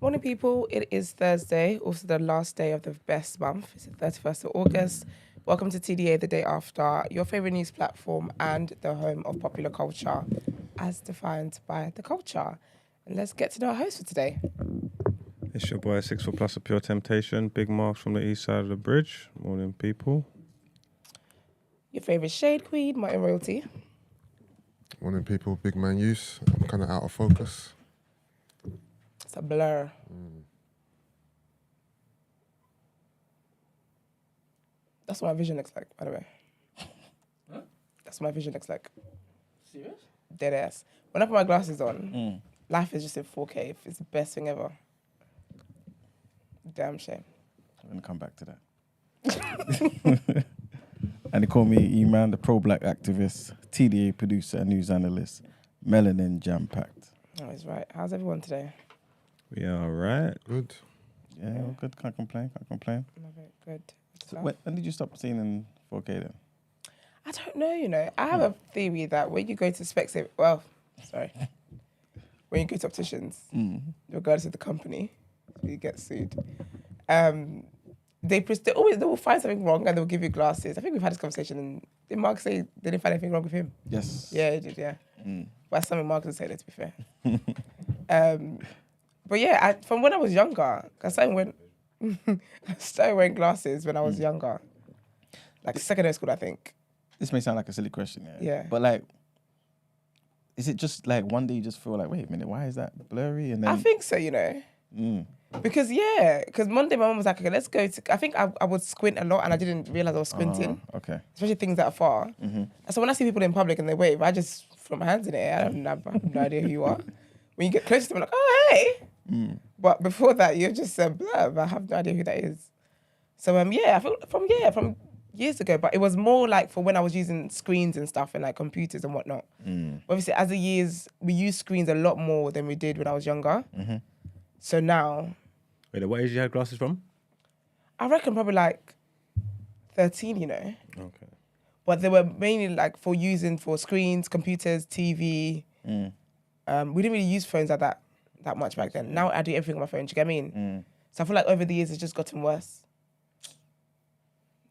Morning, people. It is Thursday, also the last day of the best month. It's the 31st of August. Welcome to TDA, the day after, your favorite news platform and the home of popular culture, as defined by the culture. And let's get to know our host for today. It's your boy, 6 4 Plus of Pure Temptation. Big Marks from the east side of the bridge. Morning, people. Your favorite shade queen, Martin Royalty. Morning, people. Big man use. I'm kind of out of focus. It's a blur. That's what my vision looks like, by the way. Huh? That's what my vision looks like. Serious? Dead ass. When I put my glasses on, life is just in 4K. It's the best thing ever. Damn shame. I'm going to come back to that. And they call me E-Man, the pro-black activist, TDA producer and news analyst, melanin jam-packed. Oh, he's right. How's everyone today? We are right. Good. Yeah, all good. Can't complain. Love it. Good. So when did you stop seeing in 4K then? I don't know, you know. I have a theory that when you go to when you go to opticians, regardless of the company, you get sued. They will find something wrong and they'll give you glasses. I think we've had this conversation and did Mark say they didn't find anything wrong with him? Yes. Yeah, he did, yeah. But that's something Mark would say, let's be fair. But yeah, from when I was younger, I started wearing glasses when I was younger. Like secondary school, I think. This may sound like a silly question, Yeah. But like, is it just like one day you just feel like, wait a minute, why is that blurry? And then I think so, you know. Because Monday my mum was like, okay, let's go to... I think I would squint a lot and I didn't realise I was squinting. Okay. Especially things that are far. And so when I see people in public and they wave, I just throw my hands in the air. I have no idea who you are. When you get close to them, I'm like, oh, hey. But before that, you're just a blurb. I have no idea who that is. So, I feel from years ago, but it was more like for when I was using screens and stuff and like computers and whatnot. Obviously, as the years, we use screens a lot more than we did when I was younger. So now... Wait, what age did you have glasses from? I reckon probably like 13, you know. Okay. But they were mainly like for using for screens, computers, TV. We didn't really use phones like that much back then. Now I do everything on my phone, do you get what I mean? So I feel like over the years it's just gotten worse.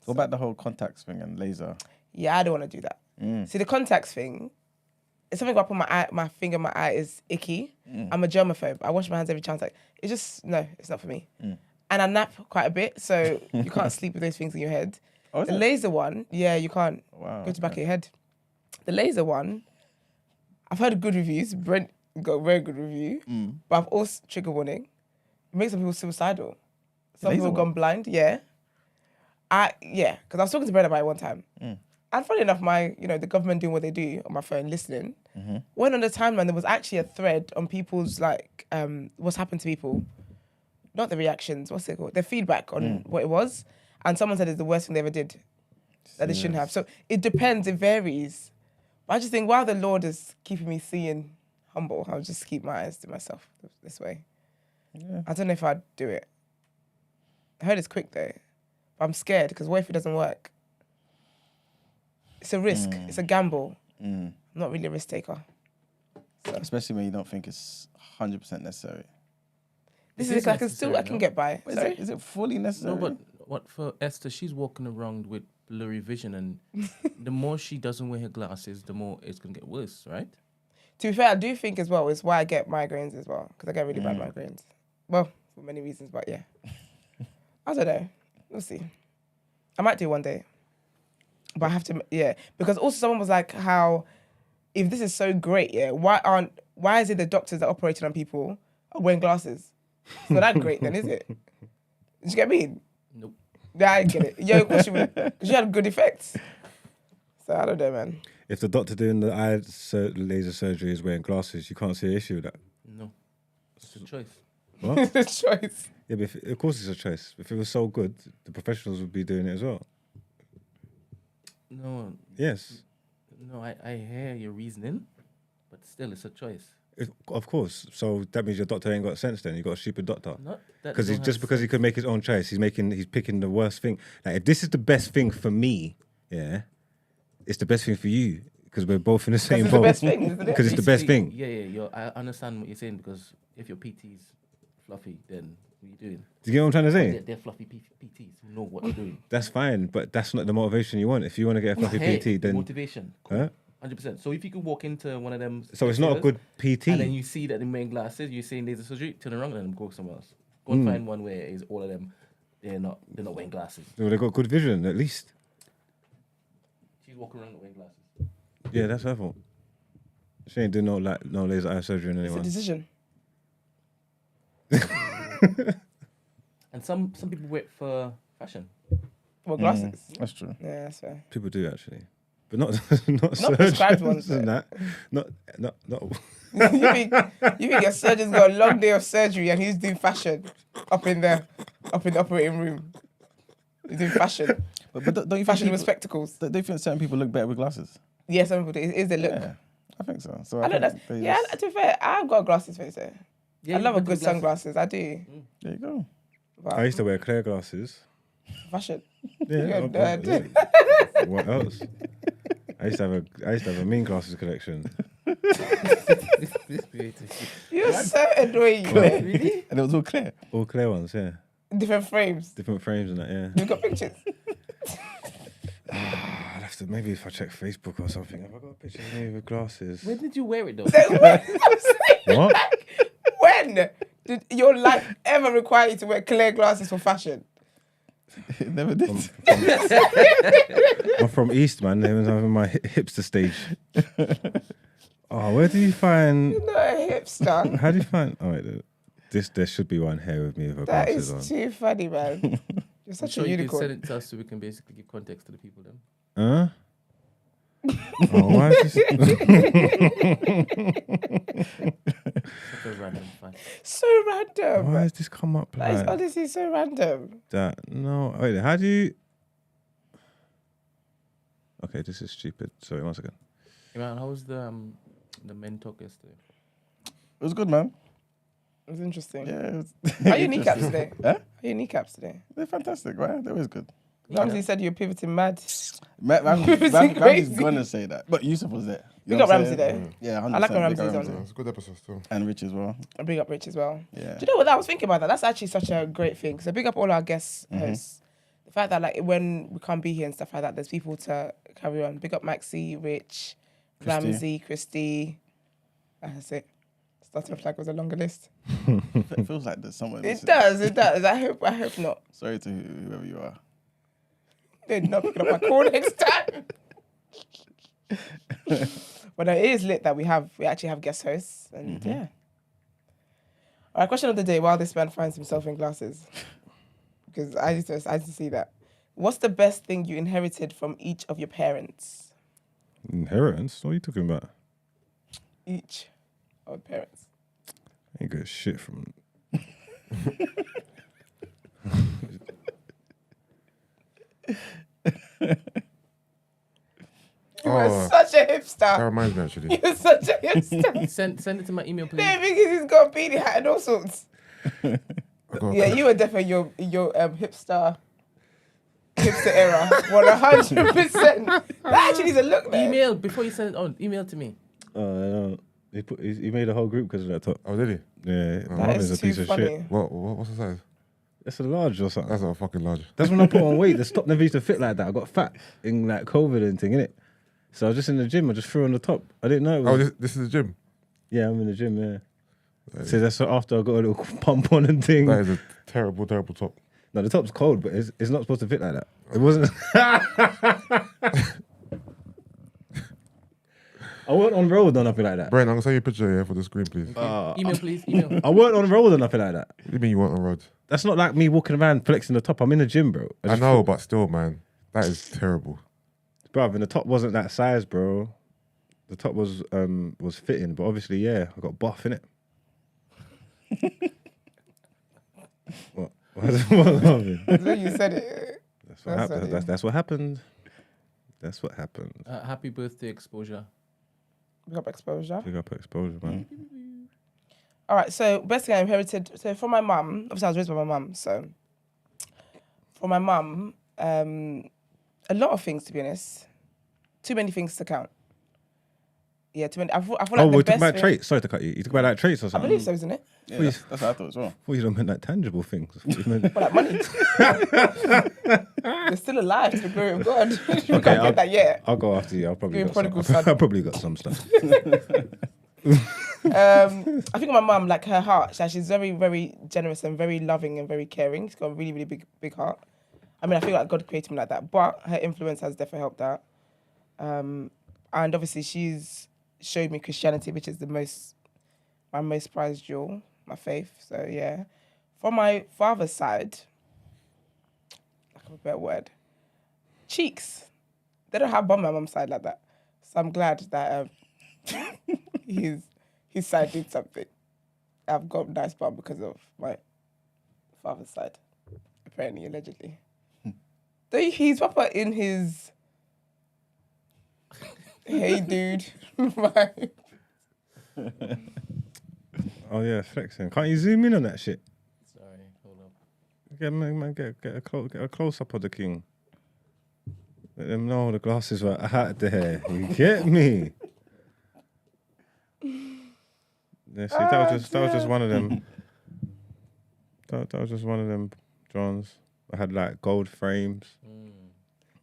What about the whole contacts thing and laser? Yeah, I don't want to do that. See, the contacts thing, it's something where I put my finger in my eye is icky. I'm a germaphobe. I wash my hands every chance. Like, it's just, no, it's not for me. And I nap quite a bit, so you can't sleep with those things in your head. Oh, the laser one, yeah, you can't go to the back of your head. The laser one, I've heard good reviews. Brent got a very good review. But I've also, trigger warning, it makes some people suicidal. Some people have gone blind, yeah. Because I was talking to Brent about it one time. And funny enough, the government doing what they do on my phone, listening. When on the timeline, there was actually a thread on people's, like, what's happened to people. Not the reactions, what's it called? Their feedback on what it was. And someone said it's the worst thing they ever did. That they shouldn't have. So it depends, it varies. But I just think, while the Lord is keeping me seeing humble, I'll just keep my eyes to myself this way. Yeah. I don't know if I'd do it. I heard it's quick, though. But I'm scared, because what if it doesn't work? It's a risk. It's a gamble. I'm not really a risk taker. So. Especially when you don't think it's 100% necessary. This is like I can get by. Is it fully necessary? No, but what for Esther? She's walking around with blurry vision, and the more she doesn't wear her glasses, the more it's gonna get worse, right? To be fair, I do think as well it's why I get migraines as well, because I get really bad migraines. Well, for many reasons, but yeah. I don't know. We'll see. I might do one day. But I have to, because also someone was like, how, if this is so great, why is it the doctors that operated on people are wearing glasses? It's not that great then, is it? Did you get me? Nope. Yeah, I get it. Yeah, because you had good effects. So I don't know, man. If the doctor doing the eye laser surgery is wearing glasses, you can't see an issue with that. No. It's a choice. What? It's a choice. Yeah, but of course it's a choice. If it was so good, the professionals would be doing it as well. No. Yes. No, I hear your reasoning, but still, it's a choice. Of course. So that means your doctor ain't got sense then. You got a stupid doctor. Not that Because because he could make his own choice, he's picking the worst thing. Like, if this is the best thing for me, it's the best thing for you. Because we're both in the same boat. It's the best thing, isn't it? Because it's the best thing. Yeah. I understand what you're saying, because if your PT's fluffy, then what are you doing? Do you get what I'm trying to say? They're fluffy PTs who know what they're doing. That's fine, but that's not the motivation you want. If you want to get a fluffy Hey, PT, then motivation. Cool. Huh? 100%. So if you could walk into one of them, So it's not a good PT. and then you see that they're wearing glasses, you're saying laser surgery, turn around and go somewhere else. Go and find one where is all of them. They're not wearing glasses. Well, they got good vision at least. She's walking around not wearing glasses. Yeah, that's her fault. She ain't doing no laser eye surgery on It's a anyone. decision. And some people wear it for fashion. Well, glasses. That's true. Yeah, that's fair. People do actually, but not Not surgery. prescribed ones, though. Not. you think your surgeon's got a long day of surgery and he's doing fashion up in the operating room. He's doing fashion. But don't you Fashion think with spectacles. don't you think certain people look better with glasses? Yeah, some people do. It is the look. Yeah, I think so. So I know that's. think they Yeah, just- to be fair, I've got glasses for it. Yeah, I love a you good can do sunglasses. I do. There you go. But I used to wear clear glasses. fashion. Yeah. You're a okay. nerd. What else? I used to have a mean glasses collection. You're so annoying. man. Really? And it was all clear. All clear ones, yeah. Different frames. Different frames and that, yeah. You've got pictures. I'd have to, maybe if I check Facebook or something. Have I got a picture of me with glasses? When did you wear it though? What? When did your life ever require you to wear clear glasses for fashion? It never did. I'm from East, man. They was having my hipster stage. Oh, where do you find... You're not a hipster. How do you find... Oh, wait, there should be one here with me with her That glasses is on. too funny, man. You're such So a you can unicorn. send it to us so we can basically give context to the people then. Huh? Oh, why is this... Such a random fact. So random. Why has this come up That is like honestly so random. that? No, wait, how do you... Okay, this is stupid. Sorry, one second. Hey, man, how was the men talk yesterday? It was good, man. It was interesting. Yeah. It was How are your kneecaps today? Huh? How are your kneecaps today? They're fantastic, right? They're always good. Ramsey said you're pivoting mad. Ramsey's crazy. gonna say that, but Yusuf was there. You Big know up what I'm Ramsey saying? there. Yeah, 100%. I like when Big up Ramsey's on. Yeah, it's a good episode still. And Rich as well. And big up Rich as well. Yeah. Do you know what? I was thinking about that. That's actually such a great thing. So big up all our guests hosts. The fact that like when we can't be here and stuff like that, there's people to carry on. Big up Maxie, Rich, Christy. Ramsey, Christy. That's it. Starting off like it was a longer list. It feels like there's someone. It does. It does. I hope not. Sorry to whoever you are. They're not picking up my call next time. But no, it is lit that we actually have guest hosts, and yeah. All right, question of the day: while this man finds himself in glasses, because I used to see that. What's the best thing you inherited from each of your parents? Inheritance? What are you talking about? Each of parents. I ain't got shit from... You were Oh. such a That hipster. reminds me actually. You're such a hipster. Send it to my email, please. Yeah, because he's got a beanie hat and all sorts. I got Yeah, you were definitely your hipster era. 100%. That actually needs a look there. Email before you send it on. Email to me. He made a whole group because of that top. Oh, did he? Yeah, That mum is is a too piece of funny. shit. What's the size? That's a large or something. That's not fucking large. That's when I put on weight. The top never used to fit like that. I got fat in like COVID and thing, innit? So I was just in the gym. I just threw on the top. I didn't know it was... Oh, this is the gym. Yeah, I'm in the gym, yeah. So that's after I got a little pump on and thing. That is a terrible, terrible top. No, the top's cold, but it's not supposed to fit like that. It wasn't... I weren't on road or nothing like that. Brent, I'm gonna send you a picture here for the screen, please. Email, please. Email. I weren't on road or nothing like that. What do you mean you weren't on road? That's not like me walking around flexing the top. I'm in the gym, bro. I know, but still, man, that is terrible. Bruv, and the top wasn't that size, bro. The top was fitting, but obviously, yeah, I got buff in it. What? What happened? When you said it. That's what happened. That's what happened. That's what happened. Happy birthday, Exposure. Big up exposure. Big up exposure, man. All right, so best thing I inherited. So from my mum, obviously I was raised by my mum. So from my mum, a lot of things to be honest. Too many things to count. Yeah, I feel like Oh, the we're talking best about thing- traits. Sorry to cut you. You talk about like traits or I something. believe so, isn't it? Yeah, that's what I thought as well. I thought you don't meant like tangible things. I thought you meant- Well, like money. They're still alive to the glory of God. You can't I'll- get that yet. I'll go after you. I'll probably You're a got prodigal some. son. I've probably got some stuff. I think my mum, like her heart, she's very, very generous and very loving and very caring. She's got a really, really big heart. I mean, I feel like God created me like that, but her influence has definitely helped out. And obviously, she's showed me Christianity, which is my most prized jewel, my faith. So yeah, from my father's side, like a better word, cheeks. They don't have bum on my mum's side like that. So I'm glad that his side did something. I've got nice bum because of my father's side, apparently, allegedly. So he's proper in his hey dude vibe. Oh yeah, flexing. Can't you zoom in on that shit? Sorry, hold up. Get a close up of the king. Let them know the glasses were out there. You get me? Yeah, see, that was just one of them. That was just one of them, Johns. I had like gold frames.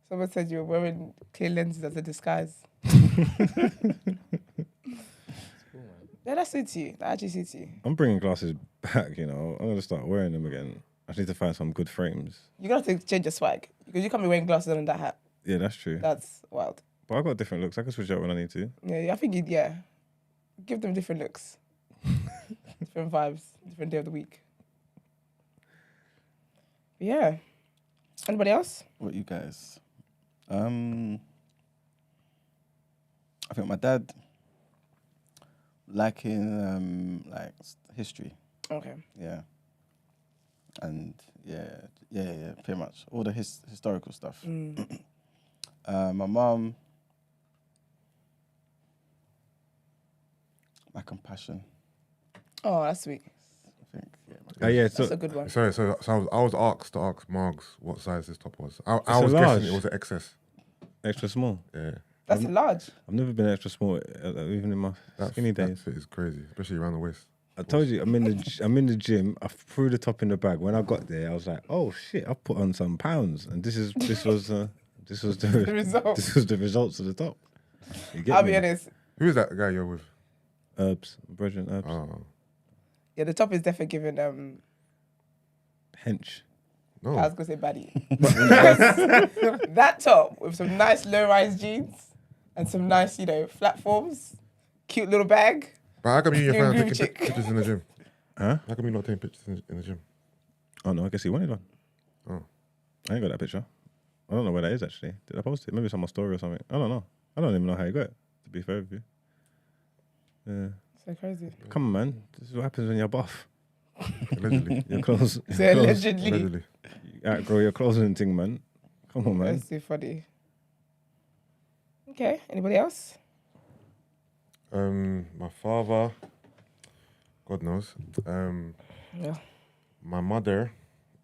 Someone said you were wearing clear lenses as a disguise. Yeah, that suits you. That actually suits you. I'm bringing glasses back, you know. I'm gonna start wearing them again. I just need to find some good frames. You're going to have to change your swag because you can't be wearing glasses on that hat. Yeah, that's true. That's wild. But I got different looks. I can switch out when I need to. Yeah, I think give them different looks. Different vibes, different day of the week. Yeah. Anybody else? What you guys? I think my dad liking history. Okay. Yeah. And yeah, pretty much all the historical stuff. My mum, my compassion. Oh, that's sweet. I think. Yeah, Oh yeah, That's so a good one. Sorry, so I was asked to ask Margs what size his top was. I a was large. guessing it was an XS. extra small. Yeah, That's large. I've never been extra small, even in my skinny that days. fit is crazy, especially around the waist. I told you, I'm in the gym. I threw the top in the bag. When I got there, I was like, "Oh shit! I've put on some pounds." And this was the result. This was the results of the top. You get I'll me? be honest. Who is that guy you're with? Herbs, Br3nya Herbs, Oh, Yeah, the top is definitely given. hench. no. I was gonna say baddie. That top with some nice low-rise jeans and some nice, flat forms, cute little bag. But how come you and your Groovy friend are chick. taking pictures in the gym? Huh? How come you're not taking pictures in the gym? Oh no, I guess he wanted one. Oh. I ain't got that picture. I don't know where that is actually. Did I post it? Maybe it's on my story or something. I don't know. I don't even know how you got it. To be fair with you. Yeah. So crazy. Come on, man. This is what happens when you're buff. Allegedly. Your clothes. So allegedly. Allegedly. You outgrow your clothing thing, man. Come on, man. That's too funny. Okay. Anybody else? My father, God knows. Yeah. My mother,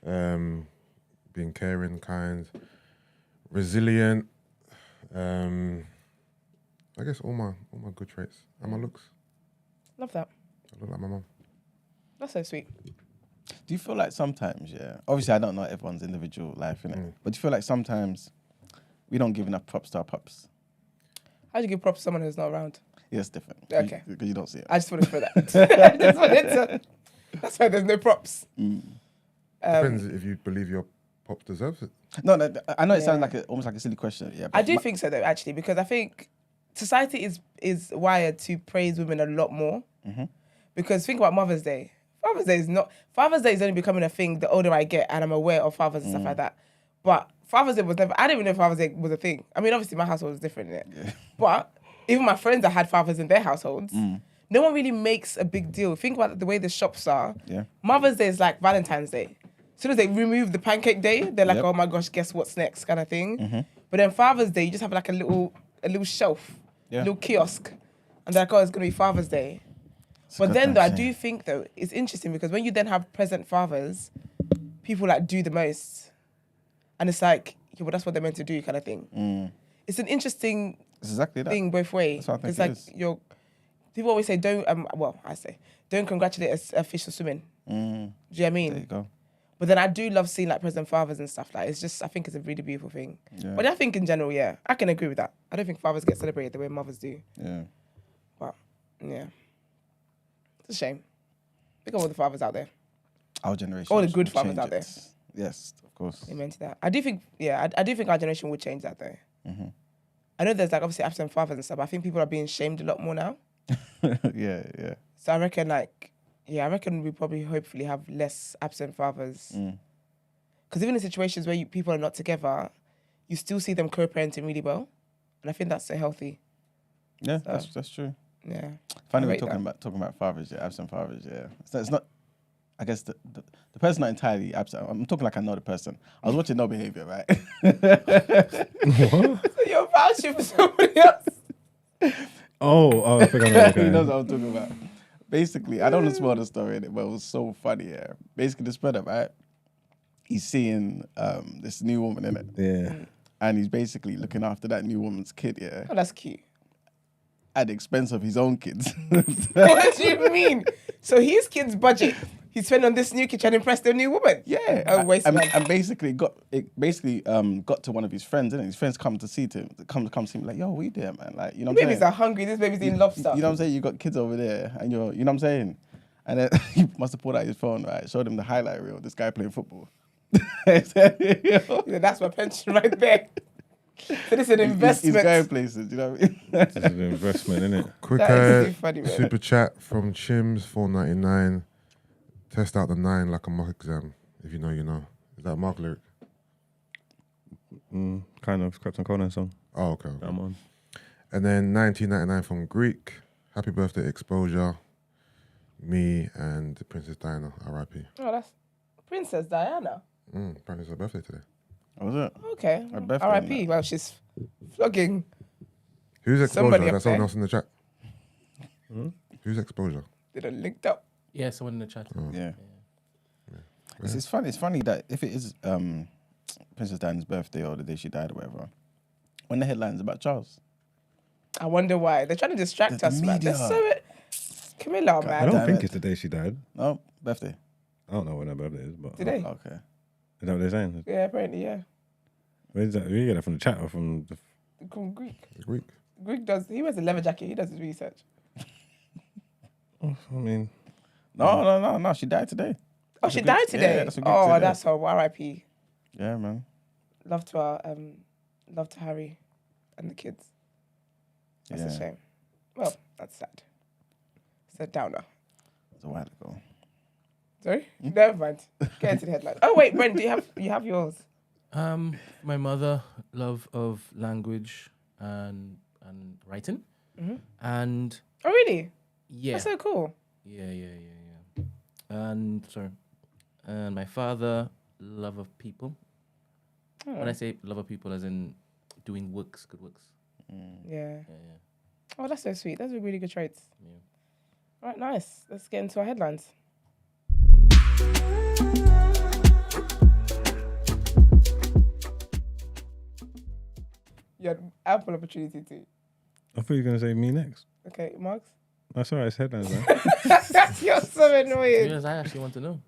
being caring, kind, resilient. I guess all my good traits and my looks. Love that. I look like my mum. That's so sweet. Do you feel like sometimes, obviously I don't know everyone's individual life, innit? But do you feel like sometimes we don't give enough props to our pops? How do you give props to someone who's not around? Yeah, it's different. Okay. Because you don't see it. I just wanted to throw that. That's why there's no props. Depends if you believe your pop deserves it. No, I know it sounds Yeah. like almost like a silly question. Yeah, I but do think so though, actually, because I think society is wired to praise women a lot more. Because think about Mother's Day. Father's Day is only becoming a thing the older I get, and I'm aware of fathers and stuff like that. But Father's Day was never. I didn't even know Father's Day was a thing. I mean, obviously my household was different, innit? But even my friends that had fathers in their households, no one really makes a big deal. Think about the way the shops are. Yeah. Mother's Day is like Valentine's Day. As soon as they remove the pancake day, they're like, Yep. oh my gosh, guess what's next, kind of thing. But then Father's Day, you just have like a little shelf, Yeah. little kiosk, and they're like, oh, it's gonna be Father's Day. But then though, I do think though, it's interesting because when you then have present fathers, people like do the most. And it's like, yeah, well, that's what they're meant to do kind of thing. It's an interesting It's exactly that. thing both ways. That's what I think It's it like is. people always say don't. I say don't congratulate a fish for swimming. Do you know what I mean? There you go. But then I do love seeing like present fathers and stuff. Like it's just, I think it's a really beautiful thing. Yeah. But I think in general, yeah, I can agree with that. I don't think fathers get celebrated the way mothers do. Yeah. But yeah, it's a shame. Think of all the fathers out there. Our generation. All the good will fathers change out there. it. Yes, of course. Amen to that. I do think, yeah, I do think our generation would change that though. I know there's like obviously absent fathers and stuff, but I think people are being shamed a lot more now. Yeah, yeah. So I reckon I reckon we probably hopefully have less absent fathers. Because even in situations where people are not together, you still see them co-parenting really well. And I think that's so healthy. Yeah, So, that's true. Yeah. Funny I we're rate talking about fathers, yeah, absent fathers, yeah. It's not. I guess the person not entirely absent. I'm talking like I know the person. I was watching No Behavior, right? What? So you're vouching for somebody else. Oh, I think I know. He knows what I'm talking about. Basically, I don't want to spoil the story in it, but it was so funny. Yeah. Basically, the spread up, right? He's seeing this new woman in it, Yeah. and he's basically looking after that new woman's kid, yeah, Oh, that's cute. at the expense of his own kids. What do you mean? So his kid's budget, he's spending on this new kid trying to impress the new woman. Yeah, Oh, waste man. and basically got to one of his friends, and his friends come to see him, come see him, like, yo, what you doing, man? Like, you know what I'm Babies saying? are hungry. This baby's eating lobster. You know what I'm saying? You got kids over there, and you're, you know what I'm saying? And then he must have pulled out his phone, right? Showed him the highlight reel of this guy playing football. Yeah, that's my pension right there. So this is an investment. He's going places, you know what I mean? This is an investment, isn't it? Quick That is too funny, man. super chat from Chims, $4.99. Test out the 9 like a mock exam. If you know, you know. Is that a Mark lyric? Kind of Captain Conan song. Oh, okay. I'm on. And then 1999 from Greek. Happy birthday, Exposure. Me and Princess Diana, R.I.P. Oh, that's Princess Diana. Apparently it's her birthday today. What was it? Okay. Her birthday, R.I.P. Well, she's flogging. Who's Exposure? Somebody up That's someone there. else in the chat. Who's Exposure? They done linked up. Yeah, someone in the chat. Yeah. It's funny. It's funny that if it is Princess Diana's birthday or the day she died or whatever, when the headline's about Charles. I wonder why. They're trying to distract The us, man. media. They're so... Camilla, I man. don't damn think it. it's the day she died. No, birthday. I don't know when her birthday is, but Today? Okay. is that what they're saying? Yeah, apparently, yeah. Where is that? Where you get that from the chat or from the? From Greek. Greek. Greek does... He wears a leather jacket. He does his research. I mean, No. She died today. Oh, she died today? Yeah, that's what Greek Oh, said, yeah. that's horrible. R.I.P. Yeah, man. Love to Harry and the kids. That's a shame. Well, that's sad. It's a downer. It was a while ago. Sorry? Never mind. Get into the headline. Oh wait, Brent, do you have yours? My mother, love of language and writing, and Oh really? yeah, That's so cool. yeah. And my father, love of people. When I say love of people, as in doing works, good works. Yeah. Yeah. Oh, that's so sweet. Those are really good traits. Yeah. All right, nice. Let's get into our headlines. You had ample opportunity to. I thought you were gonna say me next. Okay, Marks? That's alright. It's headlines, man. You're so annoying. Because I actually want to know.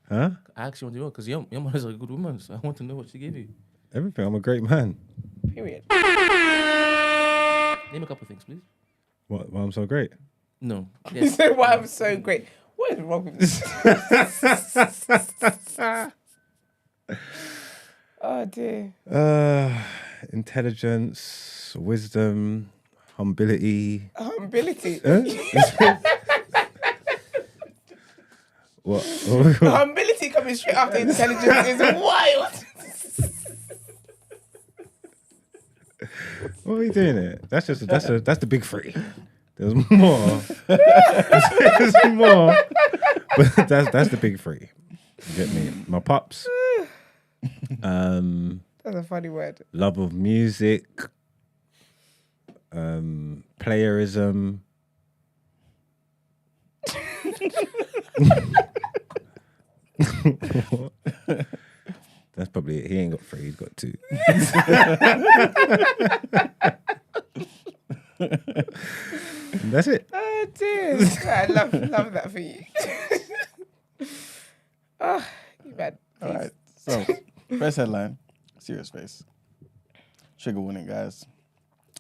Huh? I actually want to know because your mother's a good woman, so I want to know what she gave you. Everything. I'm a great man. Period. Name a couple of things, please. What? Why I'm so great? No. You Yes. said why I'm so great. What is wrong with this? Oh dear. Intelligence, wisdom, humility. Humility. What? Humility coming straight after intelligence is wild. What are we doing here? That's the big three. There's more. There's more. But that's the big three. You get me? My pops. That's a funny word. Love of music. Playerism. That's probably it. He ain't got three, he's got two. And that's it. Oh dear. I love that for you. Oh, you bad. All right. So, first headline, serious face. Trigger warning, guys.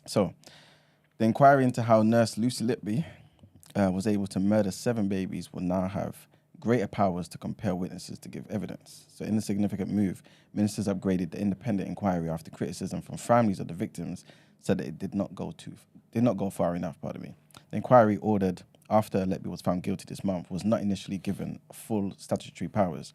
So, the inquiry into how nurse Lucy Letby was able to murder 7 babies will now have greater powers to compel witnesses to give evidence. So, in a significant move, ministers upgraded the independent inquiry after criticism from families of the victims said that it did not go far enough. The inquiry ordered after Letby was found guilty this month was not initially given full statutory powers.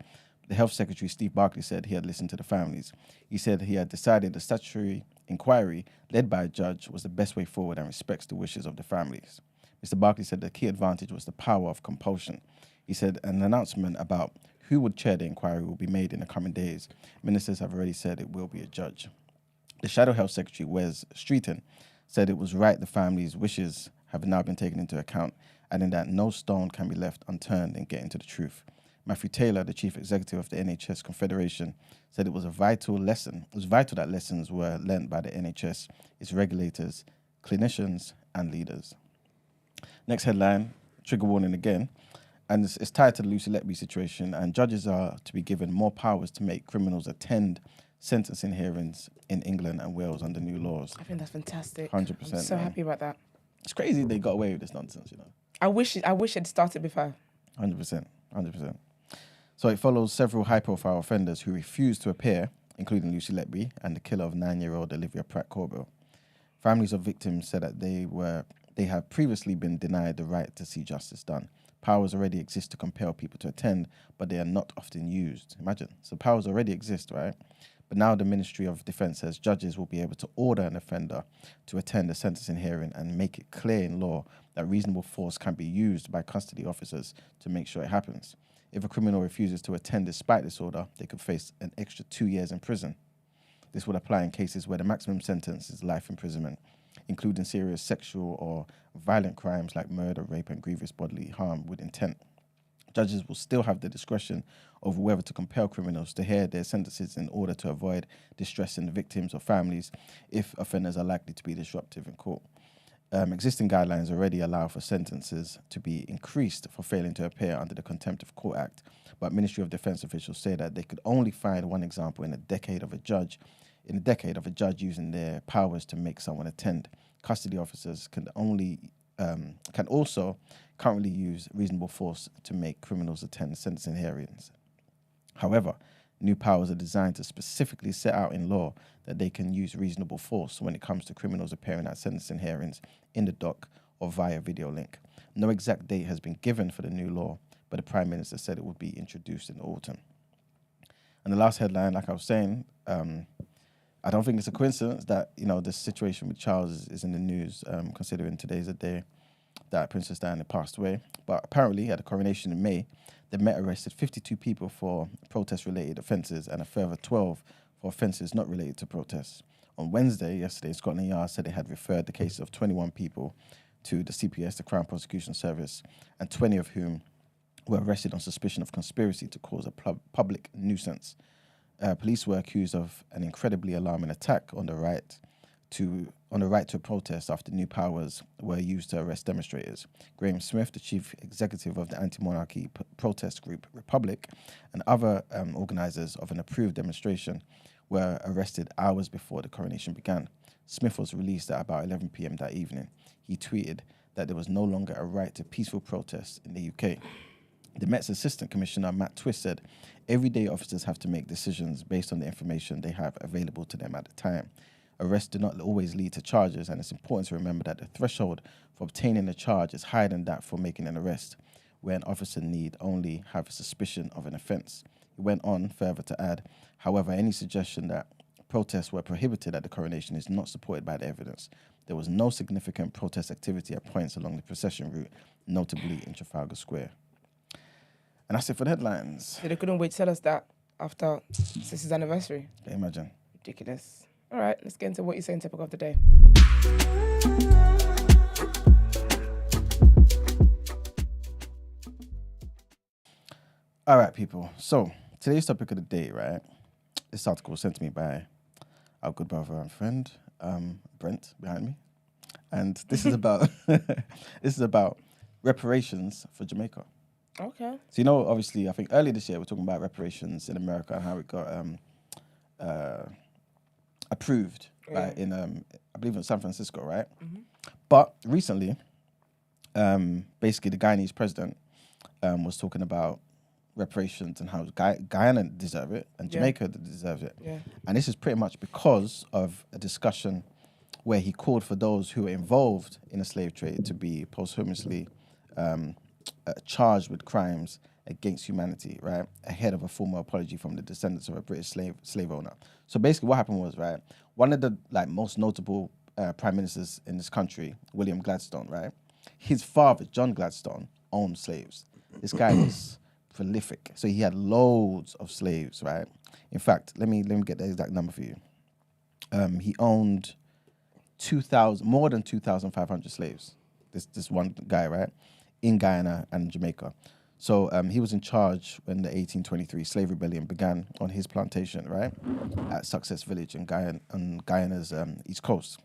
The Health Secretary, Steve Barclay, said he had listened to the families. He said he had decided the statutory inquiry led by a judge was the best way forward and respects the wishes of the families. Mr. Barclay said the key advantage was the power of compulsion. He said an announcement about who would chair the inquiry will be made in the coming days. Ministers have already said it will be a judge. The Shadow Health Secretary, Wes Streeton, said it was right the families' wishes have now been taken into account, adding that no stone can be left unturned in getting to the truth. Matthew Taylor, the Chief Executive of the NHS Confederation, said it was vital that lessons were learned by the NHS, its regulators, clinicians, and leaders. Next headline, trigger warning again, and it's tied to the Lucy Letby situation, and judges are to be given more powers to make criminals attend sentencing hearings in England and Wales under new laws. I think that's fantastic. 100%. I'm so happy about that. It's crazy they got away with this nonsense, you know. I wish it started before. 100%. So it follows several high-profile offenders who refused to appear, including Lucy Letby and the killer of 9-year-old Olivia Pratt-Corbell. Families of victims said that they have previously been denied the right to see justice done. Powers already exist to compel people to attend, but they are not often used. Imagine. So powers already exist, right? But now the Ministry of Defence says judges will be able to order an offender to attend a sentencing hearing and make it clear in law that reasonable force can be used by custody officers to make sure it happens. If a criminal refuses to attend despite this order, they could face an extra 2 years in prison. This would apply in cases where the maximum sentence is life imprisonment, including serious sexual or violent crimes like murder, rape, and grievous bodily harm with intent. Judges will still have the discretion over whether to compel criminals to hear their sentences in order to avoid distressing the victims or families if offenders are likely to be disruptive in court. Existing guidelines already allow for sentences to be increased for failing to appear under the Contempt of Court Act, but Ministry of Defence officials say that they could only find one example in a decade of a judge using their powers to make someone attend. Custody officers can also currently use reasonable force to make criminals attend sentencing hearings. However, new powers are designed to specifically set out in law that they can use reasonable force when it comes to criminals appearing at sentencing hearings in the dock or via video link. No exact date has been given for the new law, but the Prime Minister said it would be introduced in the autumn. And the last headline, like I was saying, I don't think it's a coincidence that, you know, the situation with Charles is in the news, considering today's a day that Princess Diana passed away. But apparently, at the coronation in May, the Met arrested 52 people for protest-related offences and a further 12 for offences not related to protests. On yesterday, Scotland Yard said it had referred the case of 21 people to the CPS, the Crown Prosecution Service, and 20 of whom were arrested on suspicion of conspiracy to cause a public nuisance. Police were accused of an incredibly alarming attack on the right to a protest after new powers were used to arrest demonstrators. Graham Smith, the chief executive of the anti-monarchy protest group Republic, and other organisers of an approved demonstration were arrested hours before the coronation began. Smith was released at about 11 p.m. that evening. He tweeted that there was no longer a right to peaceful protests in the UK. The Met's Assistant Commissioner, Matt Twist, said everyday officers have to make decisions based on the information they have available to them at the time. Arrests do not always lead to charges, and it's important to remember that the threshold for obtaining a charge is higher than that for making an arrest, where an officer need only have a suspicion of an offence. He went on further to add, however, any suggestion that protests were prohibited at the coronation is not supported by the evidence. There was no significant protest activity at points along the procession route, notably in Trafalgar Square. And that's it for the headlines. So they couldn't wait to tell us that after Sister's anniversary. Can you imagine? Ridiculous. All right, let's get into what you're saying, topic of the day. All right, people. So today's topic of the day, right? This article was sent to me by our good brother and friend, Brent, behind me. and this is about reparations for Jamaica. Okay. So, you know, obviously, I think earlier this year we were talking about reparations in America and how it got approved, right? In I believe in San Francisco, right? But recently, basically, the Guyanese president was talking about reparations and how Guyana deserve it and Jamaica deserves it. Yeah. And this is pretty much because of a discussion where he called for those who were involved in the slave trade to be posthumously charged with crimes against humanity, right? Ahead of a formal apology from the descendants of a British slave owner. So basically what happened was, right, one of the most notable prime ministers in this country, William Gladstone, right? His father, John Gladstone, owned slaves. This guy was prolific. So he had loads of slaves, right? In fact, let me get the exact number for you. He owned more than 2,500 slaves. This one guy, right? In Guyana and Jamaica. So he was in charge when the 1823 slave rebellion began on his plantation, right? At Success Village in Guyana's east coast.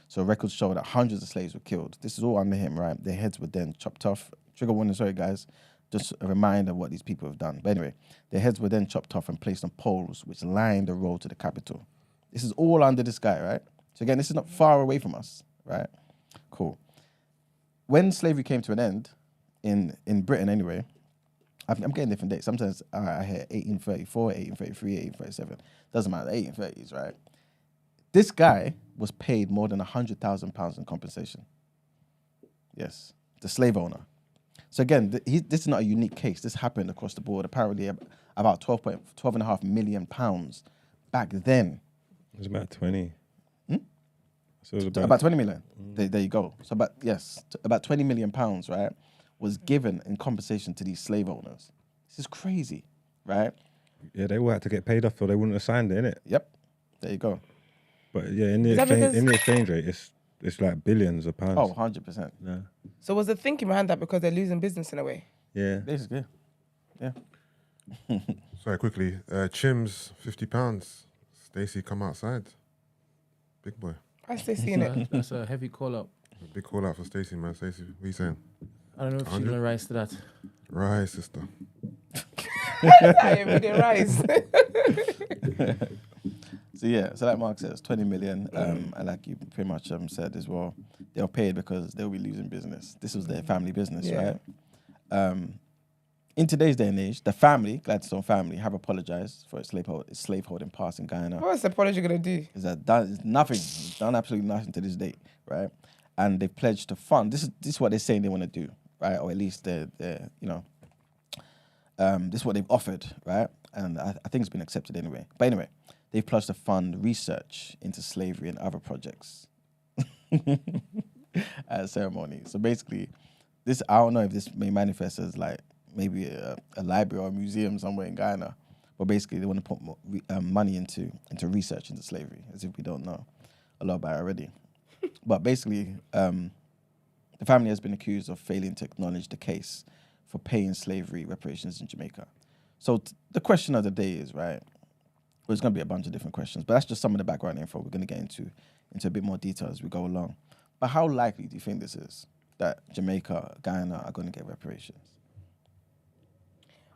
So records show that hundreds of slaves were killed. This is all under him, right? Their heads were then chopped off. Trigger warning, sorry guys. Just a reminder of what these people have done. But anyway, their heads were then chopped off and placed on poles which lined the road to the capital. This is all under this guy, right? So again, this is not far away from us, right? Cool. When slavery came to an end, in Britain anyway, I'm getting different dates. Sometimes I hear 1834, 1833, 1837. Doesn't matter, the 1830s, right? This guy was paid more than £100,000 in compensation. Yes, the slave owner. So again, this is not a unique case. This happened across the board. Apparently, about £12.5 million back then. It was about 20. So it was about 20 million. There you go. So about 20 million pounds, right, was given in compensation to these slave owners. This is crazy, right? Yeah, they all had to get paid off or they wouldn't have signed it, innit? Yep. There you go. But yeah, in the exchange rate, it's like billions of pounds. Oh, 100%. Yeah. So was the thinking behind that because they're losing business in a way? Yeah. Basically, yeah. Sorry, quickly. Chim's £50. Stacey, come outside. Big boy. I stay seeing it. That's a heavy call out. Big call out for Stacey, man. Stacey, what are you saying? I don't know if she's 100? gonna rise to that. Right, sister. Everyday rise. So like Mark says, 20 million, and like you pretty much said as well, they'll pay it because they'll be losing business. This was their family business, right? In today's day and age, the family, Gladstone family, have apologized for its slaveholding past in Guyana. What's the apology going to do? Is that it's nothing. It's done absolutely nothing to this date, right? And they've pledged to fund. This is what they're saying they want to do, right? Or at least they're this is what they've offered, right? And I think it's been accepted anyway. But anyway, they've pledged to fund research into slavery and other projects at a ceremony. So basically, I don't know if this may manifest as like maybe a library or a museum somewhere in Guyana, but basically they want to put more, money into research into slavery, as if we don't know a lot about it already. But basically, the family has been accused of failing to acknowledge the case for paying slavery reparations in Jamaica. So the question of the day is, right, well, there's going to be a bunch of different questions, but that's just some of the background info. We're going to get into a bit more detail as we go along. But how likely do you think this is that Jamaica, Guyana are going to get reparations?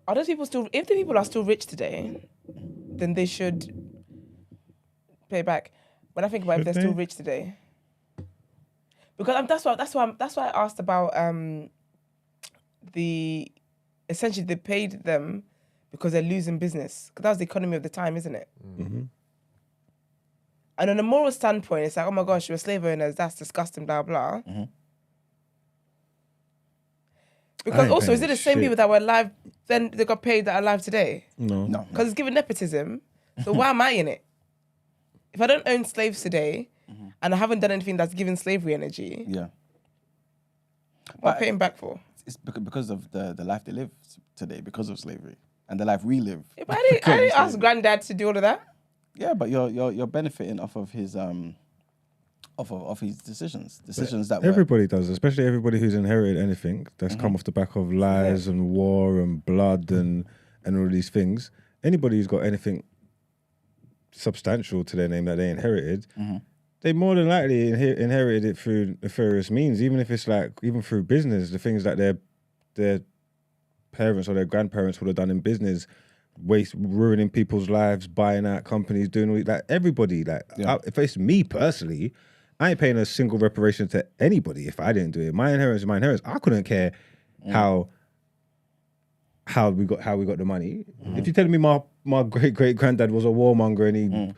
Are those people still, if the people are still rich today, then they should pay back. When I think about if they're still rich today, because that's why I asked about essentially they paid them because they're losing business, because that was the economy of the time, isn't it? Mm-hmm. And on a moral standpoint, it's like, oh my gosh, you're slave owners, that's disgusting, blah blah. Mm-hmm. Because also, is it the same people that were alive then they got paid that are alive today? No. Because it's given nepotism. So why am I in it? If I don't own slaves today and I haven't done anything that's given slavery energy, what am I paying back for? It's because of the life they live today, because of slavery, and the life we live. Yeah, but I didn't ask Granddad to do all of that. Yeah, but you're benefiting off of his of his decisions that everybody does, especially everybody who's inherited anything that's come off the back of lies and war and blood and all these things. Anybody who's got anything substantial to their name that they inherited, they more than likely inherited it through nefarious means, even if it's like, even through business, the things that their parents or their grandparents would have done in business, ruining people's lives, buying out companies, doing all that. Everybody, if it's me personally, I ain't paying a single reparation to anybody if I didn't do it. My inheritance is my inheritance. I couldn't care how we got the money. If you're telling me my great granddad was a warmonger and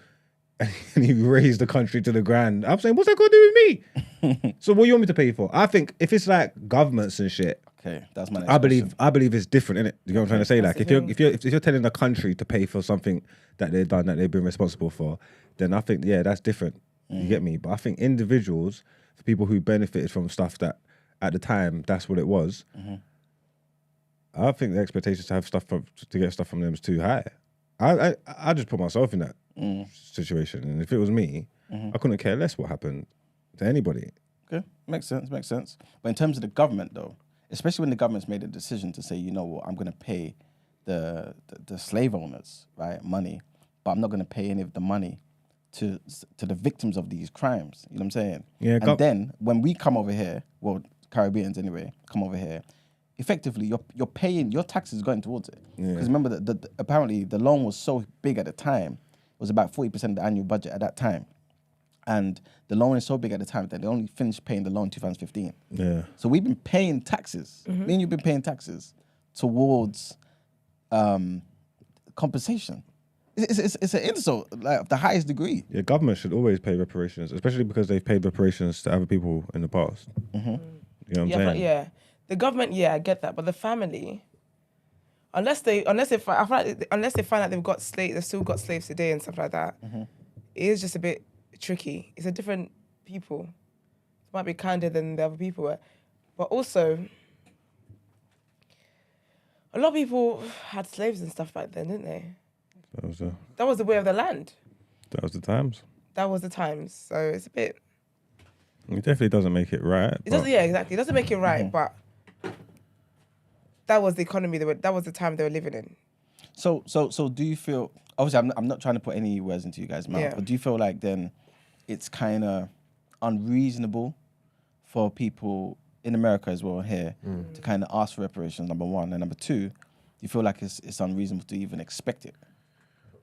he raised the country to the ground, I'm saying, what's that got to do with me? So what you want me to pay for? I think if it's like governments and shit, okay, that's my next question. I believe it's different, innit? You know what I'm trying to say? Like if you're telling a country to pay for something that they've done, that they've been responsible for, then I think that's different. You get me? But I think individuals, the people who benefited from stuff that at the time that's what it was. I think the expectations to get stuff from them is too high. I just put myself in that situation, and if it was me, I couldn't care less what happened to anybody. Okay, makes sense. But in terms of the government, though, especially when the government's made a decision to say, you know what, I'm going to pay the slave owners, right, money, but I'm not going to pay any of the money to the victims of these crimes. You know what I'm saying? Yeah. And then when we come over here, well, Caribbeans anyway, come over here, effectively you're paying, your taxes going towards it. Because remember that apparently the loan was so big at the time, it was about 40% of the annual budget at that time. And the loan is so big at the time that they only finished paying the loan in 2015. Yeah. So we've been paying taxes. Me and you've been paying taxes towards compensation. It's an insult, like of the highest degree. Yeah, government should always pay reparations, especially because they've paid reparations to other people in the past. You know what I'm saying? The government, I get that, but the family, unless they find out they've still got slaves today and stuff like that, it is just a bit tricky. It's a different people. It might be kinder than the other people, but also a lot of people had slaves and stuff back then, didn't they? That was the way of the land. That was the times. So it's a bit. It definitely doesn't make it right. It doesn't. Yeah, exactly. It doesn't make it right, but that was the economy. That was the time they were living in. So do you feel? Obviously, I'm not trying to put any words into you guys' mouth, but do you feel like then it's kind of unreasonable for people in America as well here to kind of ask for reparations? Number one, and number two, do you feel like it's unreasonable to even expect it?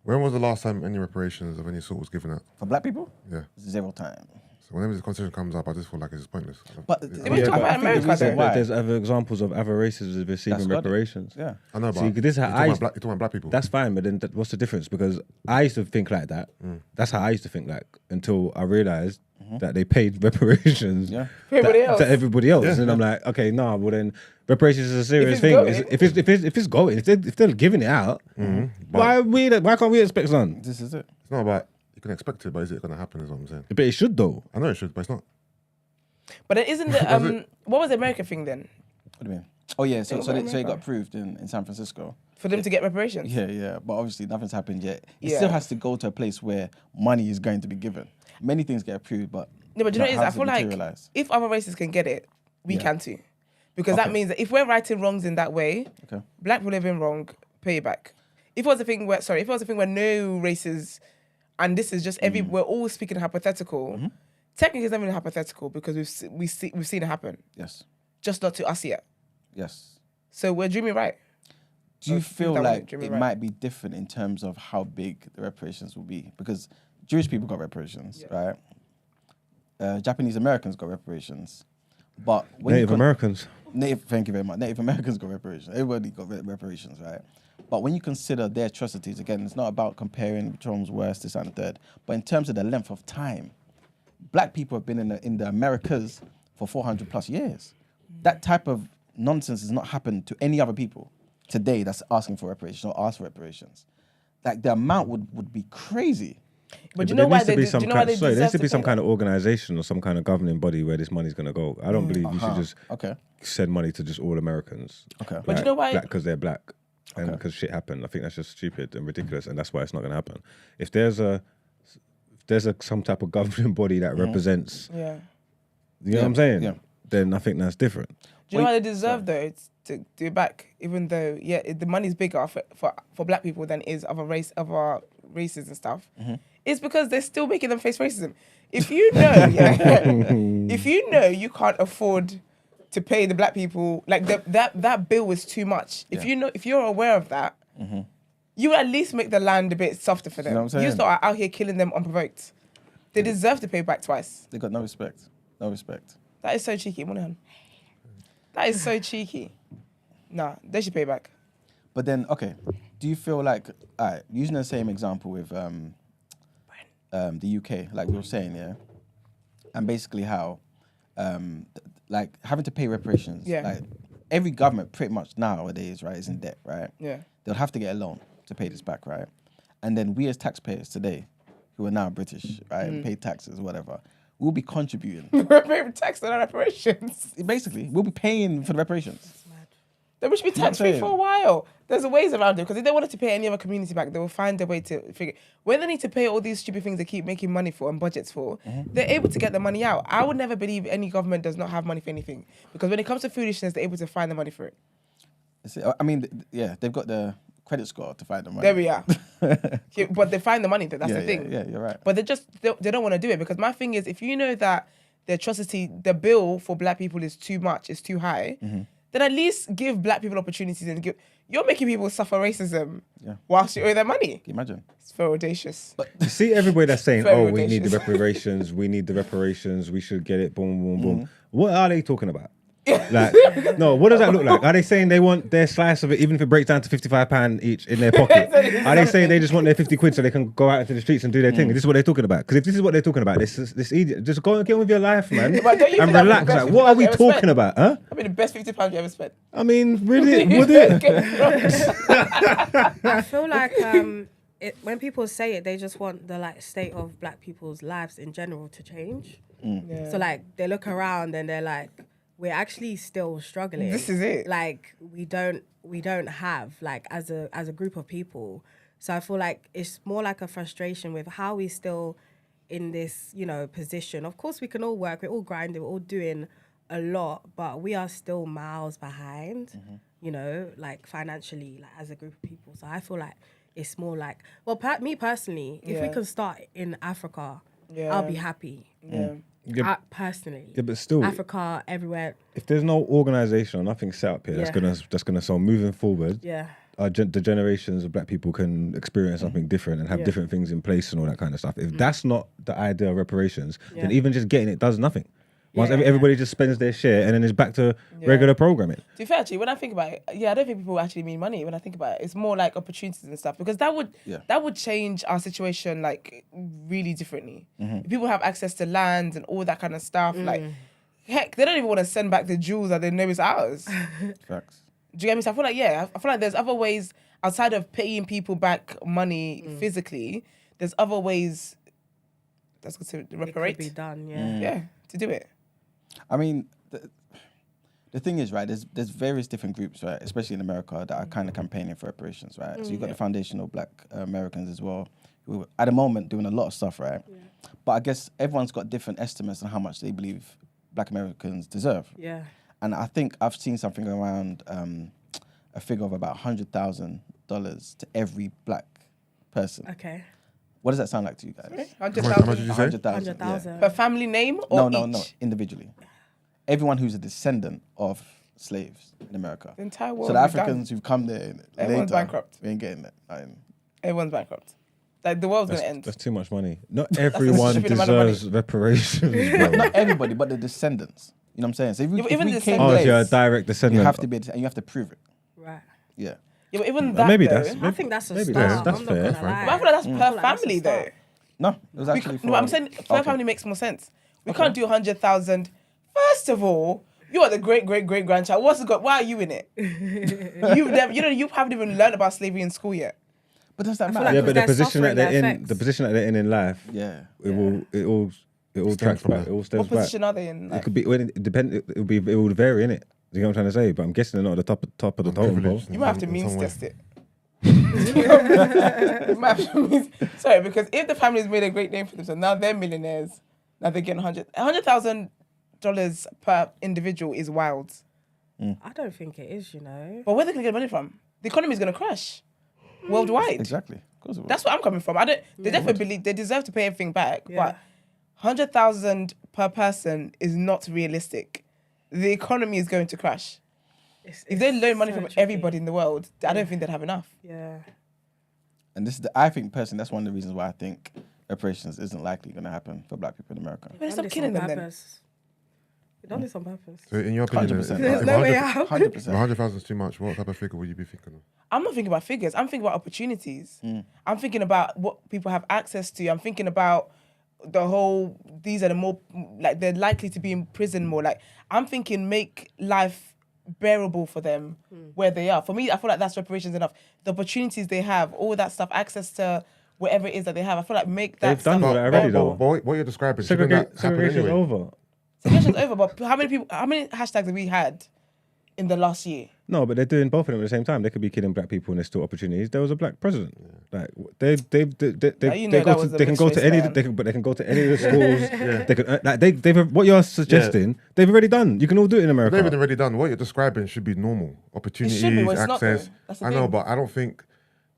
When was the last time any reparations of any sort was given out? For black people? Yeah. 0 time. So whenever this conversation comes up, I just feel like it's pointless. But there's other examples of other races receiving reparations. Yeah. I know, but you're talking about black people. That's fine, but then what's the difference? Because I used to think like that. That's how I used to think like until I realised that they paid reparations to everybody else. And I'm like, okay, well then reparations is a serious thing. If it's going, if they're giving it out, why can't we expect something? This is it. It's not about you can expect it, but is it going to happen? Is what I'm saying. But it should though. I know it should, but it's not. But then isn't the what was the American thing then? What do you mean? Oh yeah, so it got approved in San Francisco for them to get reparations. Yeah, but obviously nothing's happened yet. It still has to go to a place where money is going to be given. Many things get approved, but no. But you know what it is? I feel like if other races can get it, we can too, because that means that if we're righting wrongs in that way, black people living wrong, pay it back. If it was a thing where no races, and this is just we're all speaking hypothetical. Technically, it's not even hypothetical because we've seen it happen. Yes. Just not to us yet. Yes. So we're dreaming right. Do you feel like it might be different in terms of how big the reparations will be? Because Jewish people got reparations, right? Japanese Americans got reparations. But Native Americans. Thank you very much. Native Americans got reparations. Everybody got reparations, right? But when you consider their atrocities, again, it's not about comparing which one's worse, this and the third. But in terms of the length of time, black people have been in the Americas for 400 plus years. That type of nonsense has not happened to any other people today that's asking for reparations or ask for reparations. Like the amount would be crazy. But you know why they there needs to be some kind of organization or some kind of governing body where this money's going to go. I don't believe you should just send money to just all Americans. Okay. But you know why? Because they're black and because shit happened. I think that's just stupid and ridiculous, and that's why it's not going to happen. If there's some type of governing body that represents, you know what I'm saying? Yeah. Then I think that's different. Do you know why they deserve though? It's to do it back, even though the money's bigger for black people than is other races and stuff. It's because they're still making them face racism. If you know, if you know you can't afford to pay the black people, like that bill was too much. If you know, if you're aware of that, you at least make the land a bit softer for them. You know what I'm saying? You just are out here killing them unprovoked. They deserve to pay back twice. They got no respect. No respect. That is so cheeky. That is so cheeky. Nah, they should pay back. But then, okay, do you feel like, all right, using the same example with the UK, like we were saying, yeah, and basically how, like having to pay reparations, like every government pretty much nowadays, right, is in debt, right? Yeah. They'll have to get a loan to pay this back, right? And then we as taxpayers today, who are now British, right, and pay taxes, whatever, we'll be contributing. We're paying tax on our reparations. Basically, we'll be paying for the reparations. They should be tax-free for a while. There's ways around it, because if they wanted to pay any other community back, they will find a way to figure. When they need to pay all these stupid things they keep making money for and budgets for, they're able to get the money out. I would never believe any government does not have money for anything, because when it comes to foolishness, they're able to find the money for it. I mean, yeah, they've got the credit score to find the money. There we are. Yeah, but they find the money, that's the thing. Yeah, you're right. But they don't want to do it, because my thing is, if you know that the bill for black people is too much, is too high, then at least give black people opportunities and you're making people suffer racism whilst you owe them money. Can you imagine? It's very audacious. But you see everybody that's saying, Very we need the audacious. reparations, we should get it, boom, boom, boom. What are they talking about? Like, no, what does that look like? Are they saying they want their slice of it, even if it breaks down to £55 each in their pocket? Are they saying they just want their 50 quid so they can go out into the streets and do their thing? This is what they're talking about. Because if this is what they're talking about, this idiot, just go and get on with your life, man, But don't you and think that'd be relax. the best Like, what are we 50 talking spent? about, huh? I mean, the best £50 you ever spent. I mean, really, would it? I feel like when people say it, they just want the state of black people's lives in general to change. Yeah. So they look around and they're like, we're actually still struggling. This is it. Like we don't have as a group of people. So I feel like it's more like a frustration with how we still in this, position. Of course we can all work, we're all grinding, we're all doing a lot, but we are still miles behind, financially, as a group of people. So I feel like it's more like, me personally, if we can start in Africa, I'll be happy. Personally, but still, Africa, everywhere. If there's no organisation or nothing set up here that's gonna so moving forward, the generations of black people can experience something different and have different things in place and all that kind of stuff. If that's not the idea of reparations, then even just getting it does nothing. Once everybody just spends their share and then it's back to regular programming. To be fair, actually, when I think about it, I don't think people actually mean money when I think about it. It's more like opportunities and stuff, because that would change our situation really differently. If people have access to land and all that kind of stuff, heck, they don't even want to send back the jewels that they know is ours. Facts. Do you get me? So I feel like there's other ways outside of paying people back money physically. There's other ways that's going to reparate. It could be done, Yeah, to do it. I mean, the thing is, right, there's various different groups, right, especially in America, that are kind of campaigning for reparations, right? So you've got the Foundation of Black Americans as well, who are at the moment doing a lot of stuff, right? Yeah. But I guess everyone's got different estimates on how much they believe Black Americans deserve. Yeah. And I think I've seen something around a figure of about $100,000 to every Black person. Okay. What does that sound like to you guys? 100,000. How much did you say? 100,000. Per family name or No, individually. Everyone who's a descendant of slaves in America. The entire world. So the Africans who've come there Everyone's later, bankrupt. we ain't getting it. Everyone's bankrupt. The world's going to end. That's too much money. Not everyone stupid amount of money. deserves reparations, bro. Not everybody, but the descendants. You know what I'm saying? So if even we the came descendants- If you're a direct descendant. you have to be, and you have to prove it. Right. Yeah. Yeah, but even that, maybe though, that's- I think that's a Maybe start. that's I'm fair. not gonna lie. But I feel like that's per that's a family, though. start. No, it was actually for... No, I'm saying per family makes more sense. We can't do 100,000. First of all, you are the great grandchild. Why are you in it? You haven't even learned about slavery in school yet. But does that feel matter? like Yeah, but the they're position that suffering they're the in, effects. the position that they're in life, it all tracks from back. that. It all stems What back. position are they in? It could be it would vary in it. You know what I'm trying to say? But I'm guessing they're not at the top of the totem pole. You might have to means Somewhere. test it. Sorry, because if the family's made a great name for themselves, now they're millionaires. Now they're getting $100,000 per individual is wild. I don't think it is, But where are they going to get money from? The economy is going to crash worldwide. Exactly. Of course it would. That's what I'm coming from. I don't. They definitely believe they deserve to pay everything back, but 100,000 per person is not realistic. The economy is going to crash. If they loan money from everybody in the world, I don't think they'd have enough. Yeah. And I think personally, that's one of the reasons why I think reparations isn't likely going to happen for black people in America. But stop killing them then. We done this on purpose. So in your opinion, 100%. There's no way out. 100%. 100,000 is too much. What type of figure would you be thinking of? I'm not thinking about figures. I'm thinking about opportunities. I'm thinking about what people have access to. I'm thinking about the whole, these are the more, like, they're likely to be in prison more. Like, I'm thinking make life bearable for them where they are. For me, I feel like that's reparations enough. The opportunities they have, all that stuff, access to whatever it is that they have, I feel like make that They've done stuff all that already, bearable. though. What you're describing, shouldn't that happen Segregation's anyway? over. Segregation's over, but how many hashtags have we had in the last year? No, but they're doing both of them at the same time. They could be killing black people and there's still opportunities. There was a black president. Like they can go to any, but they can go to any of the schools. They can, like they've what you're suggesting, they've already done. You can all do it in America. They've already done. What you're describing should be normal. Opportunities, well, it's not, access. though. That's the I know, thing. but I don't think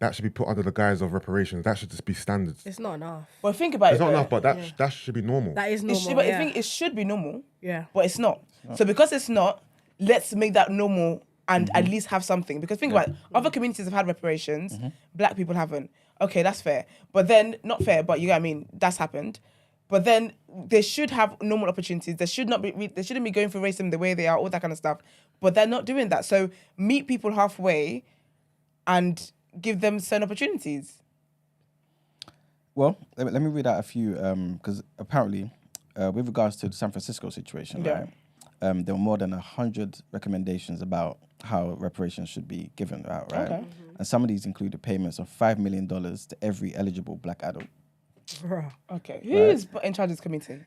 that should be put under the guise of reparations. That should just be standards. It's not enough. Well, think about It's it. not though. enough, but that should be normal. That is normal. But I think it should be normal. Yeah. But it's not. So because it's not, let's make that normal and at least have something. Because think about it, other communities have had reparations, black people haven't. Okay, that's fair. But then, not fair, but you know what I mean, that's happened. But then they should have normal opportunities. They shouldn't be going for racism the way they are, all that kind of stuff. But they're not doing that. So meet people halfway and give them certain opportunities. Well, let me read out a few, because apparently, with regards to the San Francisco situation, right, there were more than 100 recommendations about how reparations should be given out, right? Okay. And some of these included payments of $5 million to every eligible black adult. Okay. Who is in charge of this committee?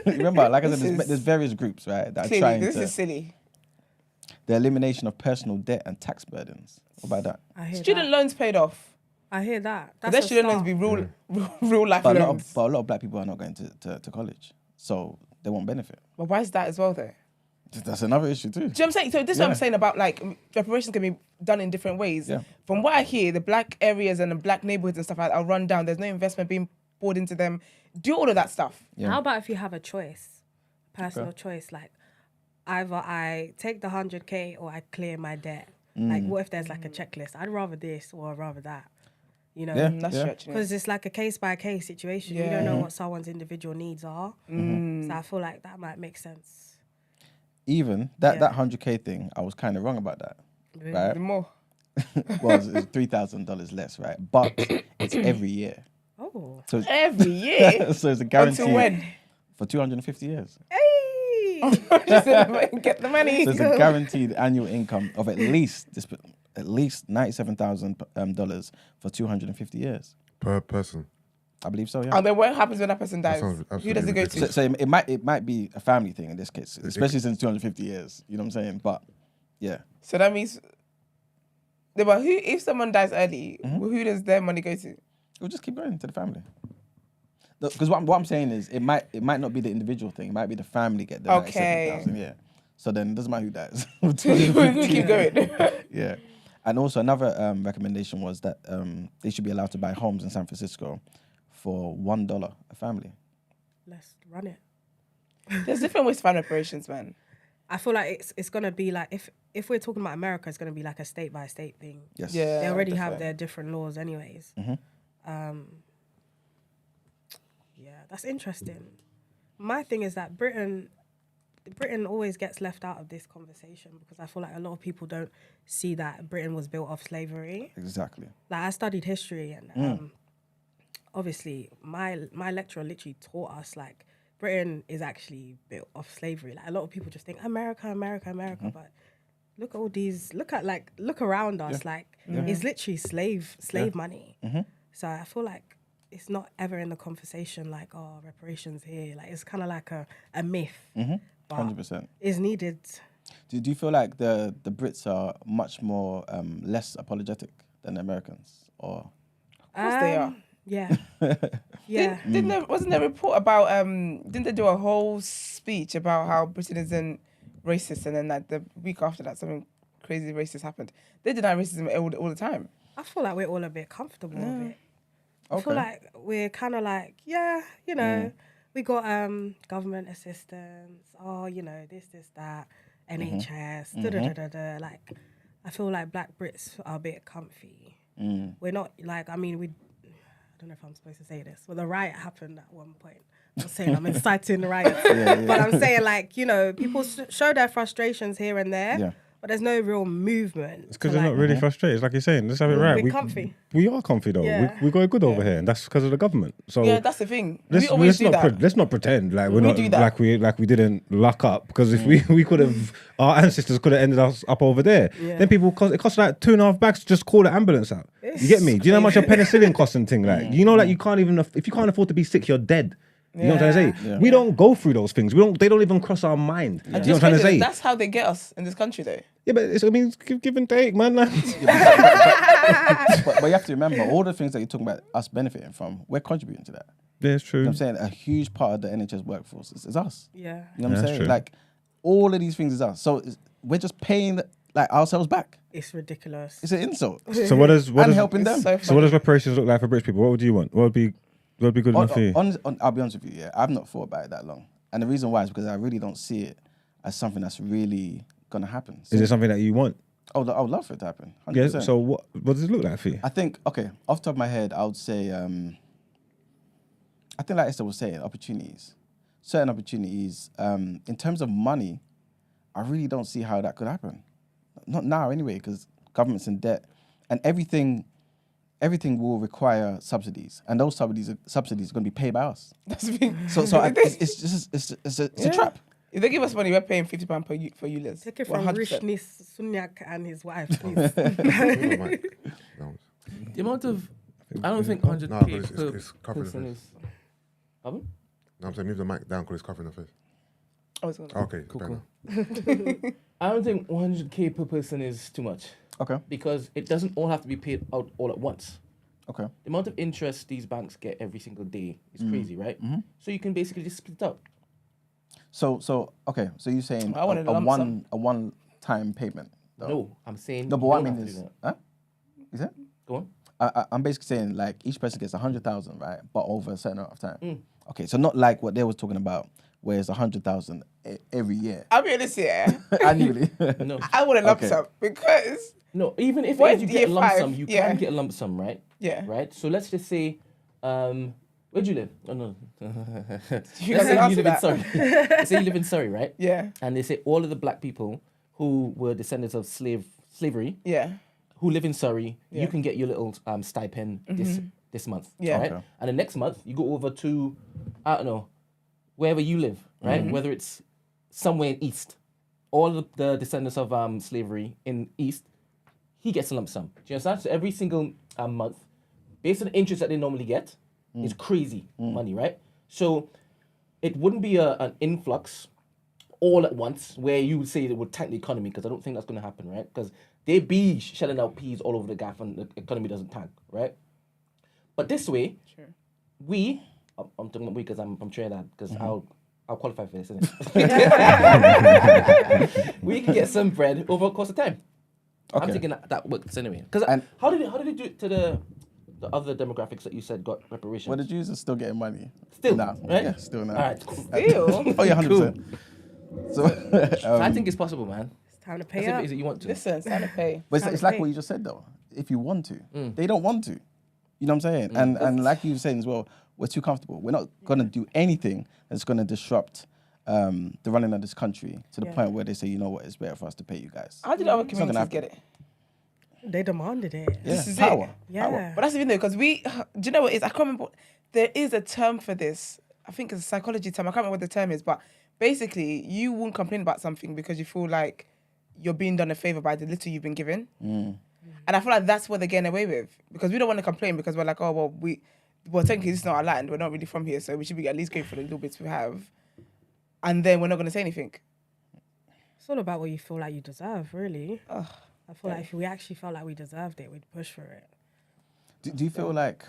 Remember, like I said, This there's various groups, right, that are Clearly, trying this to... is silly. The elimination of personal debt and tax burdens. What about that? I hear Student that. loans paid off. I hear that. But That's their student loans be real life But a loans. lot of black people are not going to college, so they won't benefit. But why is that as well, though? That's another issue too. Do you know what I'm saying? So this is what I'm saying about like reparations can be done in different ways. Yeah. From what I hear, the black areas and the black neighborhoods and stuff are run down. There's no investment being poured into them. Do all of that stuff. Yeah. How about if you have a choice, personal choice, like either I take the 100K or I clear my debt. Like what if there's like a checklist? I'd rather this or I'd rather that. You know, That's stretching it. because it's like a case by case situation. You don't know what someone's individual needs are. So I feel like that might make sense. Even that 100K thing, I was kind of wrong about that, right? The more. Well, it's $3,000 less, right? But it's every year. Oh. So it's, Every year. so it's a guarantee Until when? for 250 years. Hey! Get the money. So it's a guaranteed annual income of at least $97,000 for 250 years. Per person. I believe so, yeah. And then what happens when that person dies? sounds Who does it go absolutely to? So it might be a family thing in this case, especially since 250 years. You know what I'm saying? But yeah, So that means, but who? If someone dies early, who does their money go to? we'll just keep going to the family. Because what I'm saying is, it might not be the individual thing. It might be the family get the Okay. 97,000. Yeah. So then it doesn't matter who dies. We'll keep going. Yeah. And also another recommendation was that they should be allowed to buy homes in San Francisco for $1 a family. Let's run it. There's different ways to find reparations, man. I feel like it's gonna be like if we're talking about America, it's gonna be like a state by state thing. Yes. Yeah. They already that's have fair. their different laws, anyways. Yeah, that's interesting. My thing is that Britain always gets left out of this conversation because I feel like a lot of people don't see that Britain was built off slavery. Exactly. Like I studied history and obviously my lecturer literally taught us like Britain is actually built off slavery. Like a lot of people just think America, but look at all these. Look around us. Like it's literally slave money. So I feel like it's not ever in the conversation. Like reparations here. Like it's kind of like a myth. 100%. Is needed. Do you feel like the Brits are much more less apologetic than the Americans, or? Of course they are. Yeah. Yeah. Wasn't there a report about didn't they do a whole speech about how Britain isn't racist, and then like the week after that something crazy racist happened? They deny racism all the time. I feel like we're all a bit comfortable with it. I feel like we're kind of like, yeah, you know, we got government assistance, this, that, NHS, da-da-da-da-da. Like, I feel like Black Brits are a bit comfy. We're not, like, I mean, I don't know if I'm supposed to say this, but the riot happened at one point. I'm not saying I'm inciting the riots, but I'm saying, like, you know, people show their frustrations here and there. Yeah. But there's no real movement. It's because they're not really frustrated. It's like you're saying, let's have it right. We're comfy. We are comfy though. Yeah. We got it good over here, and that's because of the government. So Yeah, that's the thing. We always do that. Let's not pretend like we're We not do that. like we didn't luck up, because if we could have, our ancestors could have ended us up over there. Yeah. Then it costs like $2.5 to just call the ambulance out. You get me? Do you know how much a penicillin costs and thing like? You know, like you can't even, if you can't afford to be sick, you're dead. You know what I'm trying to say? Yeah. We don't go through those things. They don't even cross our mind. You know what I'm trying to say? That's how they get us in this country, though. Yeah, but it's, I mean, it's give and take, man. but you have to remember, all the things that you're talking about us benefiting from, we're contributing to that. Yeah, it's true. You know what I'm saying? A huge part of the NHS workforce is us. Yeah. You know what I'm That's saying? true. Like, all of these things is us. So we're just paying like ourselves back. It's ridiculous. It's an insult. So what does helping them. So what does reparations look like for British people? What would you want? What would be good enough for you? I'll be honest with you, yeah. I've not thought about it that long. And the reason why is because I really don't see it as something that's really going to happen. Is it something that you want? I would love for it to happen. 100%. Yeah. So what does it look like for you? I think, okay, off the top of my head, I would say, I think like Esther was saying, opportunities. Certain opportunities. In terms of money, I really don't see how that could happen. Not now anyway, because government's in debt. And everything will require subsidies. And those subsidies are going to be paid by us. That's the thing. So it's a trap. If they give us money, we're paying £50 for you, Liz. Take it from 100%. Richness Sunyak and his wife, please. The amount of, I don't think 100k No, but it's per covering the person face. is. Pardon? No, I'm saying move the mic down because it's covering the face. I was gonna- Okay, Cool. better. I don't think 100k per person is too much, Okay. because it doesn't all have to be paid out all at once. Okay. The amount of interest these banks get every single day is crazy, right? So you can basically just split it out. So okay. So you're saying I wanted a a lump sum. one-time payment? though? No, I'm saying. No, but you what I don't mean have to is, do that. Is it? Go on. I'm basically saying like each person gets 100,000, right? But over a certain amount of time. Okay, so not like what they was talking about, where it's 100,000 every year. I'll be honest here. Annually. No, I want a lump Okay. sum because no. Even if Where's you the get a year lump five? sum, you Yeah. can get a lump sum, right? Yeah. Right. So let's just say, where do you live? Oh no. You Let's can say you answer live in that. Surrey. Let's say you live in Surrey, right? Yeah. And they say all of the black people who were descendants of slavery Yeah. who live in Surrey, Yeah. you can get your little stipend this month. Yeah. Right? Okay. And the next month you go over to, I don't know, wherever you live, right? Whether it's somewhere in East, all of the descendants of slavery in East, he gets a lump sum. Do you understand? So every single month, based on the interest that they normally get, is crazy money, right? So it wouldn't be an influx all at once where you would say it would tank the economy, because I don't think that's going to happen, right? Because they be shelling out peas all over the gaff and the economy doesn't tank, right? But this way, I'm talking about we because I'm Trinidad, because I'll qualify for this, innit? We can get some bread over a course of time. I'm Okay. thinking that works anyway. Because And- how did they do it to the other demographics that you said got reparations? Well, the Jews are still getting money. Still, now. right? Yeah, still now. All right, cool. Ew. Oh, yeah, 100%. So, I think it's possible, man. It's time to That's pay if up. it is that you want to. Listen, it's time to pay. but it's Time to like pay. what you just said, though. If you want to, they don't want to. You know what I'm saying? And like you were saying as well, we're too comfortable. We're not going to do anything that's going to disrupt the running of this country to the point where they say, you know what, it's better for us to pay you guys. How did other not gonna communities get it? They demanded it. Yeah, This is power. it. Yeah. But that's the thing though, because do you know what it is? I can't remember. There is a term for this. I think it's a psychology term. I can't remember what the term is, but basically, you won't complain about something because you feel like you're being done a favor by the little you've been given. And I feel like that's what they're getting away with, because we don't want to complain because we're like, oh, well, technically this is not our land. We're not really from here, so we should be at least grateful for the little bits we have. And then we're not going to say anything. It's all about what you feel like you deserve, really. I feel like if we actually felt like we deserved it, we'd push for it. Do you feel like,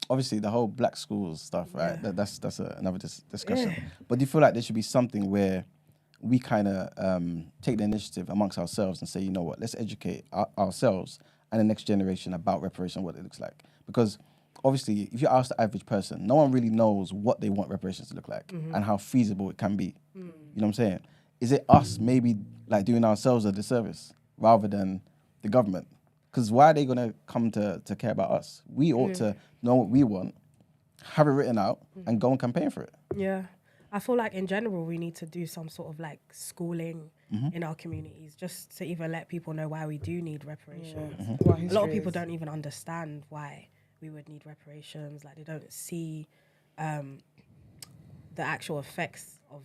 obviously, the whole black schools stuff, right? That's another discussion. Yeah. But do you feel like there should be something where we kind of take the initiative amongst ourselves and say, you know what, let's educate ourselves and the next generation about reparation, what it looks like? Because obviously, if you ask the average person, no one really knows what they want reparations to look like and how feasible it can be. You know what I'm saying? Is it us maybe like doing ourselves a disservice rather than the government? Because why are they gonna come to care about us? We ought to know what we want, have it written out, and go and campaign for it. Yeah. I feel like in general, we need to do some sort of like schooling in our communities, just to even let people know why we do need reparations. A lot of people don't even understand why we would need reparations. Like they don't see the actual effects of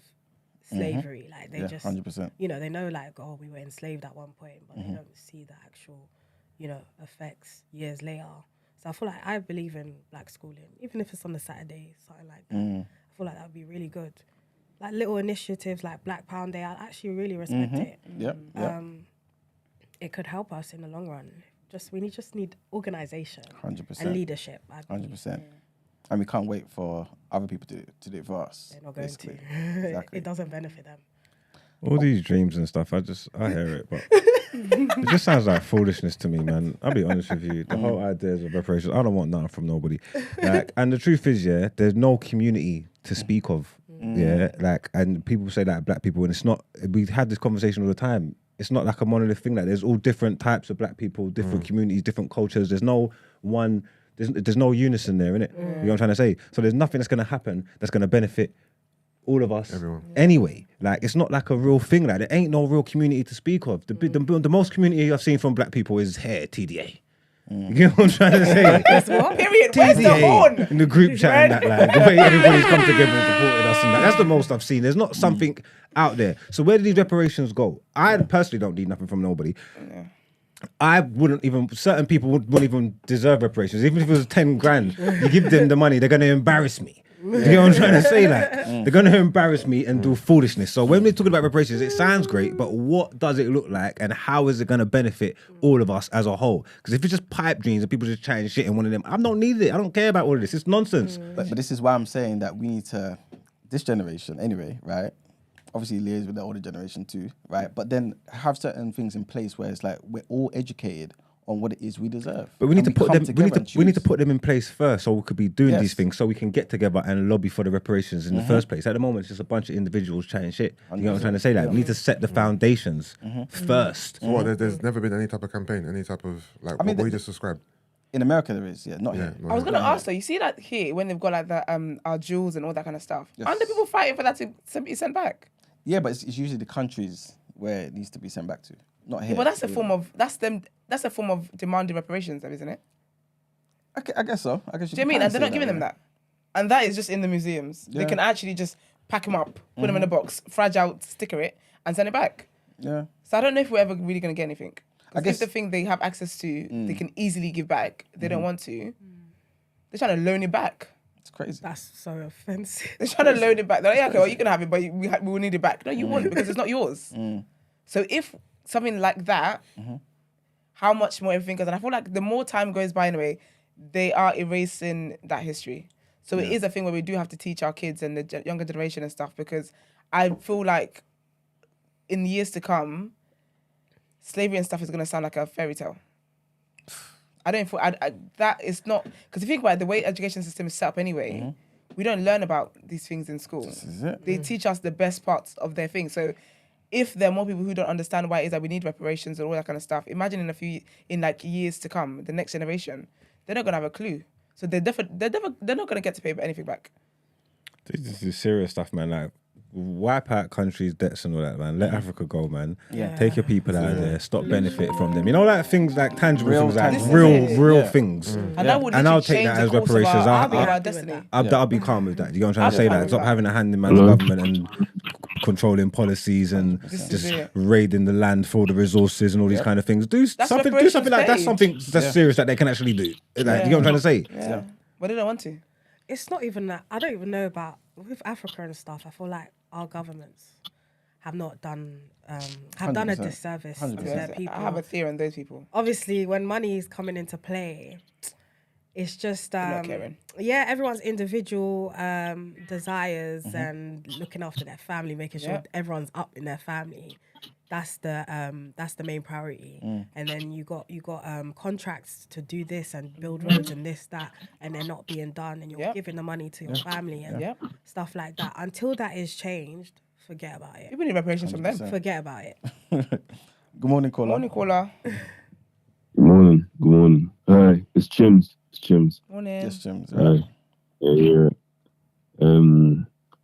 slavery. Like they just, 100%. you know, they know like, oh, we were enslaved at one point, but they don't see the actual, you know, effects years later. So I feel like I believe in black schooling, even if it's on a Saturday, something like that. I feel like that would be really good. Like little initiatives like Black Pound Day, I actually really respect it. It could help us in the long run. We just need organisation 100%. and leadership. 100%. And we can't wait for other people to do it for us. They're not going to. Exactly. It doesn't benefit them. All these dreams and stuff, I hear it, but it just sounds like foolishness to me, man. I'll be honest with you. The whole ideas of reparations, I don't want nothing from nobody. Like, and the truth is, yeah, there's no community to speak of. Yeah, like, and people say that black people, and it's not. We had this conversation all the time. It's not like a monolith thing. Like, there's all different types of black people, different communities, different cultures. There's no one. There's no unison there, innit? You know what I'm trying to say? So there's nothing that's gonna happen that's gonna benefit all of us. Everyone. Anyway, like, it's not like a real thing. Like, there ain't no real community to speak of. The most community I've seen from black people is here, TDA. You know what I'm trying to say? Period. Where's the horn? In the group chat and that, like, the way everybody's come together and supported us and that. That's the most I've seen. There's not something out there. So where do these reparations go? I personally don't need nothing from nobody. I wouldn't even, certain people wouldn't even deserve reparations. Even if it was 10 grand, you give them the money, they're going to embarrass me. You know what I'm trying to say? Like, they're going to embarrass me and do foolishness. So when we're talking about reparations, it sounds great, but what does it look like and how is it going to benefit all of us as a whole? Because if it's just pipe dreams and people just chatting shit and one of them, I don't need it. I don't care about all of this. It's nonsense. But this is why I'm saying that we need to, this generation anyway, right? Obviously liaise with the older generation too, right? But then have certain things in place where it's like we're all educated on what it is we deserve. But we need to put them. We need to choose. put them in place first, so we could be doing these things, so we can get together and lobby for the reparations in the first place. At the moment, it's just a bunch of individuals chatting shit. You know what I'm trying to say? Like, we need to set the foundations first. So what? There's never been any type of campaign, any type of like what you just described. In America, there is, not here. I was gonna ask though. You see that here when they've got like the our jewels and all that kind of stuff. Aren't the people fighting for that to be sent back? Yeah, but it's usually the countries where it needs to be sent back to, not here. But that's a form of that's a form of demanding reparations, though, isn't it? I guess so. I guess. Do you know what I mean? And they're not giving them that, and that is just in the museums. They can actually just pack them up, put them in a box, fragile, sticker it, and send it back. Yeah. So I don't know if we're ever really gonna get anything. I guess if the thing they have access to, they can easily give back. They don't want to. They're trying to loan it back. It's crazy. That's so offensive. They're trying to loan it back. They're like, yeah, okay, well, you can have it, but we will need it back. No, you won't, because it's not yours. So if something like that, how much more everything goes? And I feel like the more time goes by anyway, they are erasing that history. So it is a thing where we do have to teach our kids and the younger generation and stuff, because I feel like in years to come, slavery and stuff is going to sound like a fairy tale. I don't feel that is not, because if you think about it, the way education system is set up anyway, we don't learn about these things in school. This is it. They teach us the best parts of their thing. So if there are more people who don't understand why it is that we need reparations and all that kind of stuff, imagine in like years to come, the next generation, they're not gonna have a clue. So they're not gonna get to pay anything back. This is serious stuff, man. Like, wipe out countries' debts and all that, man. Let Africa go, man. Yeah. Take your people out of there. Stop benefiting from them. You know, like things like tangible Real things, like tangible. real things. And that would And I'll literally take that change as the course of reparations. our destiny. I'll be calm with that. You know what I'm trying to I'll say? be fine Like, with stop that. having a hand in man's government and controlling policies and This is just it. raiding the land for the resources and all these kind of things. Do something like that. page. Something that's serious that they can actually do. Like, you know what I'm trying to say? Yeah. But they don't want to. It's not even that. I don't even know about, with Africa and stuff, I feel like our governments have not done, have done a 100%. disservice to 100%. their people. I have a theory on those people. Obviously, when money is coming into play, it's just not caring. yeah, everyone's individual desires and looking after their family, making sure everyone's up in their family. that's the main priority. And then you got contracts to do this and build roads and this, that, and they're not being done, and you're giving the money to your family and stuff like that. Until that is changed, forget about it. People need reparations from them. Forget about it. Good morning, caller. Morning, caller. Good morning. Hi, it's Chims. Morning. Yes, James. Hi. Yeah.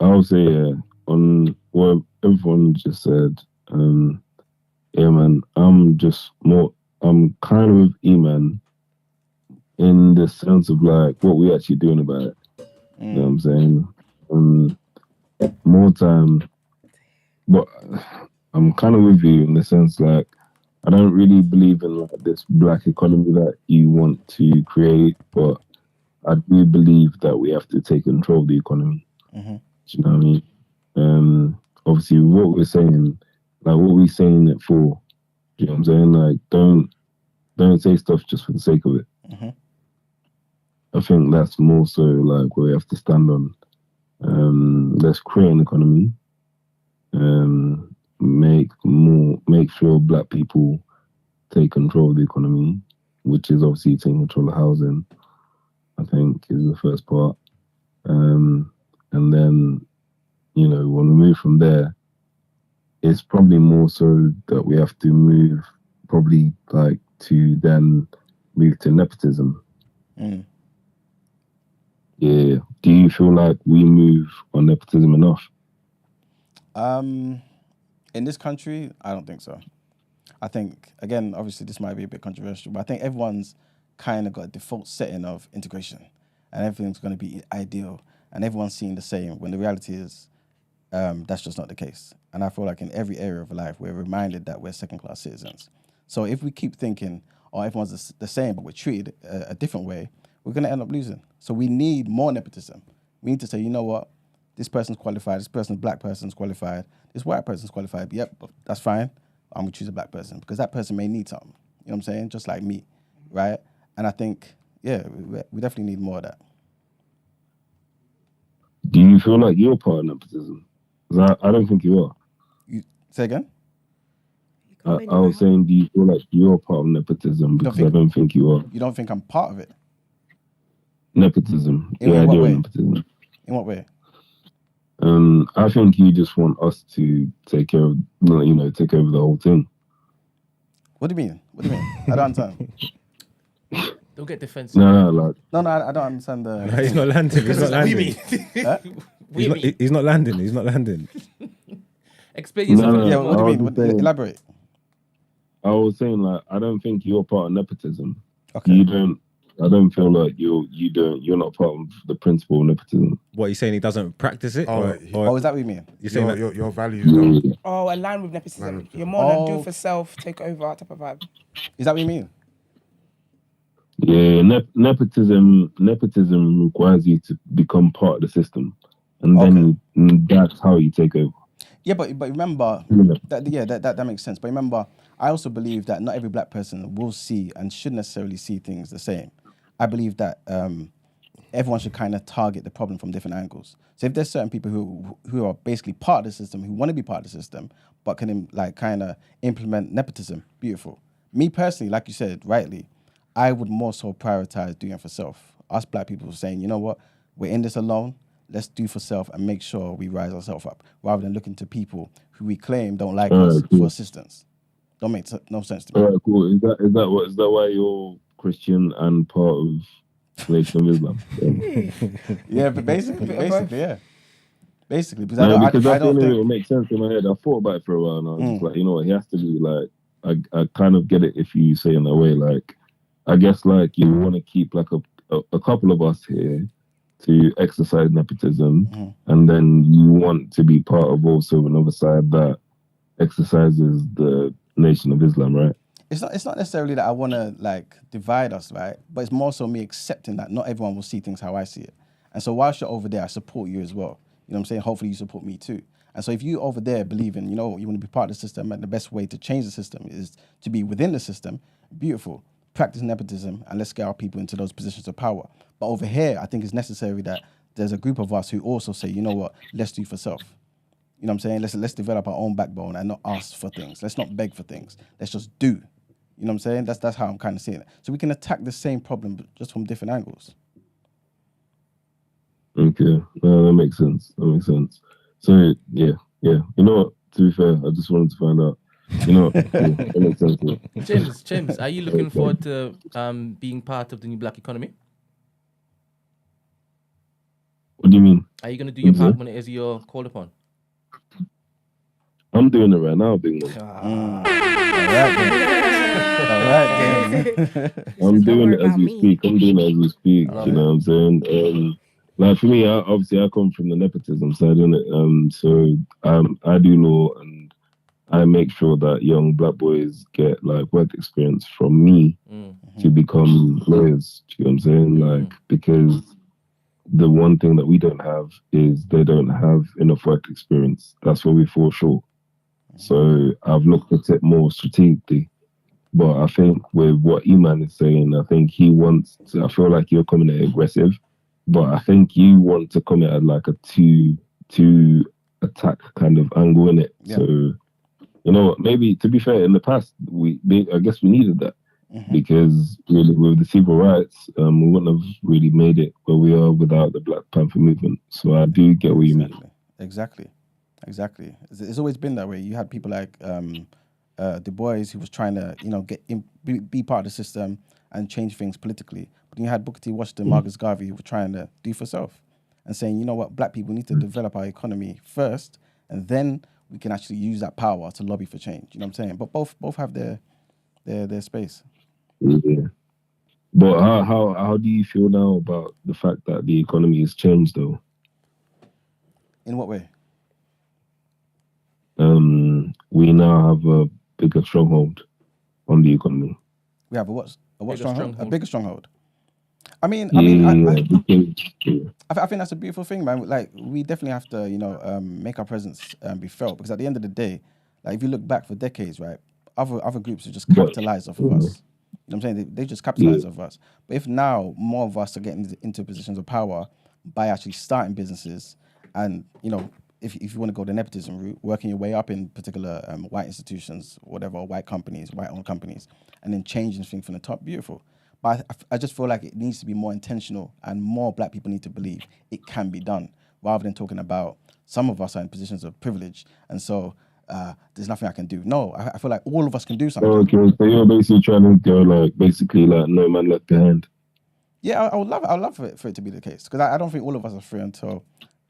I'll say on what everyone just said. Yeah, man. I'm kind of with E-Man in the sense of like what we actually doing about it. You know what I'm saying? More time, but I'm kind of with you in the sense like I don't really believe in like this black economy that you want to create, but I do believe that we have to take control of the economy. Do you know what I mean? Obviously, what we're saying, like what we're saying it for. Do you know what I'm saying? Like, don't say stuff just for the sake of it. I think that's more so like where we have to stand on. Let's create an economy. Make sure black people take control of the economy, which is obviously taking control of housing. I think is the first part. And then, you know, when we move from there, it's probably more so that we have to move probably like to then move to nepotism. Yeah. Do you feel like we move on nepotism enough? In this country, I don't think so. I think, again, obviously this might be a bit controversial, but I think everyone's kind of got a default setting of integration and everything's going to be ideal and everyone's seeing the same when the reality is that's just not the case. And I feel like in every area of life, we're reminded that we're second-class citizens. So if we keep thinking, oh, everyone's the same, but we're treated a different way, we're going to end up losing. So we need more nepotism. We need to say, you know what? This person's qualified. This black person's qualified. This white person's qualified. Yep, that's fine. I'm going to choose a black person because that person may need something. You know what I'm saying? Just like me, right? And I think, yeah, we definitely need more of that. Do you feel like you're part of nepotism? Because I don't think you are. You say again? I was saying, do you feel like you're part of nepotism? Because I don't think you are. You don't think I'm part of it? Nepotism. In what way? Nepotism. In what way? I think you just want us to take over the whole thing. What do you mean? I don't understand. Don't get defensive. No, I don't understand the... No, he's not landing. He's not landing. He's not landing. He's not landing. Explain yourself. Yeah, what do you mean? Elaborate. I was saying, like, I don't think you're part of nepotism. Okay. I don't feel like you're not part of the principle of nepotism. What, you saying he doesn't practice it? Or is that what you mean? You're saying your values don't. Oh, align with nepotism. You're more than do for self, take over type of vibe. Is that what you mean? Yeah, nepotism requires you to become part of the system, and then that's how you take over. Yeah, but remember that makes sense. But remember, I also believe that not every black person will see and should necessarily see things the same. I believe that everyone should kind of target the problem from different angles. So if there's certain people who are basically part of the system, who want to be part of the system, but can like kind of implement nepotism, beautiful. Me personally, like you said rightly, I would more so prioritize doing it for self. Us black people saying, you know what, we're in this alone. Let's do for self and make sure we rise ourselves up, rather than looking to people who we claim don't like us for assistance. Don't make no sense to me. All right, cool. Is that why you're Christian and part of Nation of Islam? Yeah, but basically, yeah. Basically, because I don't think think it makes sense in my head. I thought about it for a while and I was just like, you know what, he has to be like, I kind of get it if you say in that way. Like, I guess like you want to keep like a couple of us here to exercise nepotism, and then you want to be part of also another side that exercises the Nation of Islam, right? it's not necessarily that I want to like divide us, right? But it's more so me accepting that not everyone will see things how I see it. And so whilst you're over there, I support you as well. You know what I'm saying? Hopefully you support me too. And so if you over there believe in, you know, you want to be part of the system, and the best way to change the system is to be within the system, beautiful. Practice nepotism and let's get our people into those positions of power. But over here, I think it's necessary that there's a group of us who also say, you know what, let's do for self. You know what I'm saying? Let's develop our own backbone and not ask for things. Let's not beg for things. Let's just do. You know what I'm saying? That's how I'm kind of seeing it. So we can attack the same problem but just from different angles. Okay, no, that makes sense. So yeah. You know what? To be fair, I just wanted to find out. You know, what? Cool. That makes sense. Yeah. James, are you looking forward to being part of the new black economy? What do you mean? Are you going to do your part when it is you're called upon? I'm doing it right now, big man. All right. I'm doing it as we me. speak. You know what I'm saying? Like for me, I come from the nepotism side, innit? So I do law and I make sure that young black boys get like work experience from me to become lawyers. Do you know what I'm saying? Like, because the one thing that we don't have is they don't have enough work experience. That's where we fall short. So I've looked at it more strategically. But I think with what Eman is saying, I think he wants to, I feel like you're coming at aggressive, but I think you want to come at like a two attack kind of angle in it. Yeah. So, you know, maybe to be fair, in the past, I guess we needed that because really with the civil rights, we wouldn't have really made it where we are without the Black Panther movement. So I do get what you mean. Exactly. It's always been that way. You had people like Du Bois, who was trying to, be part of the system and change things politically. But then you had Booker T. Washington, Marcus Garvey, who were trying to do for self and saying, you know what, black people need to develop our economy first, and then we can actually use that power to lobby for change. You know what I'm saying? But both have their space. Yeah. But how do you feel now about the fact that the economy has changed, though? In what way? We now have a bigger stronghold on the economy. We have a what stronghold? A bigger stronghold. I think that's a beautiful thing, man. Like, we definitely have to, make our presence be felt, because at the end of the day, like, if you look back for decades, right, other groups have just capitalized off of us. You know what I'm saying? They just capitalize off of us. But if now more of us are getting into positions of power by actually starting businesses, and if you want to go the nepotism route, working your way up in particular white institutions, whatever, white companies, white-owned companies, and then changing things from the top, beautiful. But I just feel like it needs to be more intentional, and more black people need to believe it can be done, rather than talking about some of us are in positions of privilege, and so there's nothing I can do. No, I feel like all of us can do something. Okay, so you're basically trying to go like no man left behind. Yeah, I would love for it to be the case, because I don't think all of us are free until,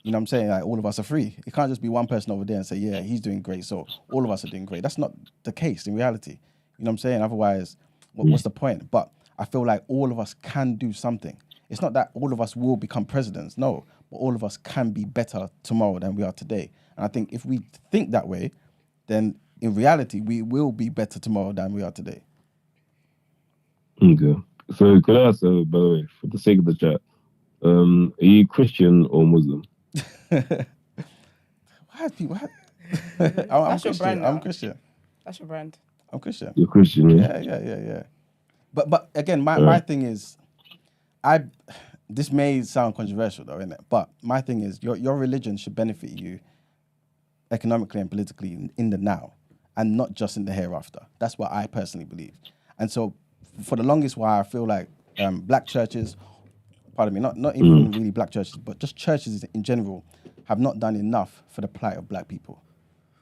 you know what I'm saying, like, all of us are free. It can't just be one person over there and say, yeah, he's doing great, so all of us are doing great. That's not the case in reality. You know what I'm saying? Otherwise, what's the point? But I feel like all of us can do something. It's not that all of us will become presidents, no, but all of us can be better tomorrow than we are today. And I think if we think that way, then in reality, we will be better tomorrow than we are today. Okay. So could I ask, by the way, for the sake of the chat, are you Christian or Muslim? I'm Christian. I'm Christian. That's your brand. I'm Christian. You're Christian, yeah? Yeah. But again, my thing is, this may sound controversial though, innit? But my thing is, your religion should benefit you economically and politically in the now, and not just in the hereafter. That's what I personally believe. And so, for the longest while, I feel like black churches, pardon me, not even really black churches, but just churches in general, have not done enough for the plight of black people.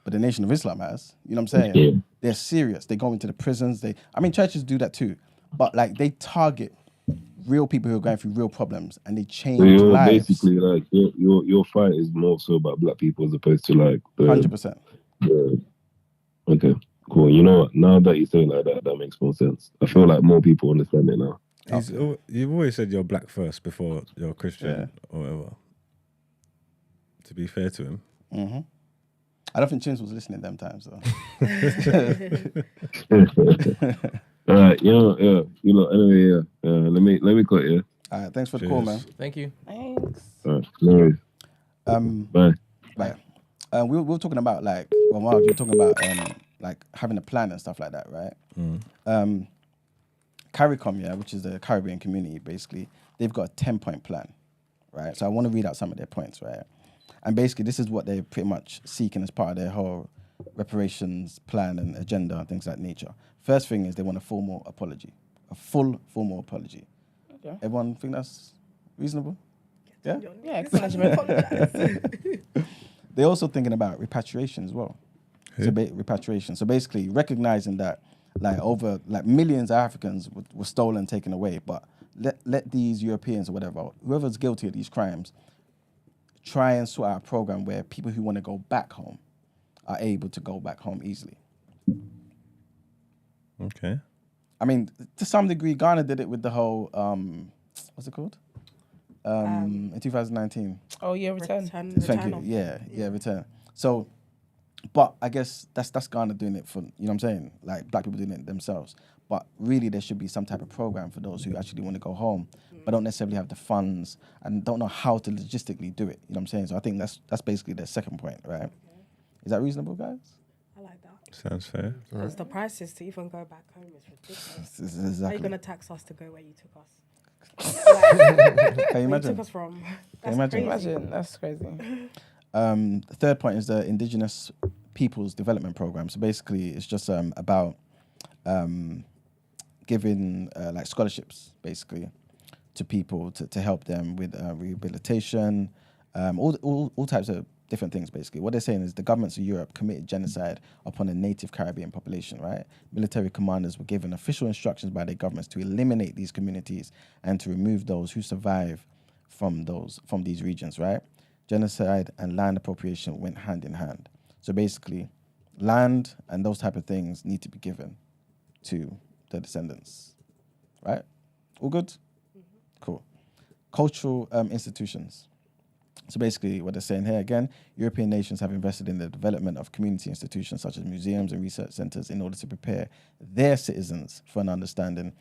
But the Nation of Islam has. You know what I'm saying? Yeah. They're serious. They go into the prisons. Churches do that too, but like, they target real people who are going through real problems, and they change lives. Basically, like, your fight is more so about black people as opposed to like 100%. Okay, cool. You know what? Now that you say it like that, that makes more sense. I feel like more people understand it now. You've always said you're black first before you're Christian or whatever. To be fair to him. Mm-hmm. I don't think Chims was listening them times though. All right, anyway, let me cut you. All right, thanks for the call, man. Thank you. Thanks. All right, no worries. Bye. We were talking about like, Mark, you were talking about like having a plan and stuff like that, right? CARICOM, which is the Caribbean community, basically, they've got a 10-point plan, right? So I want to read out some of their points, right? And basically, this is what they're pretty much seeking as part of their whole reparations plan and agenda and things like nature. First thing is they want a formal apology, a full formal apology. Okay. Everyone think that's reasonable? Yeah? Yeah, acknowledgement. They're also thinking about repatriation as well. Yeah. So repatriation. So basically recognizing that over millions of Africans were stolen, taken away, but let these Europeans or whatever, whoever's guilty of these crimes, try and sort out a program where people who want to go back home are able to go back home easily. Okay. I mean, to some degree, Ghana did it with the whole, what's it called? In 2019. Oh, yeah, return. Thank you. Yeah, return. So, but I guess that's Ghana doing it for, you know what I'm saying? Like black people doing it themselves. But really, there should be some type of program for those who actually want to go home, but don't necessarily have the funds and don't know how to logistically do it. You know what I'm saying? So I think that's basically the second point, right? Is that reasonable, guys? I like that. Sounds fair. Because the prices to even go back home is ridiculous. Exactly. How are you going to tax us to go where you took us? Can you Where you imagine? took us from? Can That's you imagine? crazy. Imagine, that's crazy. The third point is the Indigenous Peoples Development Program. So basically, it's just about giving like scholarships, basically, to people to help them with rehabilitation, all types of different things, basically. What they're saying is the governments of Europe committed genocide upon a native Caribbean population, right? Military commanders were given official instructions by their governments to eliminate these communities and to remove those who survive from these regions, right? Genocide and land appropriation went hand in hand. So basically, land and those type of things need to be given to the descendants, right? All good? Cool. Cultural institutions. So basically what they're saying here again, European nations have invested in the development of community institutions such as museums and research centers in order to prepare their citizens for an understanding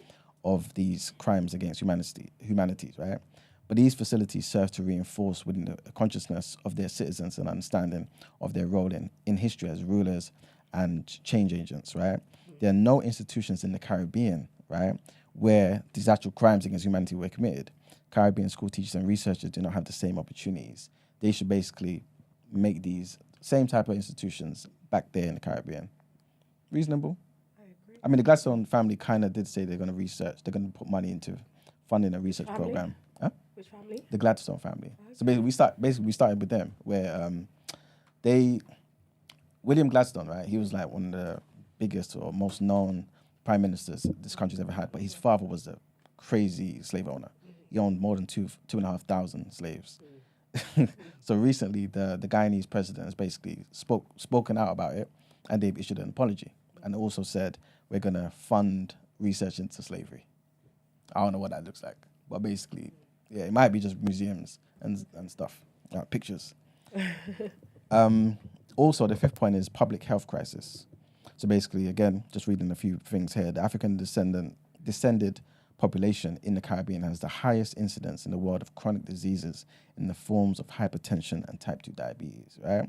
of these crimes against humanities, right? But these facilities serve to reinforce within the consciousness of their citizens an understanding of their role in history as rulers and change agents, right? There are no institutions in the Caribbean, right, where these actual crimes against humanity were committed. Caribbean school teachers and researchers do not have the same opportunities. They should basically make these same type of institutions back there in the Caribbean. Reasonable? I agree. I mean, the Gladstone family kind of did say they're going to research, they're going to put money into funding a research Family? program. Huh? Which family? The Gladstone family. Okay. So basically we started with them, where William Gladstone, right? He was like one of the biggest or most known prime ministers this country's ever had, but his father was a crazy slave owner. He owned more than 2,500 slaves. So recently, the Guyanese president has basically spoken out about it, and they've issued an apology, and also said we're gonna fund research into slavery. I don't know what that looks like, but basically, yeah, it might be just museums and stuff, pictures. Also, the fifth point is public health crisis. So basically, again, just reading a few things here, the African descended population in the Caribbean has the highest incidence in the world of chronic diseases in the forms of hypertension and type 2 diabetes, right?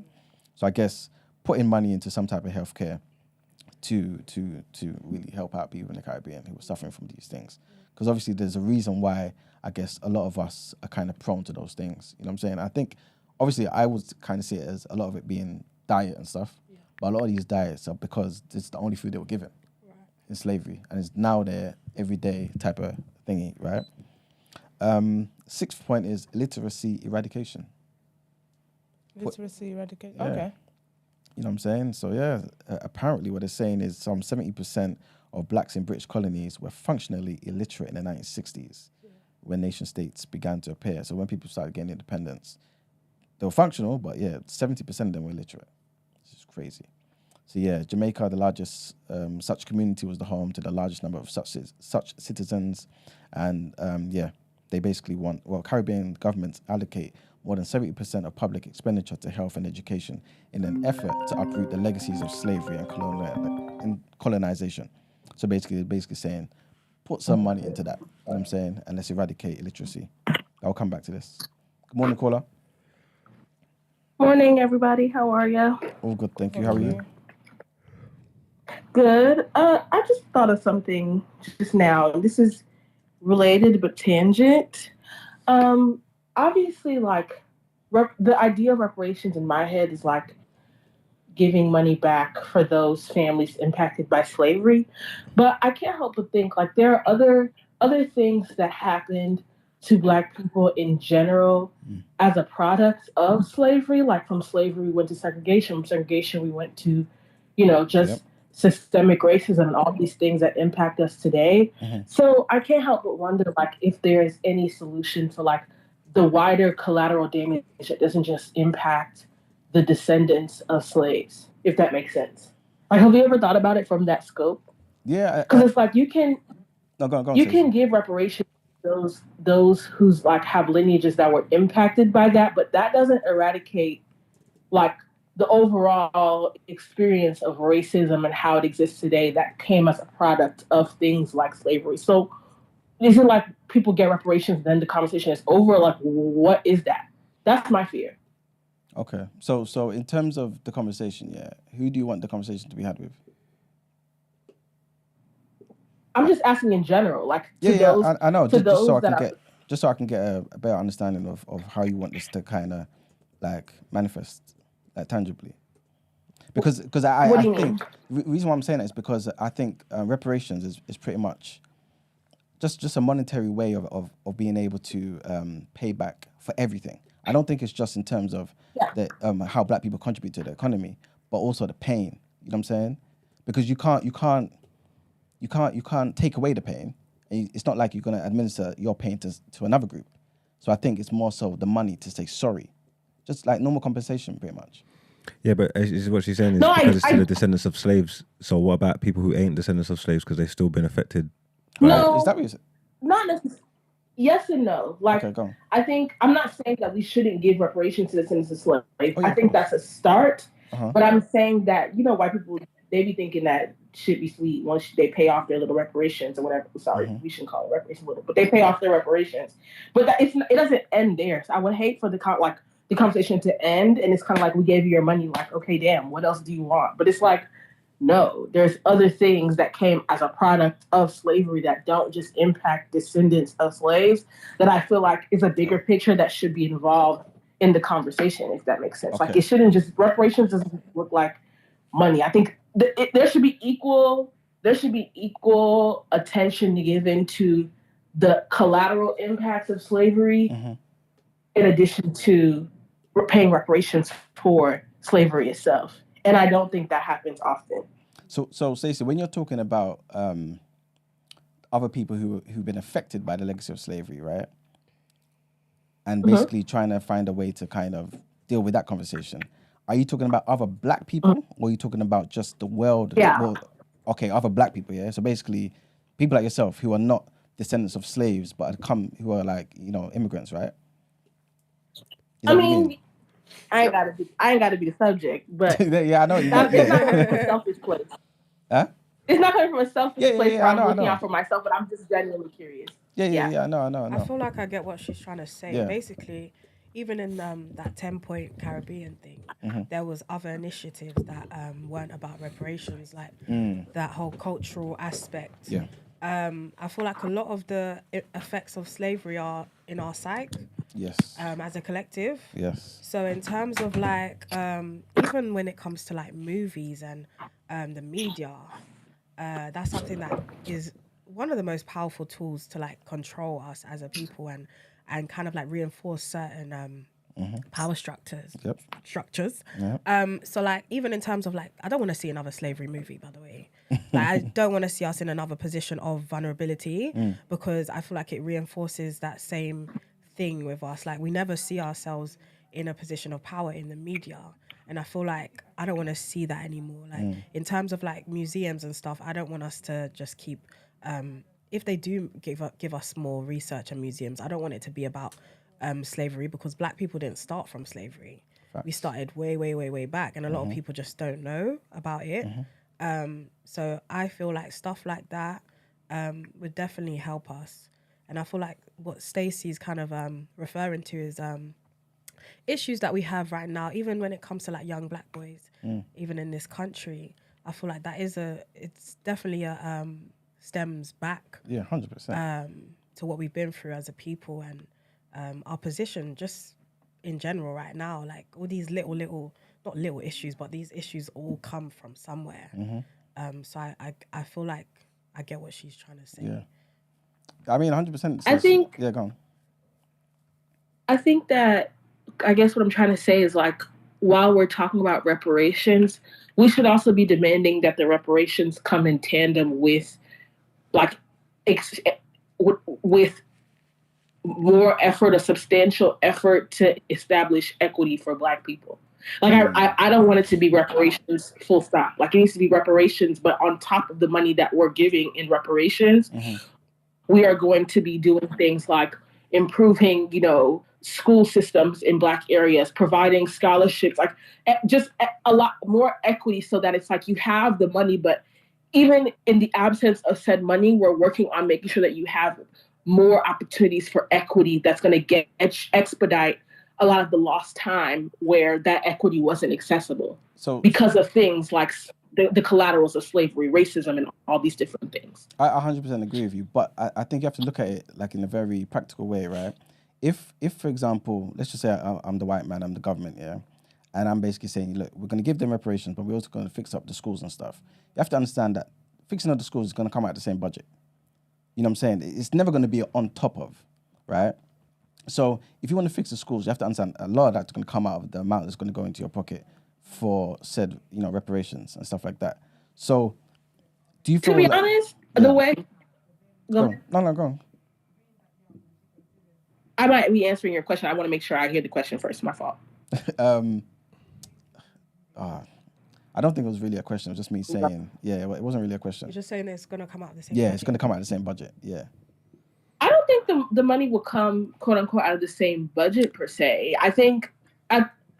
So I guess putting money into some type of healthcare to really help out people in the Caribbean who are suffering from these things. Because obviously there's a reason why I guess a lot of us are kind of prone to those things. You know what I'm saying? I think, obviously I would kind of see it as a lot of it being diet and stuff, but a lot of these diets are because it's the only food they were given. In slavery, and it's now their everyday type of thingy, right? Sixth point is illiteracy eradication. Literacy eradication. Yeah. Okay. You know what I'm saying? So yeah, apparently what they're saying is some 70% of blacks in British colonies were functionally illiterate in the 1960s when nation states began to appear. So when people started getting independence, they were functional, but yeah, 70% of them were illiterate. This is crazy. So yeah, Jamaica, the largest such community, was the home to the largest number of such citizens, and they basically Caribbean governments allocate more than 70% of public expenditure to health and education in an effort to uproot the legacies of slavery and colonization. So basically, they're basically saying, put some money into that, you know what I'm saying, and let's eradicate illiteracy. I'll come back to this. Good morning, caller. Morning, everybody. How are you? All good, thank you. How are you? Good. I just thought of something just now. This is related but tangent. Obviously, like the idea of reparations in my head is like giving money back for those families impacted by slavery. But I can't help but think like there are other things that happened to Black people in general as a product of slavery. Like from slavery we went to segregation, from segregation we went to, just systemic racism and all these things that impact us today. So I can't help but wonder like if there is any solution to like the wider collateral damage that doesn't just impact the descendants of slaves, if that makes sense. Like, have you ever thought about it from that scope? Yeah, Because it's like you can go on, you can give reparations to those who's like have lineages that were impacted by that, but that doesn't eradicate like the overall experience of racism and how it exists today that came as a product of things like slavery. So is it like people get reparations, then the conversation is over? Like, what is that? That's my fear. Okay, so in terms of the conversation, who do you want the conversation to be had with? I'm just asking in general, like I know. Just so I can get a better understanding of how you want this to kind of like manifest like tangibly. Because I think the reason why I'm saying that is because I think reparations is pretty much just a monetary way of being able to pay back for everything. I don't think it's just in terms of the how Black people contribute to the economy, but also the pain. You know what I'm saying? Because you can't take away the pain. And it's not like you're gonna administer your pain to another group. So I think it's more so the money to say sorry, just like normal compensation, pretty much. Yeah, but is what she's saying is because it's still the descendants of slaves. So what about people who ain't descendants of slaves because they've still been affected? No, is that what you said? Not necessarily. Yes and no. Like, okay, I think I'm not saying that we shouldn't give reparations to the descendants of slaves. I think that's a start. But I'm saying that white people they be thinking that should be sweet once they pay off their little reparations or whatever. Sorry, we shouldn't call it reparations little, but they pay off their reparations. But it doesn't end there. So I would hate for the conversation to end, and it's kind of like we gave you your money. Like, okay, damn, what else do you want? But it's like, no, there's other things that came as a product of slavery that don't just impact descendants of slaves that I feel like is a bigger picture that should be involved in the conversation, if that makes sense. Okay. Like it shouldn't just, reparations doesn't look like money. I think there should be equal attention given to the collateral impacts of slavery in addition to paying reparations for slavery itself. And I don't think that happens often. So Stacey, when you're talking about other people who've been affected by the legacy of slavery, right? And basically trying to find a way to kind of deal with that conversation. Are you talking about other Black people or are you talking about just the world? Yeah. Well, okay, other Black people, yeah? So basically people like yourself who are not descendants of slaves but who are like, immigrants, right? I mean, I ain't gotta be the subject, but yeah, I know. It's not coming from a selfish place. Huh? It's not coming from a selfish place where I'm looking out for myself, but I'm just genuinely curious. Yeah, I know. I feel like I get what she's trying to say. Yeah. Basically, even in that 10-point Caribbean thing, there was other initiatives that weren't about reparations, like that whole cultural aspect. Yeah. I feel like a lot of the effects of slavery are in our psyche. Yes. As a collective. Yes. So in terms of like, even when it comes to like movies and the media, that's something that is one of the most powerful tools to like control us as a people and kind of like reinforce certain power structures. Yep. Yep. So like even in terms of like, I don't want to see another slavery movie, by the way. Like I don't want to see us in another position of vulnerability because I feel like it reinforces that same thing with us. Like we never see ourselves in a position of power in the media. And I feel like I don't want to see that anymore. Like in terms of like museums and stuff, I don't want us to just keep, if they do give us more research and museums, I don't want it to be about slavery because Black people didn't start from slavery. Facts. We started way back and a lot of people just don't know about it. So I feel like stuff like that would definitely help us. And I feel like what Stacey's kind of referring to is issues that we have right now, even when it comes to like young Black boys, even in this country. I feel like that it's definitely stems back. Yeah, 100%. To what we've been through as a people and our position just in general right now. Like all these little, not little issues, but these issues all come from somewhere. So I feel like I get what she's trying to say. Yeah. I mean, 100%. I think. Yeah, go on. I think that, I guess what I'm trying to say is like, while we're talking about reparations, we should also be demanding that the reparations come in tandem with, like, with more effort, a substantial effort to establish equity for Black people. Like, I don't want it to be reparations full stop. Like, it needs to be reparations, but on top of the money that we're giving in reparations, we are going to be doing things like improving, school systems in Black areas, providing scholarships, like just a lot more equity, so that it's like you have the money, but even in the absence of said money, we're working on making sure that you have more opportunities for equity that's going to expedite a lot of the lost time where that equity wasn't accessible. So because of things like the collaterals of slavery, racism, and all these different things. I 100% agree with you, but I think you have to look at it like in a very practical way, right? If for example, let's just say I'm the white man, I'm the government, yeah, and I'm basically saying, look, we're going to give them reparations, but we're also going to fix up the schools and stuff. You have to understand that fixing up the schools is going to come out of the same budget. You know what I'm saying? It's never going to be on top of, right? So if you want to fix the schools, you have to understand a lot of that's going to come out of the amount that's going to go into your pocket for said, reparations and stuff like that. So do you feel to be honest, the way... Go on. I might be answering your question. I want to make sure I hear the question first. My fault. I don't think it was really a question. It was just me saying, it wasn't really a question. You're just saying it's going to come out of the same budget. budget. It's going to come out of the same budget, yeah. I don't think the money will come, quote unquote, out of the same budget per se. I think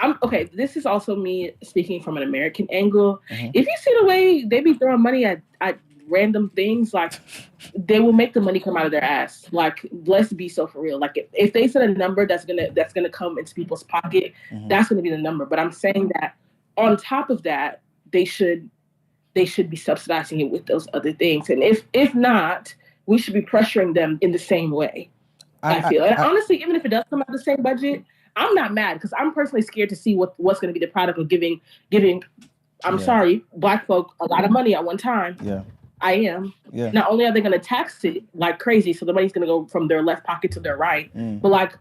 I'm okay. This is also me speaking from an American angle. If you see the way they be throwing money at random things, like they will make the money come out of their ass. Like, let's be so for real. Like if they set a number that's gonna come into people's pocket, that's gonna be the number. But I'm saying that on top of that, they should be subsidizing it with those other things. And if not, we should be pressuring them in the same way. I feel. And honestly, even if it does come out of the same budget, I'm not mad, because I'm personally scared to see what's going to be the product of giving. I'm sorry, Black folk a lot of money at one time. Yeah, I am. Yeah. Not only are they going to tax it like crazy, so the money's going to go from their left pocket to their right, but like,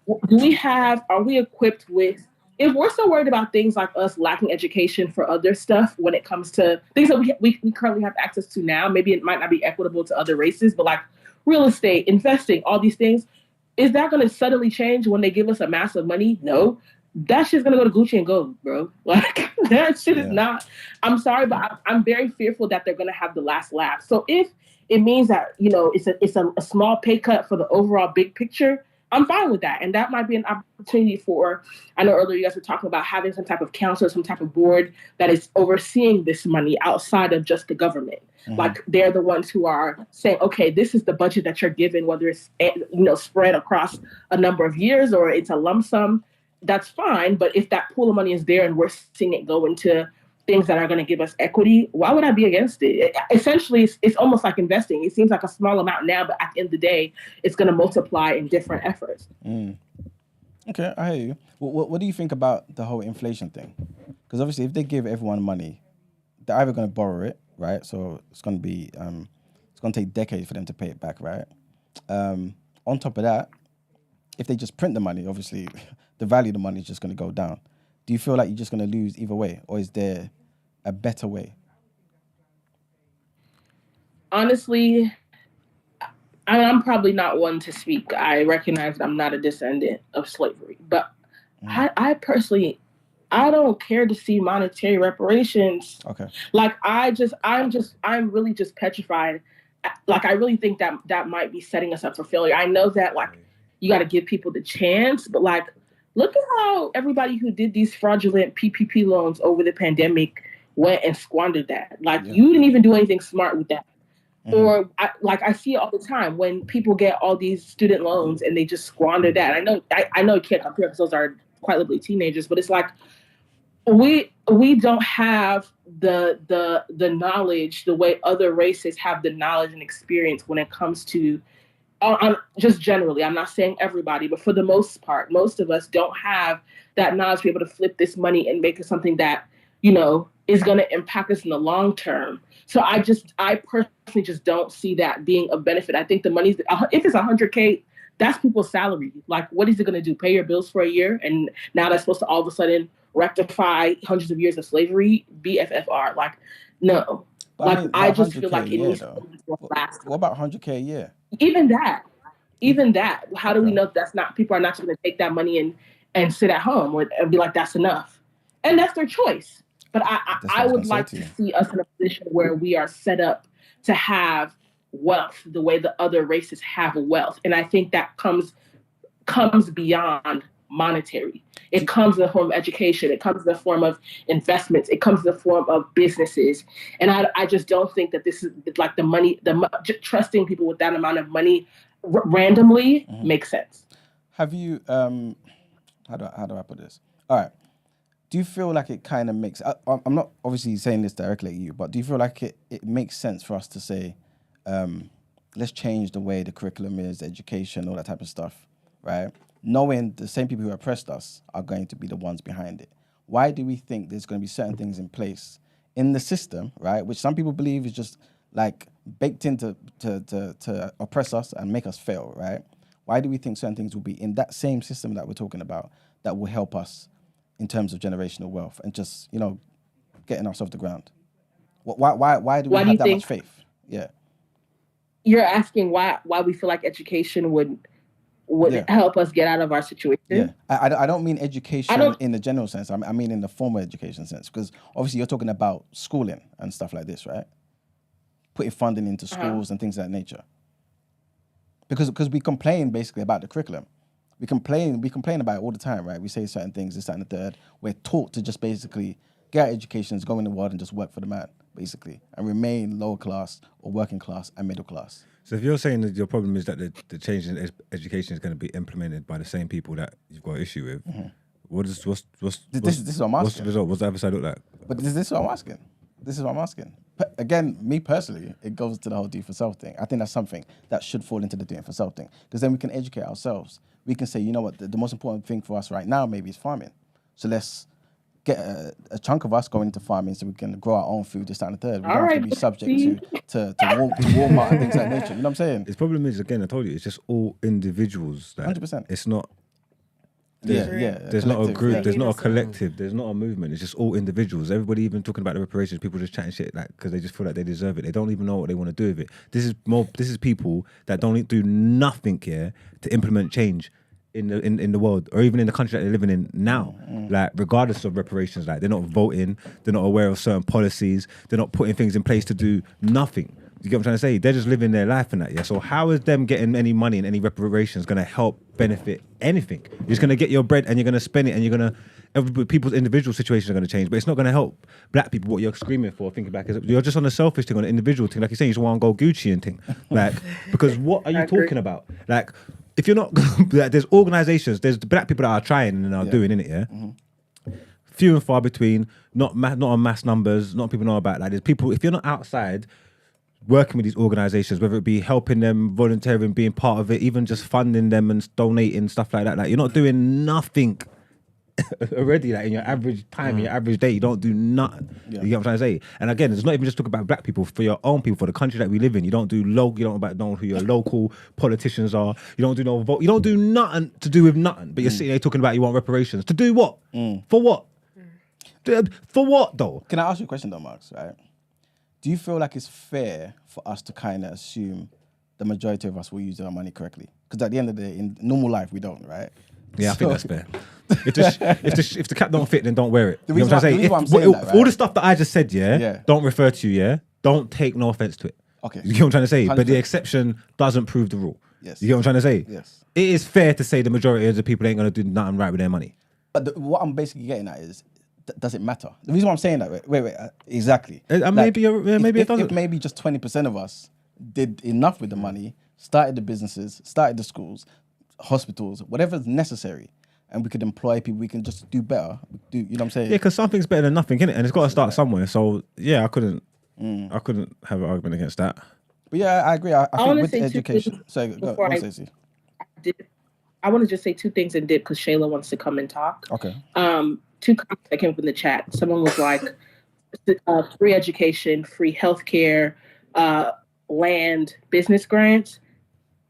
are we equipped with? If we're so worried about things like us lacking education for other stuff when it comes to things that we currently have access to now, maybe it might not be equitable to other races, but like real estate, investing, all these things, is that going to suddenly change when they give us a mass of money? No. That shit's going to go to Gucci and gold, bro. Like, that shit is not. I'm sorry, but I'm very fearful that they're going to have the last laugh. So if it means that, it's a small pay cut for the overall big picture, I'm fine with that. And that might be an opportunity for, I know earlier you guys were talking about having some type of council, some type of board that is overseeing this money outside of just the government. Like, they're the ones who are saying, okay, this is the budget that you're given, whether it's, spread across a number of years or it's a lump sum, that's fine. But if that pool of money is there and we're seeing it go into things that are going to give us equity, why would I be against it? Essentially, it's almost like investing. It seems like a small amount now, but at the end of the day, it's going to multiply in different efforts. Okay, I hear you. What do you think about the whole inflation thing? Because obviously, if they give everyone money, they're either going to borrow it, right? So it's going to be, it's going to take decades for them to pay it back, right? On top of that, if they just print the money, obviously, the value of the money is just going to go down. Do you feel like you're just going to lose either way? Or is there a better way? Honestly, I'm probably not one to speak. I recognize that I'm not a descendant of slavery. But I personally, I don't care to see monetary reparations. Okay. Like, I'm really just petrified. Like, I really think that might be setting us up for failure. I know that, like, you got to give people the chance, but like, look at how everybody who did these fraudulent PPP loans over the pandemic went and squandered that. Like, you didn't even do anything smart with that. Or I see it all the time when people get all these student loans and they just squander that. I know you can't compare because those are quite literally teenagers, but it's like we don't have the knowledge the way other races have the knowledge and experience when it comes to just generally, I'm not saying everybody, but for the most part, most of us don't have that knowledge to be able to flip this money and make it something that, is going to impact us in the long term. So I personally just don't see that being a benefit. I think the money's, if it's $100K, that's people's salary. Like, what is it going to do? Pay your bills for a year? And now that's supposed to all of a sudden rectify hundreds of years of slavery? BFFR. Like, no. But I just feel like it needs to last. What about 100K a year? Even that. How do we know people are not just going to take that money and sit at home and be like, that's enough? And that's their choice. But I would like to see us in a position where we are set up to have wealth the way the other races have wealth. And I think that comes beyond monetary. It comes in the form of education. It comes in the form of investments. It comes in the form of businesses. And I just don't think that this is like the money, trusting people with that amount of money randomly makes sense. Have you, how do I put this? All right. Do you feel like it kind of makes, I'm not obviously saying this directly at you, but do you feel like it makes sense for us to say, let's change the way the curriculum is, education, all that type of stuff, right? Knowing the same people who oppressed us are going to be the ones behind it. Why do we think there's going to be certain things in place in the system, right, which some people believe is just like baked into to oppress us and make us fail, right? Why do we think certain things will be in that same system that we're talking about that will help us in terms of generational wealth and just, getting ourselves to ground? Why do we have that much faith? Yeah. You're asking why we feel like education would help us get out of our situation? Yeah. I don't mean education in the general sense. I mean in the formal education sense, because obviously you're talking about schooling and stuff like this, right? Putting funding into schools and things of that nature. Because we complain basically about the curriculum. We complain about it all the time, right? We say certain things, this, that, and the third. We're taught to just basically get our educations, go in the world and just work for the man, basically, and remain lower class or working class and middle class. So if you're saying that your problem is that the change in education is going to be implemented by the same people that you've got an issue with, what's this is what I'm asking. What's the result? What's the other side look like? But this is what I'm asking. This is what I'm asking. But again, me personally, it goes to the whole do for self thing. I think that's something that should fall into the doing for self thing, because then we can educate ourselves. We can say, you know what, the most important thing for us right now maybe is farming. So let's get a chunk of us going into farming so we can grow our own food, this, that, and the third. We don't have to be subject to Walmart and things like that nature. You know what I'm saying? The problem is, again, I told you, it's just all individuals. 100%. It's not. There's not a group. There's not a collective. There's not a movement. It's just all individuals. Everybody even talking about the reparations. People just chatting shit like because they just feel like they deserve it. They don't even know what they want to do with it. This is people that don't do nothing here to implement change in the world or even in the country that they're living in now. Like regardless of reparations, like they're not voting. They're not aware of certain policies. They're not putting things in place to do nothing. You get what I'm trying to say? They're just living their life in that, yeah? So how is them getting any money and any reparations going to help benefit anything? You're just going to get your bread and you're going to spend it and you're going to... People's individual situations are going to change, but it's not going to help black people. What you're screaming for, thinking back, is you're just on a selfish thing, on an individual thing. Like you're saying, you just want to go Gucci and thing. Like, because what are you talking about? Like, if you're not... there's organisations, there's black people that are trying and are doing, innit, yeah? Few and far between, not on mass numbers, not people know about. Like, there's people... If you're not outside... working with these organisations, whether it be helping them, volunteering, being part of it, even just funding them and donating, stuff like that. Like you're not doing nothing already. Like in your average time, in your average day, you don't do nothing. Yeah. You get what I'm trying to say? And again, it's not even just talking about black people, for your own people, for the country that we live in. You don't do you don't know who your local politicians are. You don't do no vote. You don't do nothing to do with nothing. But you're sitting there talking about you want reparations. To do what? For what? For what though? Can I ask you a question though, Marks, right? Do you feel like it's fair for us to kind of assume the majority of us will use our money correctly? Because at the end of the day, in normal life, we don't, right? Yeah, I think that's fair. If the cap don't fit, then don't wear it. You know what I'm saying? All the stuff that I just said, don't refer to, don't take no offense to it. Okay. You get what I'm trying to say? 100%. But the exception doesn't prove the rule. Yes. You get what I'm trying to say? Yes. It is fair to say the majority of the people ain't going to do nothing right with their money. But what I'm basically getting at is, does it matter? The reason why I'm saying that, wait, exactly. Maybe it doesn't. If maybe just 20% of us did enough with the money, started the businesses, started the schools, hospitals, whatever's necessary, and we could employ people, we can just do better. You know what I'm saying? Yeah, because something's better than nothing, innit? And it's got to start somewhere. So yeah, I couldn't have an argument against that. But yeah, I agree. I think wanna with say two education. things So go before on, I Stacey. dip. I want to just say two things and dip because Shayla wants to come and talk. Okay. Two comments that came from the chat. Someone was like, free education, free healthcare, land, business grants.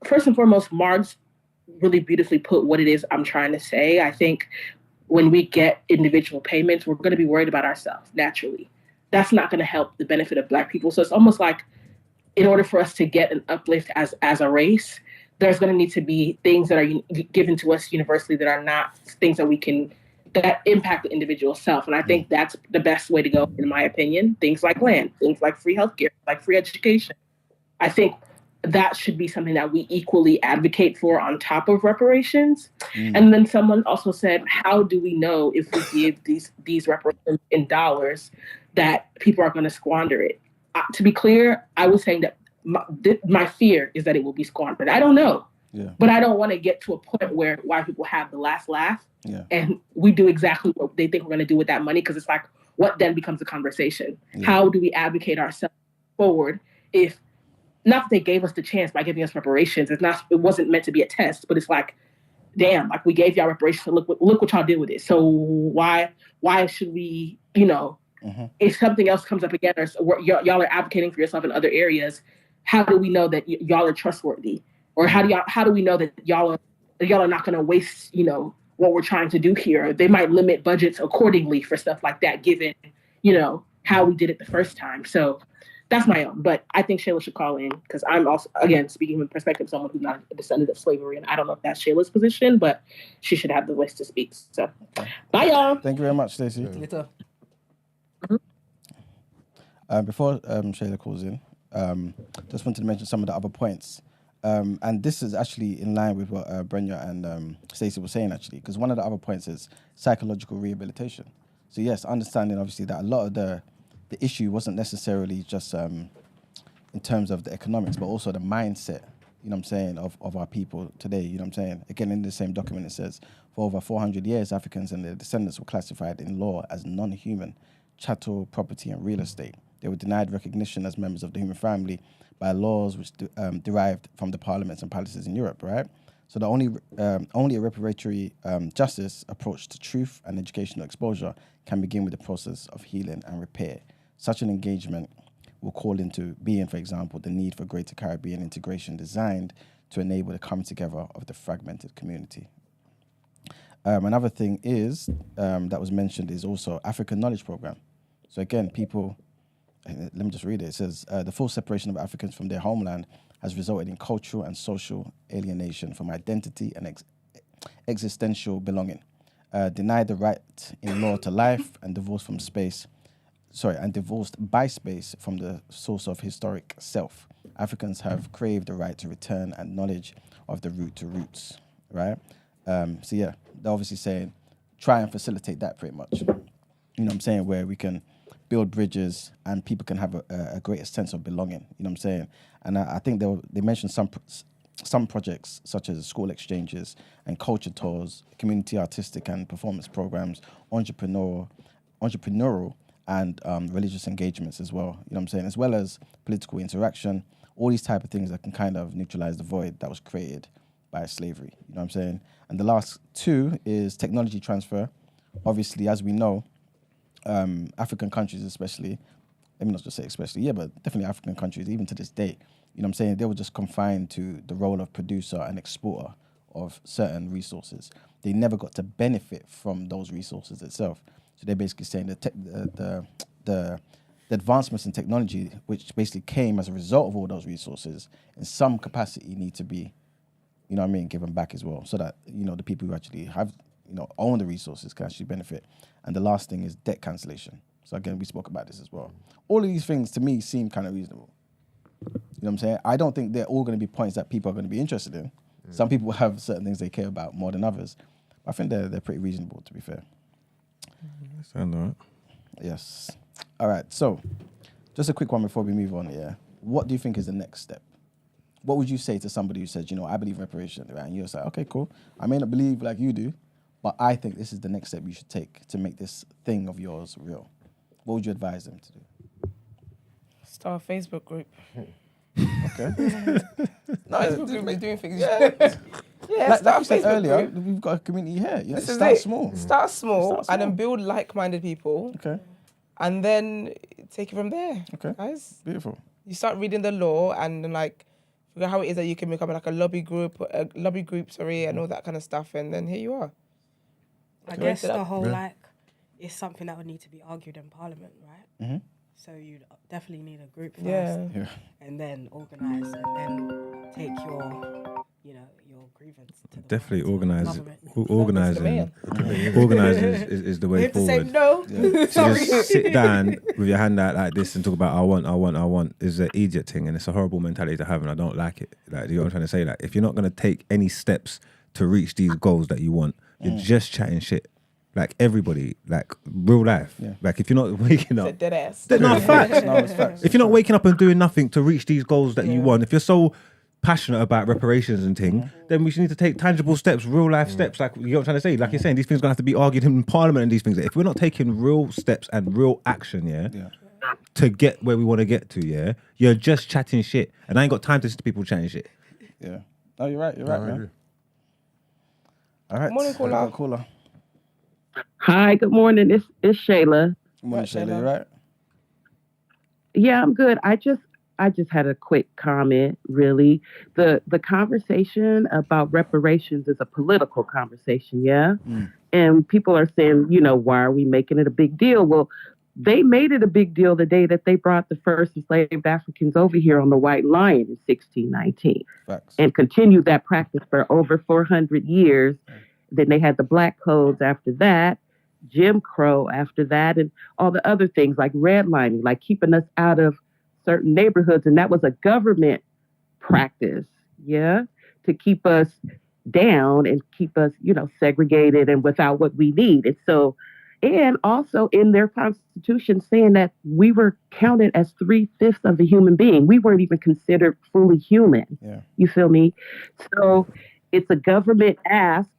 First and foremost, Marg's really beautifully put what it is I'm trying to say. I think when we get individual payments, we're going to be worried about ourselves naturally. That's not going to help the benefit of Black people. So it's almost like in order for us to get an uplift as a race, there's going to need to be things that are given to us universally that are not things that impact the individual self. And I think that's the best way to go, in my opinion. Things like land, things like free healthcare, like free education. I think that should be something that we equally advocate for on top of reparations. And then someone also said, how do we know if we give these reparations in dollars that people are going to squander it? To be clear, I was saying that my fear is that it will be squandered. I don't know. Yeah. But I don't want to get to a point where white people have the last laugh and we do exactly what they think we're going to do with that money, because it's like, what then becomes a conversation? Yeah. How do we advocate ourselves forward if, not that they gave us the chance by giving us reparations, it wasn't meant to be a test, but it's like, damn, like we gave y'all reparations, look what y'all did with it. So why should we, if something else comes up again, or y'all are advocating for yourself in other areas, how do we know that y'all are trustworthy? Or how do we know that y'all are not going to waste, what we're trying to do here? They might limit budgets accordingly for stuff like that, given, how we did it the first time. So that's my own. But I think Shayla should call in, because I'm also, again, speaking from the perspective of someone who's not a descendant of slavery, and I don't know if that's Shayla's position, but she should have the voice to speak. So, bye, y'all. Thank you very much, Stacey. Later. Before Shayla calls in, just wanted to mention some of the other points. And this is actually in line with what Br3nya and Stacey were saying, actually, because one of the other points is psychological rehabilitation. So yes, understanding obviously that a lot of the issue wasn't necessarily just in terms of the economics, but also the mindset, of our people today, Again, in the same document, it says, for over 400 years, Africans and their descendants were classified in law as non-human, chattel, property, and real estate. They were denied recognition as members of the human family by laws which derived from the parliaments and palaces in Europe, right? So the only a reparatory justice approach to truth and educational exposure can begin with the process of healing and repair. Such an engagement will call into being, for example, the need for greater Caribbean integration designed to enable the coming together of the fragmented community. Another thing is that was mentioned is also African Knowledge Program. So again, let me just read it. It says, the full separation of Africans from their homeland has resulted in cultural and social alienation from identity and existential belonging. Denied the right in law to life and divorced by space from the source of historic self. Africans have craved the right to return and knowledge of the root to roots, right? So yeah, they're obviously saying, try and facilitate that pretty much. Where we can build bridges and people can have a greater sense of belonging, And I think they mentioned some projects such as school exchanges and culture tours, community artistic and performance programs, entrepreneurial and religious engagements as well, as well as political interaction, all these type of things that can kind of neutralize the void that was created by slavery, And the last two is technology transfer. Obviously, as we know, African countries especially, let me not just say especially, but definitely African countries, even to this day, they were just confined to the role of producer and exporter of certain resources. They never got to benefit from those resources itself. So they're basically saying that the advancements in technology, which basically came as a result of all those resources, in some capacity need to be, given back as well, so that, the people who actually have, own the resources can actually benefit. And the last thing is debt cancellation. So again, we spoke about this as well. All of these things to me seem kind of reasonable. I don't think they're all going to be points that people are going to be interested in. Some people have certain things they care about more than others. I think they're pretty reasonable, to be fair. Sound all right. Yes. All right. So, just a quick one before we move on. Yeah. What do you think is the next step? What would you say to somebody who says, I believe in reparation, right? And you're like, okay, cool. I may not believe like you do, but I think this is the next step you should take to make this thing of yours real. What would you advise them to do? Start a Facebook group. Okay. No, it's good group doing things. Yeah, like you said earlier, we've got a community here. You know, This is start it. small. Start small and then build like-minded people. Okay. And then take it from there. Okay. Guys. Beautiful. You start reading the law and then like figure out how it is that you can become like a lobby group, and all that kind of stuff, and then here you are. I guess the whole like it's something that would need to be argued in Parliament, right? Mm-hmm. So you'd definitely need a group first, and then organise, and then take your grievance to the Definitely government. organising is the way You have to forward. say no. To just sit down with your hand out like this and talk about I want is an idiot thing, and it's a horrible mentality to have, and I don't like it. Like, you know what I'm trying to say? Like, if you're not going to take any steps to reach these goals that you want, you're just chatting shit. Like, everybody, like real life. Yeah. Like, if you're not waking up, dead ass. No, facts. No, it's facts. If you're not waking up and doing nothing to reach these goals that you want, if you're so passionate about reparations and thing, then we should need to take tangible steps, real life steps. Like, you know what I'm trying to say? Like you're saying, these things are gonna have to be argued in Parliament and these things. If we're not taking real steps and real action, to get where we want to get to, you're just chatting shit. And I ain't got time to listen to people chatting shit. Yeah. No, you're right, man. All right. Morning, caller. Hi, good morning. It's Shayla. Good morning, Shayla. You right? Yeah, I'm good. I just had a quick comment, really. The conversation about reparations is a political conversation, and people are saying, why are we making it a big deal? Well, they made it a big deal the day that they brought the first enslaved Africans over here on the White Lion in 1619. Facts. And continued that practice for over 400 years. Then they had the Black Codes after that, Jim Crow after that, and all the other things like redlining, like keeping us out of certain neighborhoods. And that was a government practice, to keep us down and keep us, segregated and without what we need. And so, and also in their constitution saying that we were counted as 3/5 of a human being. We weren't even considered fully human. Yeah. You feel me? So it's a government ask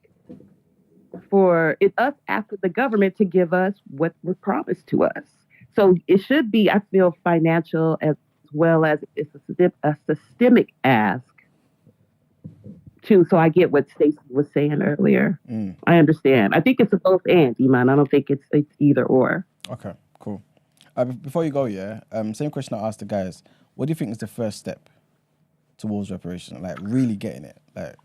us asking the government to give us what was promised to us. So it should be, I feel, financial as well as it's a systemic ask too. So I get what Stacey was saying earlier. I understand. I think it's a both and, Iman. I don't think it's either or. Okay, cool. Before you go, same question I asked the guys. What do you think is the first step towards reparation? Like, really getting it? Like,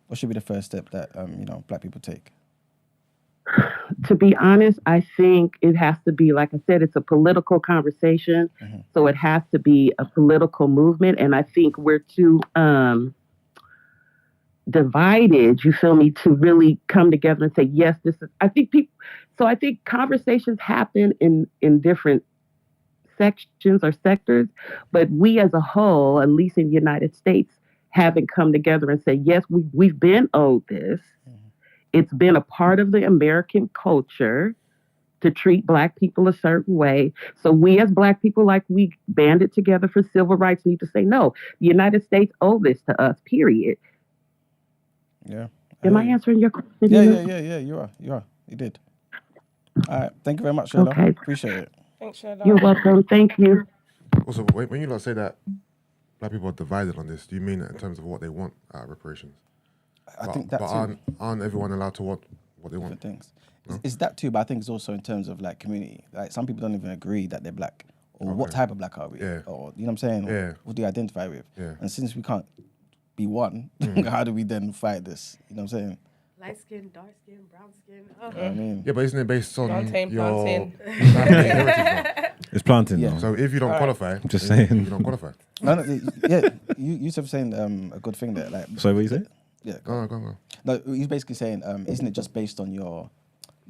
what should be the first step that Black people take? To be honest, I think it has to be, like I said, it's a political conversation. So it has to be a political movement. And I think we're too divided, you feel me, to really come together and say, yes, this is, I think conversations happen in different sections or sectors, but we as a whole, at least in the United States, haven't come together and say, yes, we've been owed this. It's been a part of the American culture to treat Black people a certain way. So we as Black people, like we banded together for civil rights, need to say, no, the United States owe this to us, period. Yeah. Am I answering your question? Yeah, you are. You did. All right. Thank you very much, Shayla. Okay. Appreciate it. Thanks, Shayla. You're welcome. Thank you. Also, when you say that Black people are divided on this, do you mean that in terms of what they want out of reparations? I think that but too. aren't everyone allowed to want what they want? Things. No? It's that too, but I think it's also in terms of like community. Like, some people don't even agree that they're Black, or what type of Black are we, or you know what I'm saying, or what do you identify with? And since we can't be one, how do we then fight this? You know what I'm saying? Light skin, dark skin, brown skin. I mean, but isn't it based on plantain. It's planting. Yeah. So if you don't qualify, I'm just saying, you don't qualify. No, Yusuf saying a good thing there. Like, so what you say? Yeah, go on. No, he's basically saying, isn't it just based on your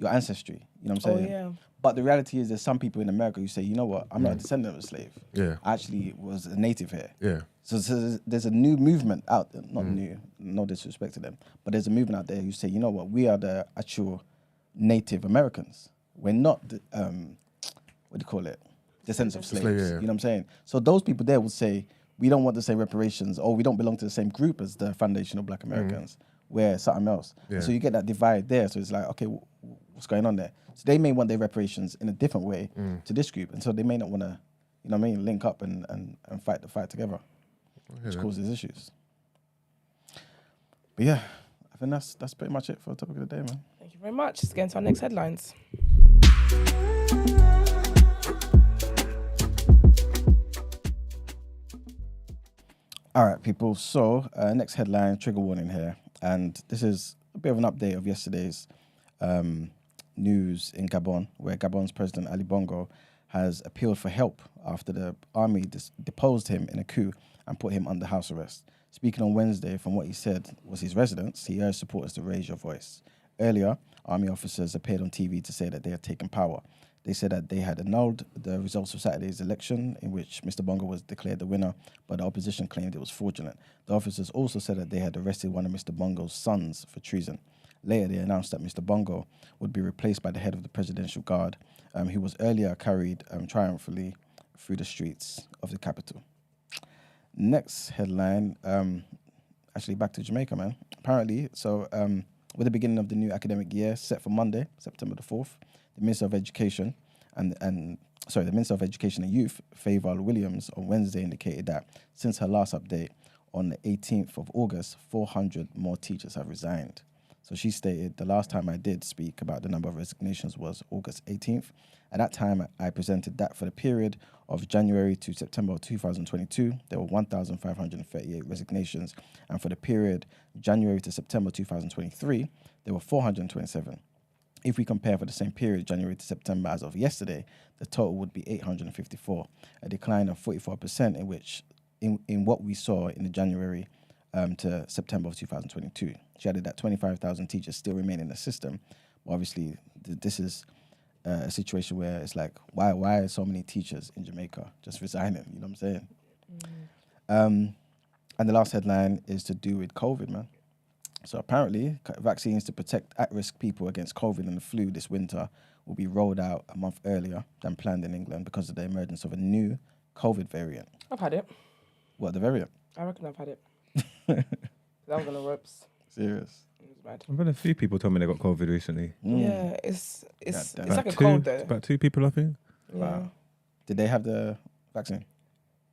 ancestry? You know what I'm saying? Oh, yeah. But the reality is, there's some people in America who say, you know what, I'm not a descendant of a slave. Yeah. I actually was a native here. Yeah. So there's a new movement out there, not new, no disrespect to them, but there's a movement out there who say, you know what, we are the actual Native Americans. We're not, what do you call it? Descendants of slaves. You know what I'm saying? So those people there will say, we don't want the same reparations, or we don't belong to the same group as the foundational Black Americans. We're something else. Yeah. So you get that divide there. So it's like, okay, what's going on there? So they may want their reparations in a different way to this group, and so they may not want to you know what I mean, link up and fight the fight together, which causes issues. But yeah, I think that's pretty much it for the topic of the day, man. Thank you very much. Let's get into our next headlines. All right, people. So next headline, trigger warning here. And this is a bit of an update of yesterday's news in Gabon, where Gabon's President Ali Bongo has appealed for help after the army deposed him in a coup and put him under house arrest. Speaking on Wednesday from what he said was his residence, he urged supporters to raise your voice. Earlier, army officers appeared on TV to say that they had taken power. They said that they had annulled the results of Saturday's election, in which Mr. Bongo was declared the winner, but the opposition claimed it was fraudulent. The officers also said that they had arrested one of Mr. Bongo's sons for treason. Later, they announced that Mr. Bongo would be replaced by the head of the Presidential Guard, who was earlier carried triumphantly through the streets of the capital. Next headline, actually back to Jamaica, man. Apparently, with the beginning of the new academic year set for Monday, September the 4th, the Minister of Education the Minister of Education and Youth, Favour Williams, on Wednesday indicated that since her last update on the 18th of August, 400 more teachers have resigned. So she stated, the last time I did speak about the number of resignations was August 18th. At that time, I presented that for the period of January to September of 2022, there were 1,538 resignations. And for the period January to September 2023, there were 427. If we compare for the same period, January to September as of yesterday, the total would be 854, a decline of 44% in what we saw in the January to September of 2022. She added that 25,000 teachers still remain in the system. But obviously, this is a situation where it's like, why are so many teachers in Jamaica just resigning? You know what I'm saying? And the last headline is to do with COVID, man. So apparently, vaccines to protect at-risk people against COVID and the flu this winter will be rolled out a month earlier than planned in England because of the emergence of a new COVID variant. I've had it. What, the variant? I reckon I've had it. That was on the ropes. Serious? It was bad. I've had a few people tell me they got COVID recently. Yeah, it's About like a cold though. About 2 people, I think. Yeah. Wow. Did they have the vaccine?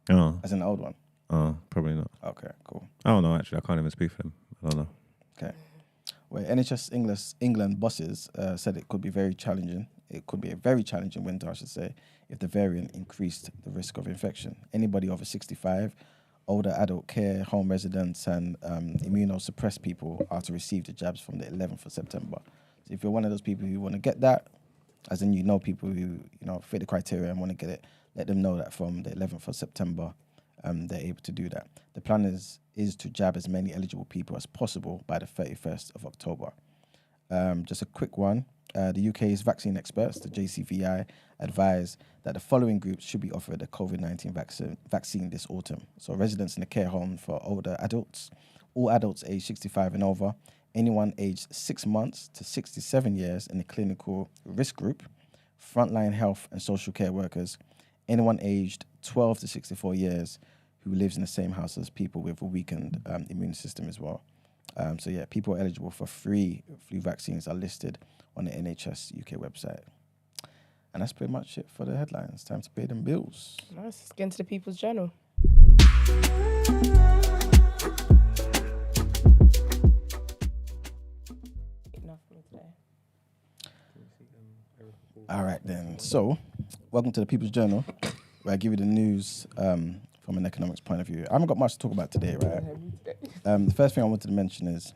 Oh. As in the old one? Oh, probably not. Okay, cool. I don't know, actually. I can't even speak for them. I don't know. Okay. Well, NHS England bosses said it could be very challenging. It could be a very challenging winter, I should say, if the variant increased the risk of infection. Anybody over 65, older adult care, home residents, and immunosuppressed people are to receive the jabs from the 11th of September. So if you're one of those people who want to get that, as in people who fit the criteria and want to get it, let them know that from the 11th of September, they're able to do that. The plan is to jab as many eligible people as possible by the 31st of October. Just a quick one. The UK's vaccine experts, the JCVI, advise that the following groups should be offered a COVID-19 vaccine this autumn. So residents in a care home for older adults, all adults aged 65 and over, anyone aged 6 months to 67 years in the clinical risk group, frontline health and social care workers, anyone aged 12 to 64 years who lives in the same house as people with a weakened immune system as well. So yeah, people eligible for free flu vaccines are listed on the NHS UK website. And that's pretty much it for the headlines. Time to pay them bills. Nice. Let's get into the People's Journal. Enough for today. All right then. So, welcome to the People's Journal, where I give you the news from an economics point of view. I haven't got much to talk about today, right? The first thing I wanted to mention is,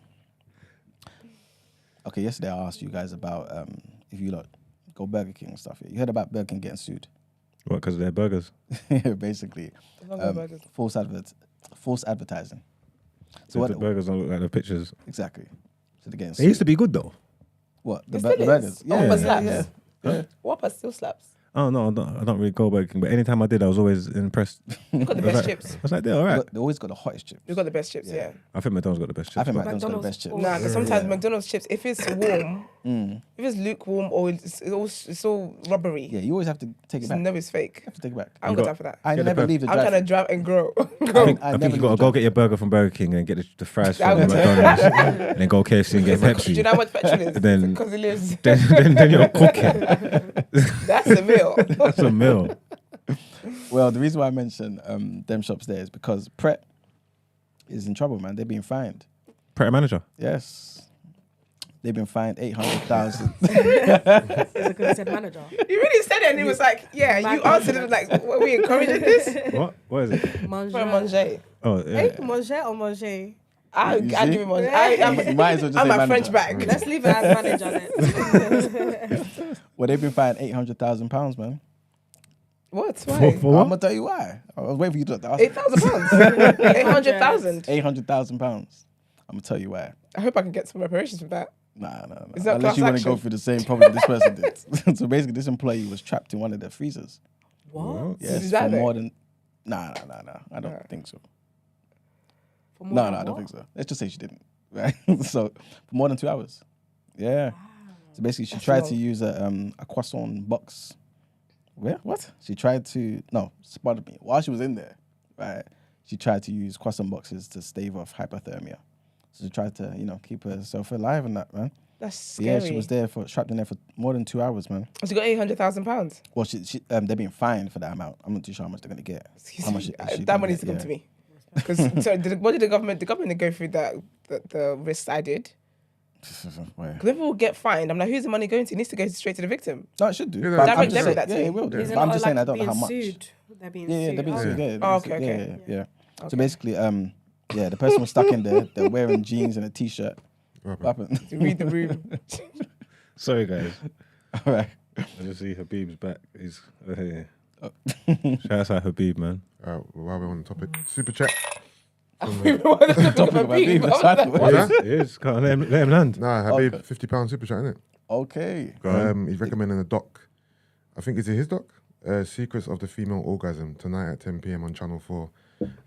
okay, yesterday I asked you guys about if you go Burger King and stuff. You heard about Burger King getting sued? What, because of their burgers? Basically, false advertising. So what the burgers don't look like the pictures. Exactly. So they're getting sued. They used to be good though. What, the burgers? Yeah, Whopper slaps. Yeah. Whopper still slaps. Oh no, I don't really go Burger King, but anytime I did, I was always impressed. You got the best chips. I was like, they're all right. They always got the hottest chips. You got the best chips, yeah. I think McDonald's got the best chips. I think McDonald's got the best chips. Nah, because sometimes McDonald's chips, if it's warm, if it's lukewarm or it's all rubbery. Yeah, you always have to take it back. No, it's fake. You have to take it back. I haven't got time for that. I never leave the drive. I'm trying to drive and grow. I think you got to go get your burger from Burger King and get the fries from McDonald's, and then go KFC and get Pepsi. Do you know how much petrol is? Then, because it lives. Then you're cooking. That's a meal. That's a meal. Well, the reason why I mentioned them shops there is because Pret is in trouble, man. They're being fined. Pret manager. Yes. They've been fined 800,000. Is it because he said manager? You really said it, and he was like, "Yeah." You answered it like, "What, we encouraging this?" What? What is it? Manger. Manger. Oh, yeah. Manger or Manger? I give him Manger. You might as well just I'm say a manager. French bag. Let's leave it as manager then. Well, they've been fined £800,000, man. What? Why? For what? I'm gonna tell you why. I was waiting for you to ask. £8,000. 800,000. £800,000. I'm gonna tell you why. I hope I can get some reparations from that. Nah. Is that Unless class you want to action? go through the same problem this person did. So basically, this employee was trapped in one of their freezers. What? Yes, Is that for it? more than. Nah. I don't think so. For more No, than I don't what? think so. Let's just say she didn't. Right. So for more than 2 hours. Yeah. So basically, she tried to use a croissant box. Where? What? She tried to. No, pardon me. While she was in there, right, she tried to use croissant boxes to stave off hypothermia. So she tried to, keep herself alive and that, man. That's So scary. yeah, she was there trapped in there for more than 2 hours, man. She got £800,000. Well, they're being fined for that amount. I'm not too sure how much they're gonna get. How much? That money needs to come to me. Because what did the government? The government didn't go through the risks I did. Where? Because if people get fined, I'm like, who's the money going to? It needs to go straight to the victim. No, it should do. Yeah, But direct I'm just debit saying- that yeah, too. it will do. Is it But I'm not just saying I like don't know how being much. sued? They're being Yeah, sued. they're being sued. Yeah, Oh, okay. Yeah. So basically, the person was stuck in there. They're wearing jeans and a t-shirt. What happened? To read the room. Sorry, guys. All right. I just see Habib's back. He's here. Shout out Habib, man. While we're on the topic, super chat. Topic about being- What's that? It is. Can't let him land. Nah, Habib, £50 super chat, innit? Okay. He's recommending a doc. I think is it his doc? Secrets of the Female Orgasm tonight at 10 p.m. on Channel 4.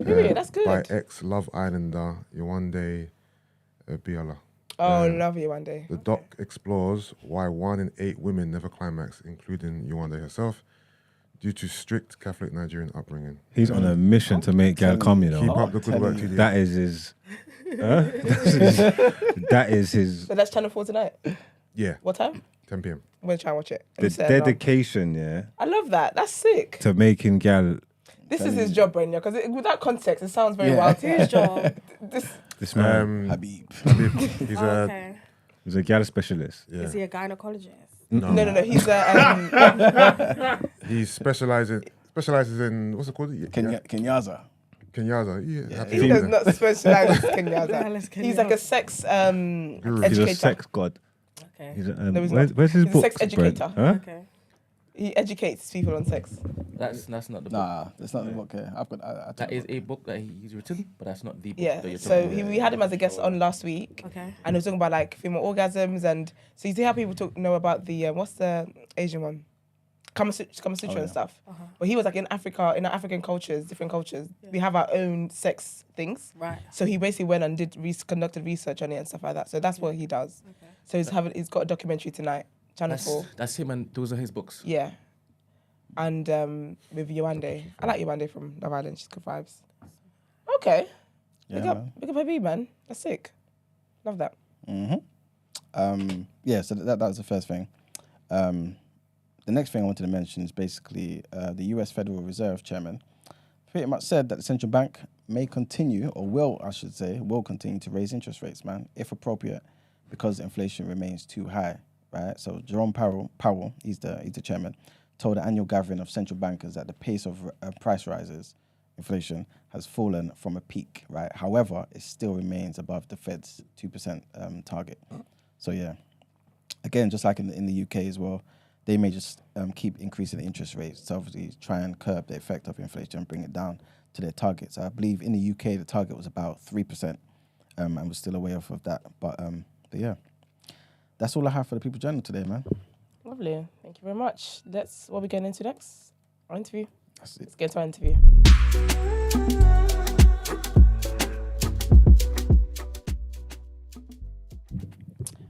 Period, that's good. By ex-Love Islander Yewande Biala. Oh, love you one day. The doc explores why 1 in 8 women never climax, including Yewande herself, due to strict Catholic Nigerian upbringing. He's on a mission to make gal come, you Keep know. up the good work, TD. That is his. That is his. So that's Channel 4 tonight. Yeah, What time? 10 p.m. I'm going to try and watch it. The dedication, yeah, I love that. That's sick. to making gal. This is his job, Br3nya, because without context, it sounds very Yeah. wild. Whose job? This man, Habib. He's Okay. he's a gal specialist. yeah. Is he a gynecologist? No. He's a He specializes in what's it called? Kenyaza. Kenyaza. Yeah. happy he does birthday. not specialize in The hell Kenyatta. is He's like a Kenyatta? sex Guru. He's educator. a sex god. Okay. He's a, No, he's where's, not. where's his He's a book? sex educator. Huh? Okay. He educates people on sex. That's not the book. Nah, that's not the book here. I've got. I That is a book that he's written, but that's not the book Yeah. that you're So talking about. we had him as a guest on last week, Okay. and he was talking about like female orgasms, and so you see how people know about the what's the Asian one, Kama Sutra and stuff. But he was like in Africa, in our African cultures, different cultures, we have our own sex things. Right. So he basically went and conducted research on it and stuff like that. So that's what he does. Okay. So he's got a documentary tonight, Channel 4. That's him, and those are his books. Yeah. And with Yewande. I like Yewande from Love Island. She's good vibes. Okay. Yeah, Big up Habib, man. That's sick. Love that. Yeah, so that was the first thing. The next thing I wanted to mention is basically the US Federal Reserve Chairman pretty much said that the central bank may continue, or will continue to raise interest rates, man, if appropriate, because inflation remains too high, right? So Jerome Powell, he's the chairman, told the annual gathering of central bankers that the pace of price rises, inflation, has fallen from a peak, right? However, it still remains above the Fed's 2% target. So yeah, again, just like in the UK as well, they may just keep increasing the interest rates to obviously try and curb the effect of inflation and bring it down to their targets. I believe in the UK, the target was about 3%, and we're still a way off of that. But yeah, that's all I have for the People Journal today, man. Lovely. Thank you very much. That's what we're getting into next. Our interview. That's it. Let's get to our interview.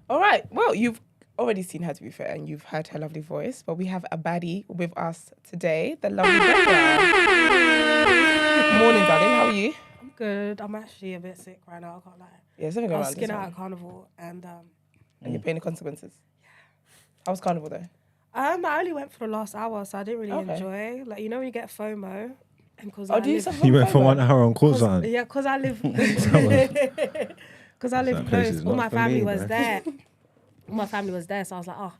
All right. Well, you've already seen her, to be fair, and you've heard her lovely voice, but we have a baddie with us today, the lovely Br3nya. Morning, darling. How are you? I'm good. I'm actually a bit sick right now. I can't lie. Yeah, something I going was on. skin out at carnival, and And you're paying the consequences. How was carnival though? I only went for the last hour, so I didn't really enjoy. Like, you know, when you get FOMO. And cause you went for 1 hour on court zone? Yeah, because I live... Because I live close. All my family was there. All my family was there, so I was like, oh,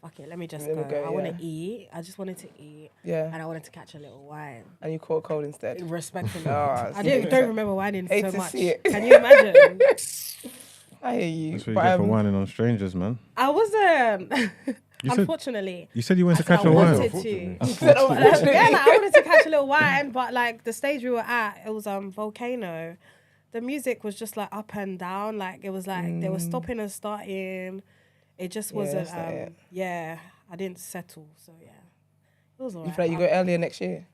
fuck it, let me just go. I want to eat. I just wanted to eat. Yeah. And I wanted to catch a little wine. And you caught cold instead? Respectfully. I don't remember whining so much. Can you imagine? I hear you. That's what you get for whining on strangers, man. I wasn't. Unfortunately. You said you went to catch a wine. I wanted to. I wanted to catch a little wine, but like the stage we were at, it was Volcano. The music was just like up and down. Like it was like they were stopping and starting. It just wasn't. I didn't settle. So yeah, it was alright. You feel like you go earlier next year?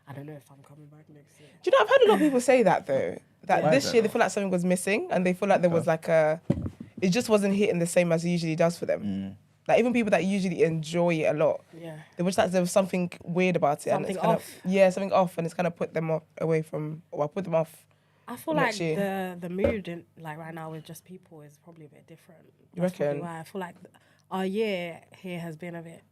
I don't know if I'm coming back next year. Do you know? I've heard a lot of people say that though. That this year they feel like something was missing, and they feel like there was like it just wasn't hitting the same as it usually does for them. Like even people that usually enjoy it a lot, they wish that there was something weird about it. Something and it's off. Something off, and it's kind of put them away from, or put them off. I feel like the mood like right now with just people is probably a bit different. You reckon? Why I feel like our year here has been a bit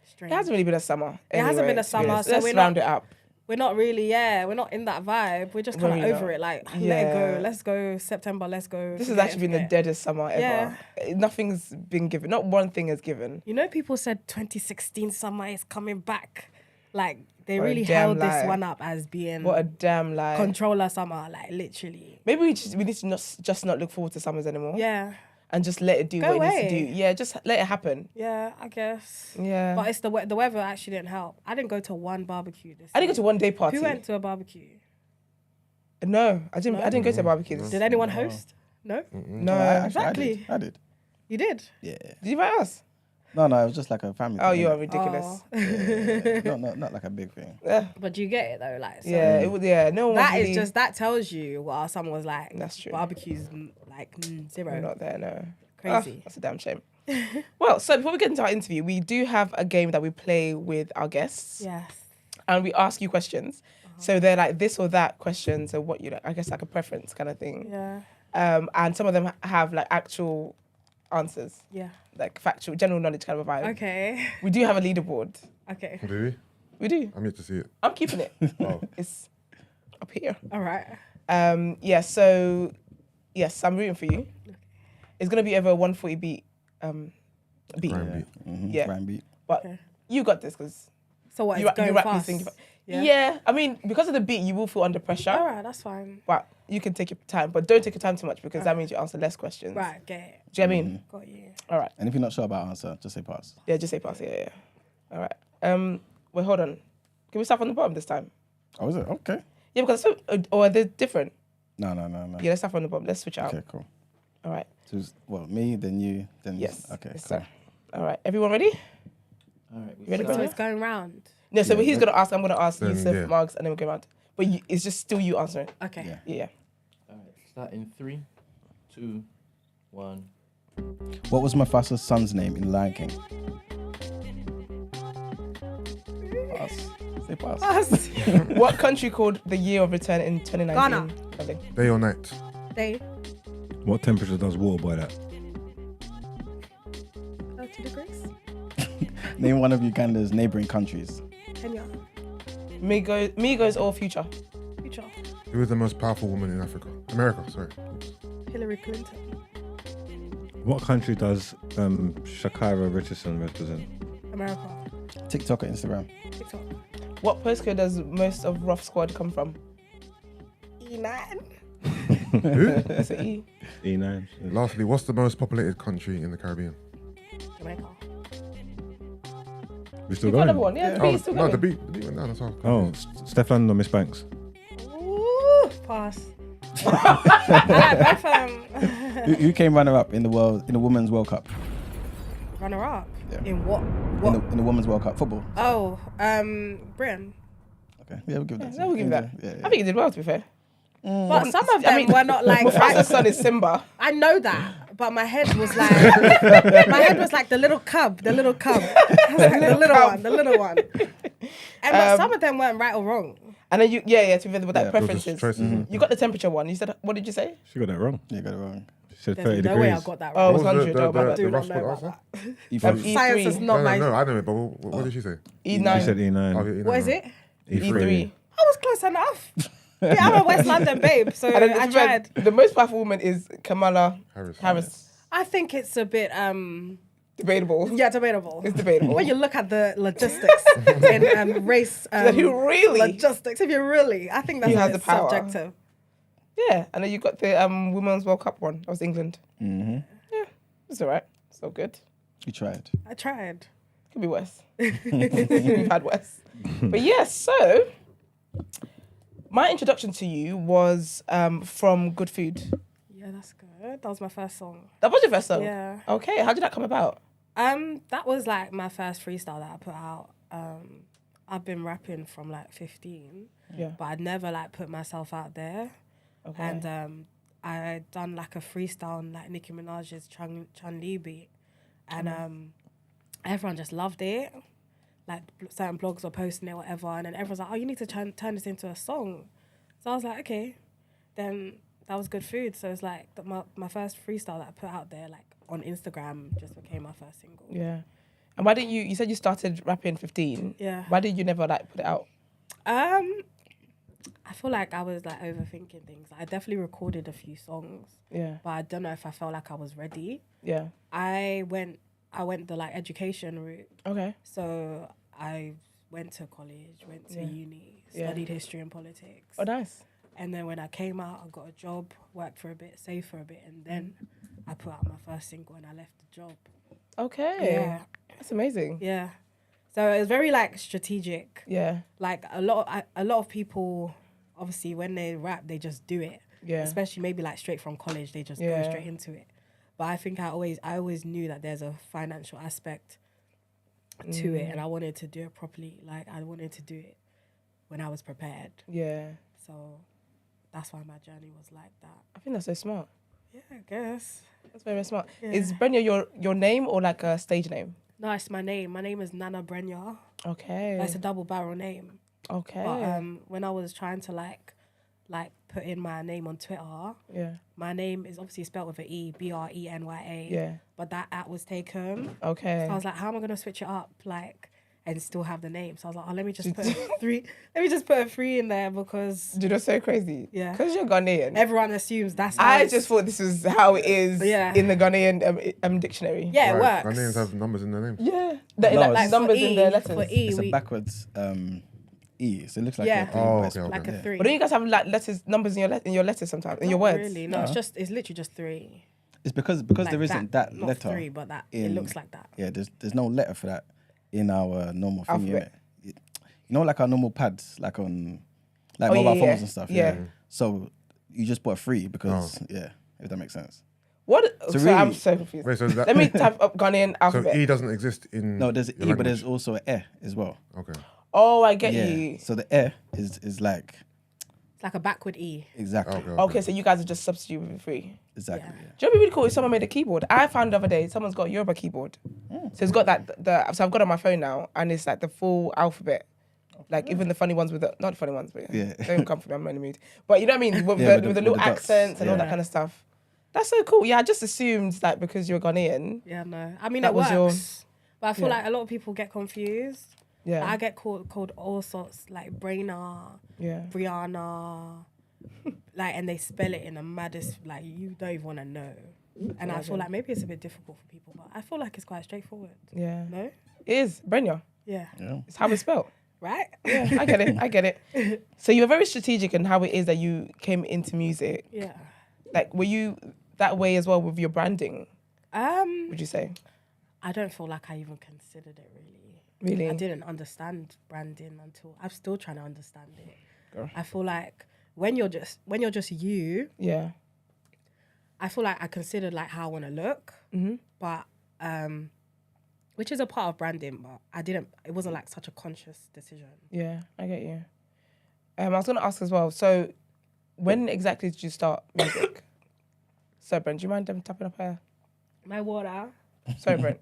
strange. It hasn't really been a summer. It hasn't been a summer, so let's round it up. We're not really, we're not in that vibe. We're just kind of over it. Like, let it go. Let's go September. Let's go. This has actually been the deadest summer ever. Nothing's been given. Not one thing is given. You know, people said 2016 summer is coming back. Like, they really held this one up as being... What a damn lie. Controller summer, like, literally. Maybe we need to just not look forward to summers anymore. Yeah. And just let it do what it needs to do. Yeah, just let it happen. Yeah, I guess. Yeah. But it's the weather actually didn't help. I didn't go to one barbecue this I didn't go to one day party. Who went to a barbecue? No, I didn't go to a barbecue. Did anyone host? No? No. Exactly. I did. You did? Yeah. Did you invite us? No, it was just like a family thing. Oh, you are ridiculous. Not like a big thing. But do you get it though? Like, so it would. Yeah, no one. That is just that tells you what someone was like. That's true. Barbecues like zero. We're not there. No. Crazy. That's a damn shame. Well, so before we get into our interview, we do have a game that we play with our guests. Yes. And we ask you questions. So they're like this or that questions, or what you like. I guess like a preference kind of thing. Yeah. And some of them have like actual answers. Yeah. Like factual, general knowledge kind of a vibe. Okay. We do have a leaderboard. Okay. Do we? We do. I'm yet to see it. I'm keeping it. Oh. It's up here. All right. So yes, I'm rooting for you. It's gonna be over a 140 beat. Beat. Grind beat. Yeah. Grind beat. But you got this because. So what? It's going fast. Yeah. I mean, because of the beat, you will feel under pressure. All right, that's fine. But you can take your time, but don't take your time too much because that means you answer less questions. Right, get it. Do you know what I mean? Got you. All right. And if you're not sure about answer, just say pass. Yeah, just say pass. Yeah. All right. Wait, hold on. Can we start from the bottom this time? Oh, is it? Okay. Yeah, because or are they different? No. Yeah, let's start from the bottom. Let's switch out. Okay, cool. All right. So, me, then you, then... Yes. Okay, yes, cool. Sir. All right. Everyone ready? All right. Ready, So brother? it's going round. No, so he's going to ask, I'm going to ask Then, Yusuf, Marks, and then we'll go around. But it's just still you answering. Okay. Yeah. All right. Start in 3, 2, 1. What was Mufasa's son's name in Lion King? Pass. Say pass. Pass. What country called the year of return in 2019? Ghana. Day or night? Day. What temperature does water boil at? 30 degrees. Name one of Uganda's neighboring countries. Kenya. Migos or Future? Future. Who is the most powerful woman in Africa? America, sorry. Hillary Clinton. What country does Shakira Richardson represent? America. TikTok or Instagram? TikTok. What postcode does most of Rough Squad come from? E9. That's an E. E9. Lastly, what's the most populated country in the Caribbean? Jamaica. We still You got another going? one, yeah. The beat is still going. the beat went down as well. Oh, Stefan or Miss Banks? Ooh, pass. I like both of them. Who came runner-up in the Women's World Cup? Runner-up? Yeah. In what? In the Women's World Cup football. Oh, Britain. Okay, yeah, we'll give that. Yeah, we'll give that. Yeah. I think he did well, to be fair. But some of them were not like. Mufasa's son is Simba. I know that, but my head was like, the little cub, the little cub. I was like, the little one. And but some of them weren't right or wrong. And then to be fair, with that Those are preferences. choices. You got the temperature one. You said, what did you say? She got that wrong. You got it wrong. Said There's 30 no way I degrees. got that Oh, it right. was What was 100. the Oh, my bad. the Do not Ross know code about answer? that. E3. Science is not my... No, I know it, but what did she say? E9. She said E9. Okay, What is it? E3. I was close enough. Yeah, I'm a West London babe, so And then I tried. the most powerful woman is Kamala Harris. I think it's a bit Debatable. yeah, debatable. It's debatable. When you look at the logistics in race who really? logistics, if you really, I think that's Who a has bit the power? subjective. Yeah, and then you got the Women's World Cup one. That was England. Mm-hmm. Yeah, it's all right. So good. You tried. I tried. Could be worse. We've had worse. But yes, so my introduction to you was from Good Food. Yeah, that's good. That was my first song. That was your first song? Yeah. Okay, how did that come about? That was like my first freestyle that I put out. I've been rapping from like 15, but I'd never like put myself out there. Okay. And I done like a freestyle on like Nicki Minaj's Chun Li beat, and everyone just loved it. Like certain blogs were posting it, whatever, and then everyone's like, "Oh, you need to turn this into a song." So I was like, "Okay." Then that was Good Food. So it's like my first freestyle that I put out there, like on Instagram, just became my first single. Yeah. And why didn't you said you started rapping 15. Yeah. Why did you never like put it out? I feel like I was like overthinking things. I definitely recorded a few songs. Yeah. But I don't know if I felt like I was ready. Yeah. I went the like education route. Okay. So I went to college, went to uni, studied history and politics. Oh, nice. And then when I came out, I got a job, worked for a bit, saved for a bit, and then I put out my first single and I left the job. Okay. Yeah. That's amazing. Yeah. So it was very like strategic. Yeah. Like a lot of people, obviously when they rap, they just do it. Yeah. Especially maybe like straight from college, they just go straight into it. But I think I always knew that there's a financial aspect to it, and I wanted to do it properly. Like I wanted to do it when I was prepared. Yeah. So that's why my journey was like that. I think that's so smart. Yeah, I guess. That's very smart. Yeah. Is Br3nya your name or like a stage name? No, it's my name. My name is Nana Br3nya. Okay. That's a double barrel name. Okay. But when I was trying to like put in my name on Twitter, my name is obviously spelled with an E, Br3nya. Yeah. But that at was taken. Okay. So I was like, how am I gonna switch it up, like, and still have the name? So I was like, oh, let me just put a 3. Let me just put a 3 in there because. Dude, that's so crazy. Yeah. Because you're Ghanaian. Everyone assumes that's. I just thought this was how it is in the Ghanaian dictionary. Yeah, it Right, works. Ghanaians have numbers in their names. Yeah. Like numbers for in their E, letters. for E, It's a we, backwards E, so it looks like Yeah. a thing, Oh, but it's okay, like okay. like a 3. But don't you guys have like numbers in your letters sometimes, in your Not words? Really? No, it's literally just 3. It's because Like there isn't that not letter. 3, but that it in- looks like that. Yeah, there's no letter for that in our normal thing. Alphabet. You know, like our normal pads, like on Oh, mobile yeah, phones yeah. and stuff. Yeah. So you just put a 3 because if that makes sense. What? So So I'm really- so confused. Wait, so that, Let me type up Ghanaian so alphabet. E doesn't exist in. No, there's your E, but language? there's also a as well. Okay. Oh, I get Yeah. you. So the is like It's like a backward E. exactly, Okay, so you guys are just substituting with 3. exactly. Yeah. Do you know what would be really cool if someone made a keyboard? I found the other day someone's got a Yoruba keyboard. So it's got so I've got it on my phone now, and it's like the full alphabet. Like even the funny ones with not the funny ones, but don't come for me, I'm not in the mood. But you know what I mean? With, Yeah, the, with the with little the dots. accents and all that Yeah. kind of stuff. That's so cool. Yeah, I just assumed like because you're Ghanaian. Yeah, no. I mean, That it was your- works. But I feel Yeah. like a lot of people get confused. Yeah. Like, I get called all sorts, like Br3nya, Yeah. Brianna, like, and they spell it in the maddest, like, you don't even want to know. And I feel like maybe it's a bit difficult for people, but I feel like it's quite straightforward. Yeah. No? It is Br3nya. Yeah. It's how it's spelled. Right? Yeah, I get it. So you were very strategic in how it is that you came into music. Yeah. Like, were you that way as well with your branding, would you say? I don't feel like I even considered it really. Really? I didn't understand branding until I'm still trying to understand it. Girl. I feel like when you're just you, Yeah. I feel like I considered like how I want to look, but which is a part of branding, but it wasn't like such a conscious decision. Yeah, I get you. I was going to ask as well, so when exactly did you start music? So, Brent, do you mind tapping up here? My water. Sorry, Brent.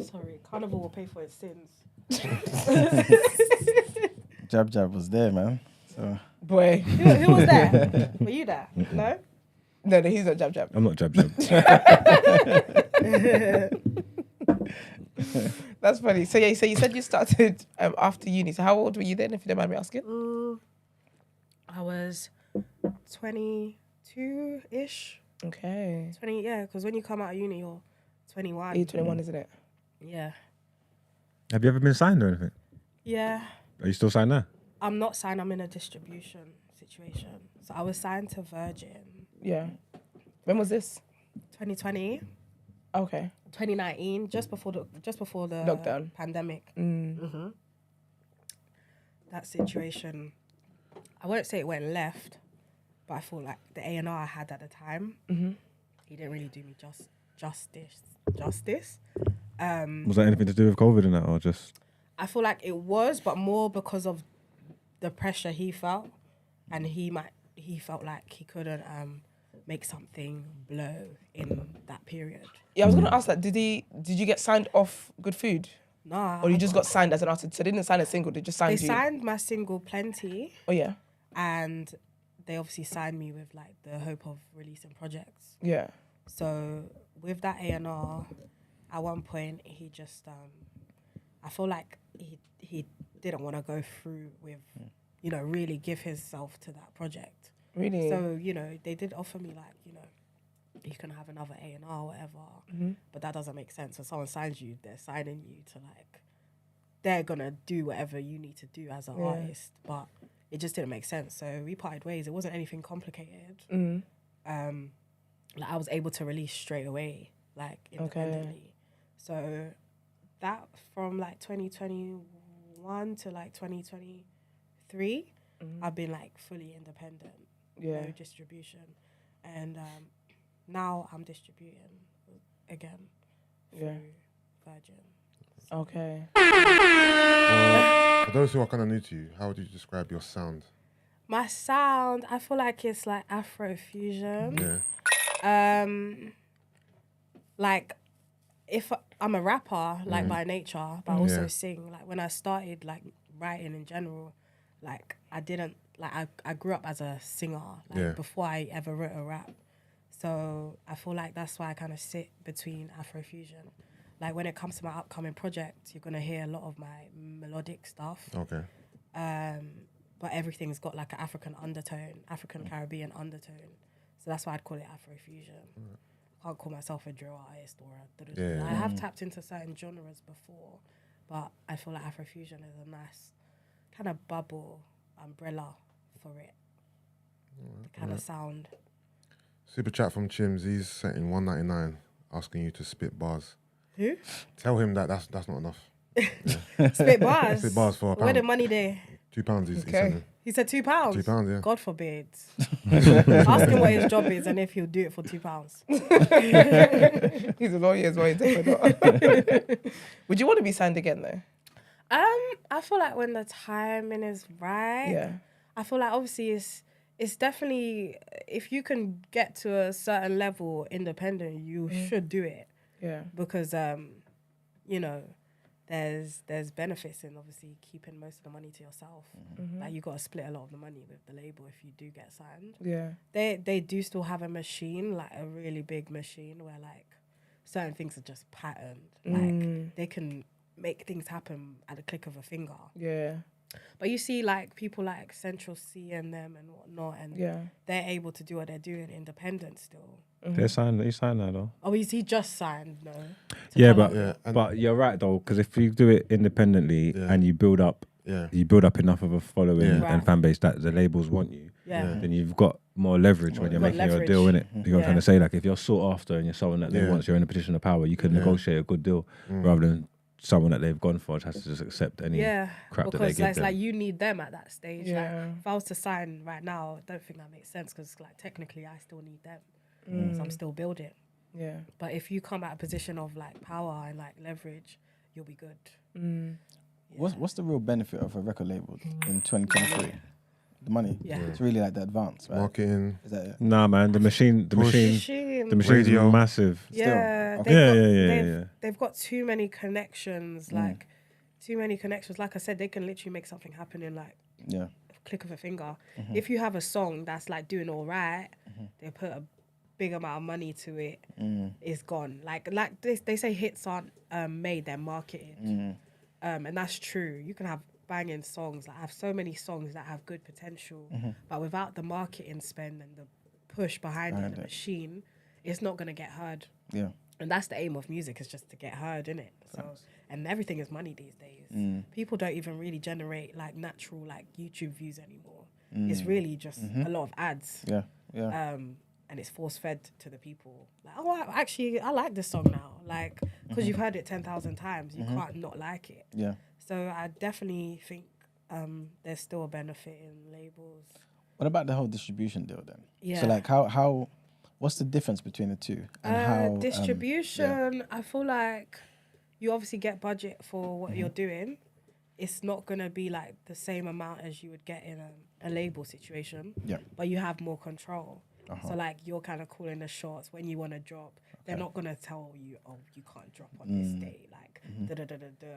Sorry, Carnival will pay for its sins. Jab was there, man. So Boy. Who was there? Were you there? No? No, he's not jab jab. I'm not jab jab. That's funny. So yeah, so you said you started after uni. So how old were you then, if you don't mind me asking? I was 22-ish. Okay. 20, yeah, because when you come out of uni, you're 21. You're 21, isn't it? Yeah. Have you ever been signed or anything? Yeah. Are you still signed now? I'm not signed. I'm in a distribution situation. So I was signed to Virgin. Yeah. When was this? 2020. Okay. 2019, just before the lockdown pandemic. That situation, I won't say it went left, but I feel like the A&R I had at the time, he didn't really do me justice. Was that anything to do with COVID and that, or just? I feel like it was, but more because of the pressure he felt, and he felt like he couldn't make something blow in that period. Yeah, I was gonna ask that. Did you get signed off Good Food? Nah. Or you just got signed as an artist? So they didn't sign a single. They just signed you. They signed my single Plenty. Oh yeah. And they obviously signed me with like the hope of releasing projects. Yeah. So with that A&R, at one point he just I feel like he didn't want to go through with really give himself to that project. Really? So they did offer me like you can have another A&R or whatever, but that doesn't make sense. When someone signs you, they're signing you to like they're gonna do whatever you need to do as an artist, but it just didn't make sense. So we parted ways. It wasn't anything complicated. Like I was able to release straight away, like independently. Okay. So that from like 2021 to like 2023, I've been like fully independent, no distribution, and now I'm distributing again through Virgin. Okay. For those who are kind of new to you, how would you describe your sound? My sound, I feel like it's like Afrofusion. Yeah. Like, if I'm a rapper, like by nature, but I also sing. Like when I started like writing in general, like I didn't like I grew up as a singer, like before I ever wrote a rap. So I feel like that's why I kind of sit between Afrofusion. Like when it comes to my upcoming project, you're gonna hear a lot of my melodic stuff. Okay. But everything's got like an African undertone, African Caribbean undertone. So that's why I'd call it Afrofusion. I can't call myself a drill artist or a I have tapped into certain genres before, but I feel like Afrofusion is a nice kind of bubble umbrella for it. The kind of sound. Super chat from Chims. He's setting $1.99, asking you to spit bars. Who? Tell him that that's not enough. Spit bars. Spit bars for £1. Where the money there? £2. He's sending. He said £2. £2, yeah. God forbid. Ask him what his job is and if he'll do it for £2. He's a lawyer as well. He's definitely not. Would you want to be signed again though? I feel like when the timing is right. I feel like obviously it's definitely, if you can get to a certain level independent, you should do it. Yeah. Because there's benefits in obviously keeping most of the money to yourself. Like you got to split a lot of the money with the label if you do get signed. Yeah. They do still have a machine, like a really big machine where like certain things are just patterned. Like they can make things happen at the click of a finger. Yeah. But you see like people like Central C and them and whatnot, and they're able to do what they're doing independent still. They signed. He signed that though. Oh, is he just signed? No. Yeah, but you're right though, because if you do it independently and you build up enough of a following and fan base that the labels want you, then you've got more leverage when you're making your deal, innit? You know what I'm trying to say? Like if you're sought after and you're someone that they want, you're in a position of power, you can negotiate a good deal rather than someone that they've gone for has to just accept any crap that they give them. Because like you need them at that stage. Like if I was to sign right now, I don't think that makes sense because like technically I still need them. So I'm still building. Yeah. But if you come at a position of like power and like leverage, you'll be good. What's the real benefit of a record label in 2023? The money. Yeah. It's really like the advance, right? Marketing. Is that it? Nah, man. The machine's massive. Yeah. Okay. They've got too many connections. Like too many connections. Like I said, they can literally make something happen in like a click of a finger. If you have a song that's like doing all right, they put a big amount of money to it is gone. Like this, they say hits aren't made, they're marketed. And that's true. You can have banging songs. Like, I have so many songs that have good potential, but without the marketing spend and the push behind it, the machine, it's not going to get heard. Yeah. And that's the aim of music, is just to get heard, innit? So, and everything is money these days. People don't even really generate like natural like YouTube views anymore. It's really just a lot of ads. Yeah, yeah. And it's force fed to the people. Like, oh, I like this song now. Like, because you've heard it 10,000 times, you can't not like it. Yeah. So I definitely think there's still a benefit in labels. What about the whole distribution deal then? Yeah. So like how what's the difference between the two? And how distribution, I feel like you obviously get budget for what you're doing. It's not gonna be like the same amount as you would get in a label situation. Yeah. But you have more control. So like you're kind of calling the shots when you want to drop. They're not gonna tell you, oh, you can't drop on this day, like da da da da da.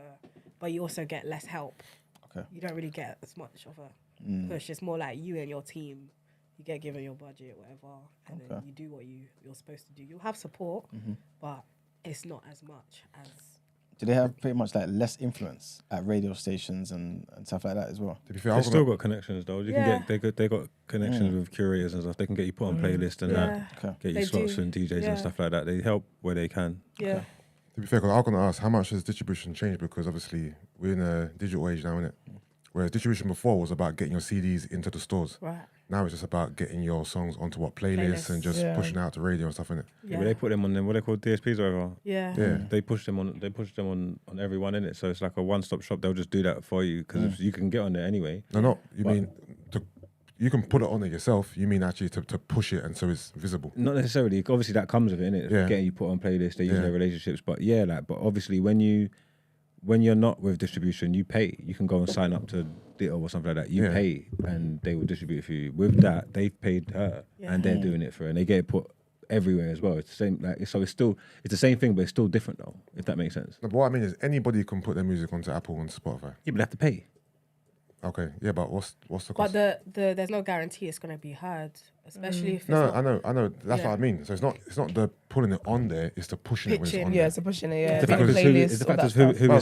But you also get less help. Okay. You don't really get as much of a push. It's more like you and your team. You get given your budget, whatever, and then you do what you're supposed to do. You'll have support, but it's not as much as. Do they have pretty much like less influence at radio stations and stuff like that as well? To be fair, they've still got connections though. You can get they got connections with curators and stuff. They can get you put on playlists and that. Get you slots and DJs and stuff like that. They help where they can. Yeah. Okay. To be fair, because I was going to ask, how much has distribution changed? Because obviously we're in a digital age now, innit? Whereas distribution before was about getting your CDs into the stores. Right. Now it's just about getting your songs onto playlists and just pushing out to radio and stuff, innit? Yeah, but they put them on them, what they call DSPs or whatever. Yeah. They push them on everyone, innit? So it's like a one-stop shop. They'll just do that for you because you can get on there anyway. No, you mean you can put it on there yourself. You mean actually to push it and so it's visible? Not necessarily. Obviously that comes with it, innit? Yeah. Getting you put on playlists, they use their relationships. But but obviously when you're not with distribution, you pay. You can go and sign up to Ditto or something like that. You pay and they will distribute it for you. With that, they've paid her and they're doing it for her and they get it put everywhere as well. It's the same, like, so it's the same thing, but it's still different though, if that makes sense. No, but what I mean is anybody can put their music onto Apple and Spotify. Yeah, but they have to pay. Okay, yeah, but what's the cost? But the there's no guarantee it's going to be heard, especially if it's No, not, I know. That's what I mean. So it's not the pulling it on there. It's the pushing it when it's on there. It's the pushing it. Yeah, It's the fact is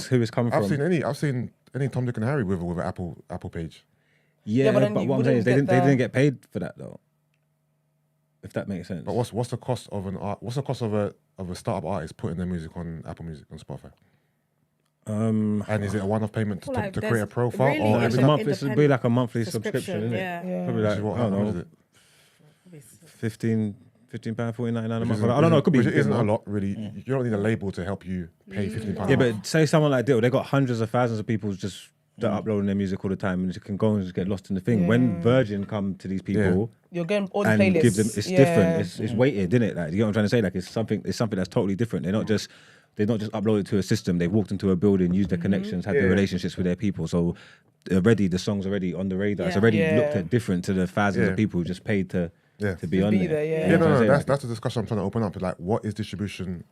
who it's coming from. I've seen any Tom, Dick, and Harry with an Apple page. Yeah, but what I'm saying is they didn't get paid for that though. If that makes sense. But what's the cost of what's the cost of a startup artist putting their music on Apple Music on Spotify? And is it a one-off payment to create a profile, really or it's a month? It's be like a monthly subscription, isn't it? Yeah. Probably like, How much is it? £15, £49 a month. I don't know. It could be. Which isn't a lot, really. You don't need a label to help you pay £15. Yeah, but say someone like Dill, they got hundreds of thousands of people just uploading their music all the time, and you can go and just get lost in the thing. When Virgin come to these people, you're getting all the and playlists. give them, it's different. It's weighted, isn't it? Like, you know what I'm trying to say? Like, it's something that's totally different. They're not just uploaded to a system. They've walked into a building, used their connections, had their relationships with their people. So already the song's already on the radar. It's already looked at different to the thousands of people who just paid to be on there. No, that's the discussion I'm trying to open up. Like, what is distribution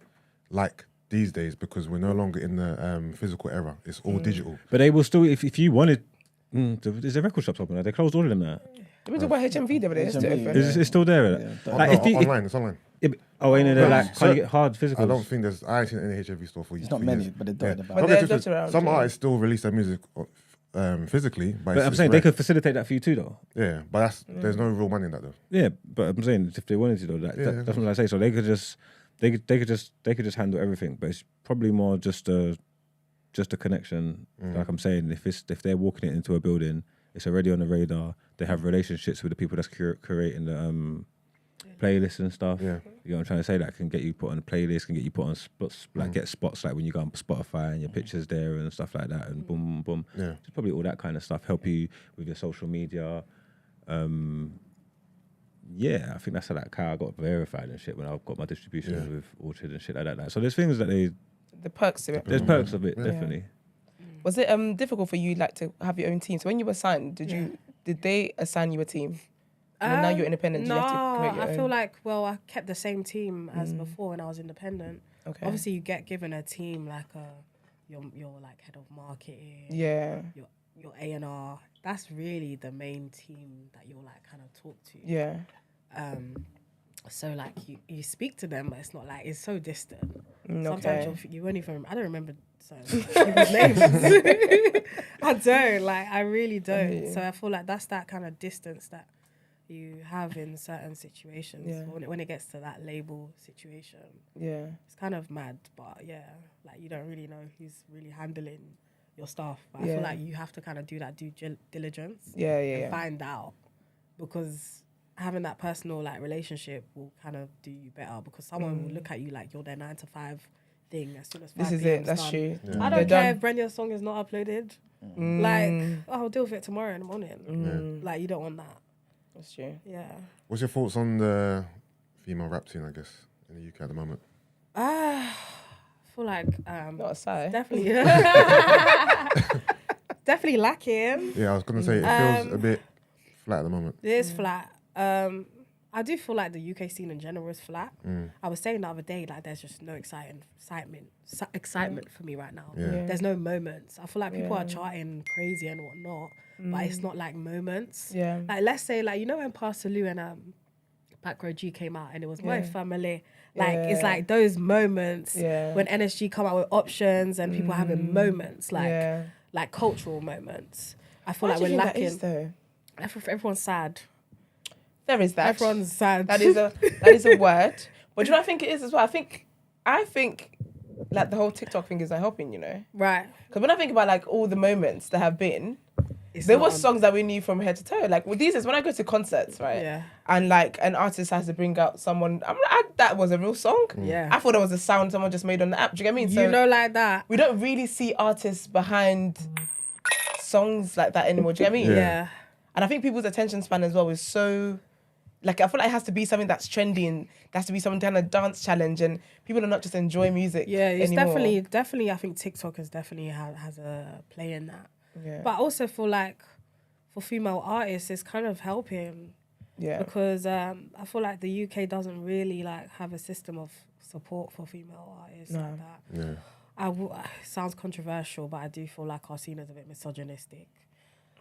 like these days? Because we're no longer in the physical era. It's all digital. But they will still, if you wanted, is there record shops open there? They closed all of them now. We talk about HMV the other day. It's still there. Like, online, it's online. Yeah, but, ain't it like, can't you get hard physicals? I don't think I ain't seen any HMV store for you. It's not many, but they're dotted about. But they're some artists still release their music physically, but I'm saying they could facilitate that for you too, though. Yeah, but there's no real money in that though. Yeah, but I'm saying if they wanted to, though, that's what I say. So they could just handle everything, but it's probably more just a connection. Like I'm saying, if they're walking it into a building, it's already on the radar. They have relationships with the people that's curating the playlists and stuff. Yeah. You know what I'm trying to say? That can get you put on a playlist, can get you put on spots, like get spots like when you go on Spotify and your pictures there and stuff like that, and boom, boom. Yeah. Just probably all that kind of stuff. Help you with your social media. I think that's how I got verified and shit when I got my distribution with Orchard and shit like that. So there's things that the perks of it. There's perks of it, definitely. Was it difficult for you like to have your own team? So when you were signed, did they assign you a team? And now you're independent. No, you have to create your I feel own? like I kept the same team as before when I was independent. Okay. Obviously, you get given a team like your like head of marketing. Yeah. Your A&R. That's really the main team that you'll like kind of talk to. Yeah. So like you speak to them, but it's not like it's so distant. Okay. Sometimes you won't even. I don't remember people's names. I don't like. I really don't. So I feel like that's that kind of distance that you have in certain situations. Yeah. When it gets to that label situation. Yeah. It's kind of mad, but yeah, like you don't really know who's really handling your stuff. But I feel like you have to kind of do that due diligence. And find out, because having that personal like relationship will kind of do you better, because someone will look at you like you're their 9 to 5 thing as soon as 5 This is PM it. That's done. true. Yeah. I don't care if Br3nya's song is not uploaded. Like, I'll deal with it tomorrow in the morning. Like, you don't want that. That's true. Yeah. What's your thoughts on the female rap scene, I guess, in the UK at the moment? I feel like not a sigh. Definitely definitely lacking. Yeah, I was gonna say it feels a bit flat at the moment. It is flat. I do feel like the UK scene in general is flat. I was saying the other day, like, there's just no excitement for me right now. There's no moments. I feel like people are charting crazy and whatnot, but it's not like moments. Like, let's say, like, you know when Pastor Lou and Back Row G came out and it was My Family. Like, it's like those moments when NSG come out with options and people having moments, like cultural moments. I feel like we're lacking. That is, though? Everyone's sad. There is that. Everyone's sad. That is a word. But do you know what I think it is as well? I think like the whole TikTok thing is like helping, you know? Right. Because when I think about like all the moments that have been, there were songs that we knew from head to toe. Like with these is when I go to concerts, right? Yeah. And like an artist has to bring out someone, that was a real song. Yeah. I thought it was a sound someone just made on the app. Do you get me? You know, like that. We don't really see artists behind songs like that anymore. Do you get me? Yeah. And I think people's attention span as well is so, like, I feel like it has to be something that's trendy and there has to be some kind of dance challenge, and people are not just enjoy music. Yeah, it's anymore. definitely. I think TikTok has definitely has a play in that. Yeah. But I also feel like for female artists, it's kind of helping. Yeah. Because I feel like the UK doesn't really like have a system of support for female artists like that. Yeah. It sounds controversial, but I do feel like our scene is a bit misogynistic.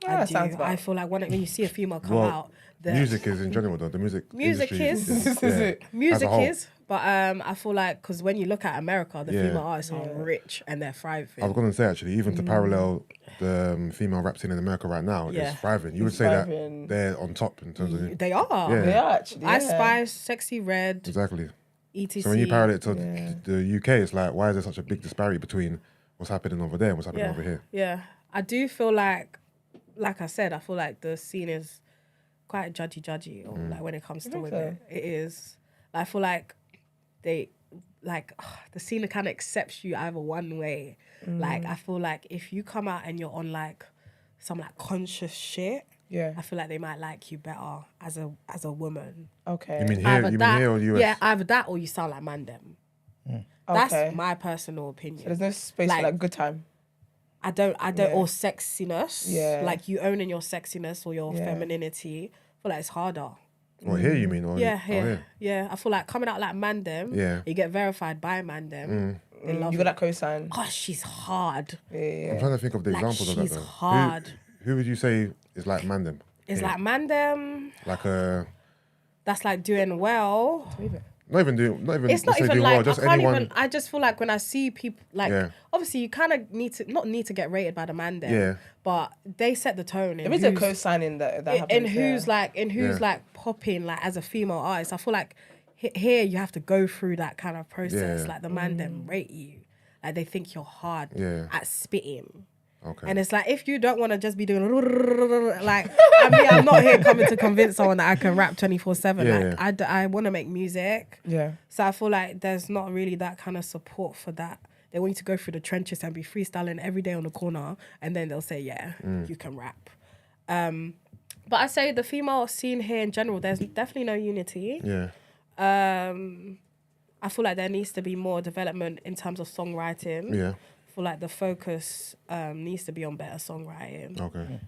I feel like when you see a female come out, music is in general though. The music is. But I feel like because when you look at America, the female artists are rich and they're thriving. I was going to say actually, even to parallel the female rap scene in America right now, it's thriving. You would say that they're on top in terms of. They are. Yeah. They are actually. I Spy, Sexy Red. Exactly. ETC. So when you parallel it to the UK, it's like, why is there such a big disparity between what's happening over there and what's happening over here? Yeah, I do feel like I said, I feel like the scene is quite judgy, or like when it comes to women, it is. I feel like the scene kind of accepts you either one way. Like I feel like if you come out and you're on like some like conscious shit, I feel like they might like you better as a woman. Okay. You mean here or US? Yeah, either that or you sound like Mandem. That's my personal opinion. So there's no space for like good time. I don't, or sexiness. Yeah. Like you owning your sexiness or your femininity. I feel like it's harder. Or here, you mean? Or here. Yeah. I feel like coming out like Mandem, you get verified by Mandem. They love you got that cosign. Gosh, she's hard. I'm trying to think of the examples of that. She's hard. Who would you say is like Mandem? It's like Mandem. Like a. That's like doing well. Not even. It's not even doing like well, just I can't anyone. even. I just feel like when I see people like, obviously you kind of need to get rated by the man there. But they set the tone. There is a co-signing that happens. And who's like popping like as a female artist. I feel like here you have to go through that kind of process. Like the man them rate you. Like they think you're hard at spitting. Okay. And it's like, if you don't want to just be doing like, I mean, I'm not here coming to convince someone that I can rap 24/7. Like, I want to make music. Yeah. So I feel like there's not really that kind of support for that. They want you to go through the trenches and be freestyling every day on the corner, and then they'll say, you can rap. But I say the female scene here in general, there's definitely no unity. Yeah. I feel like there needs to be more development in terms of songwriting. Yeah. I feel like the focus needs to be on better songwriting. Okay.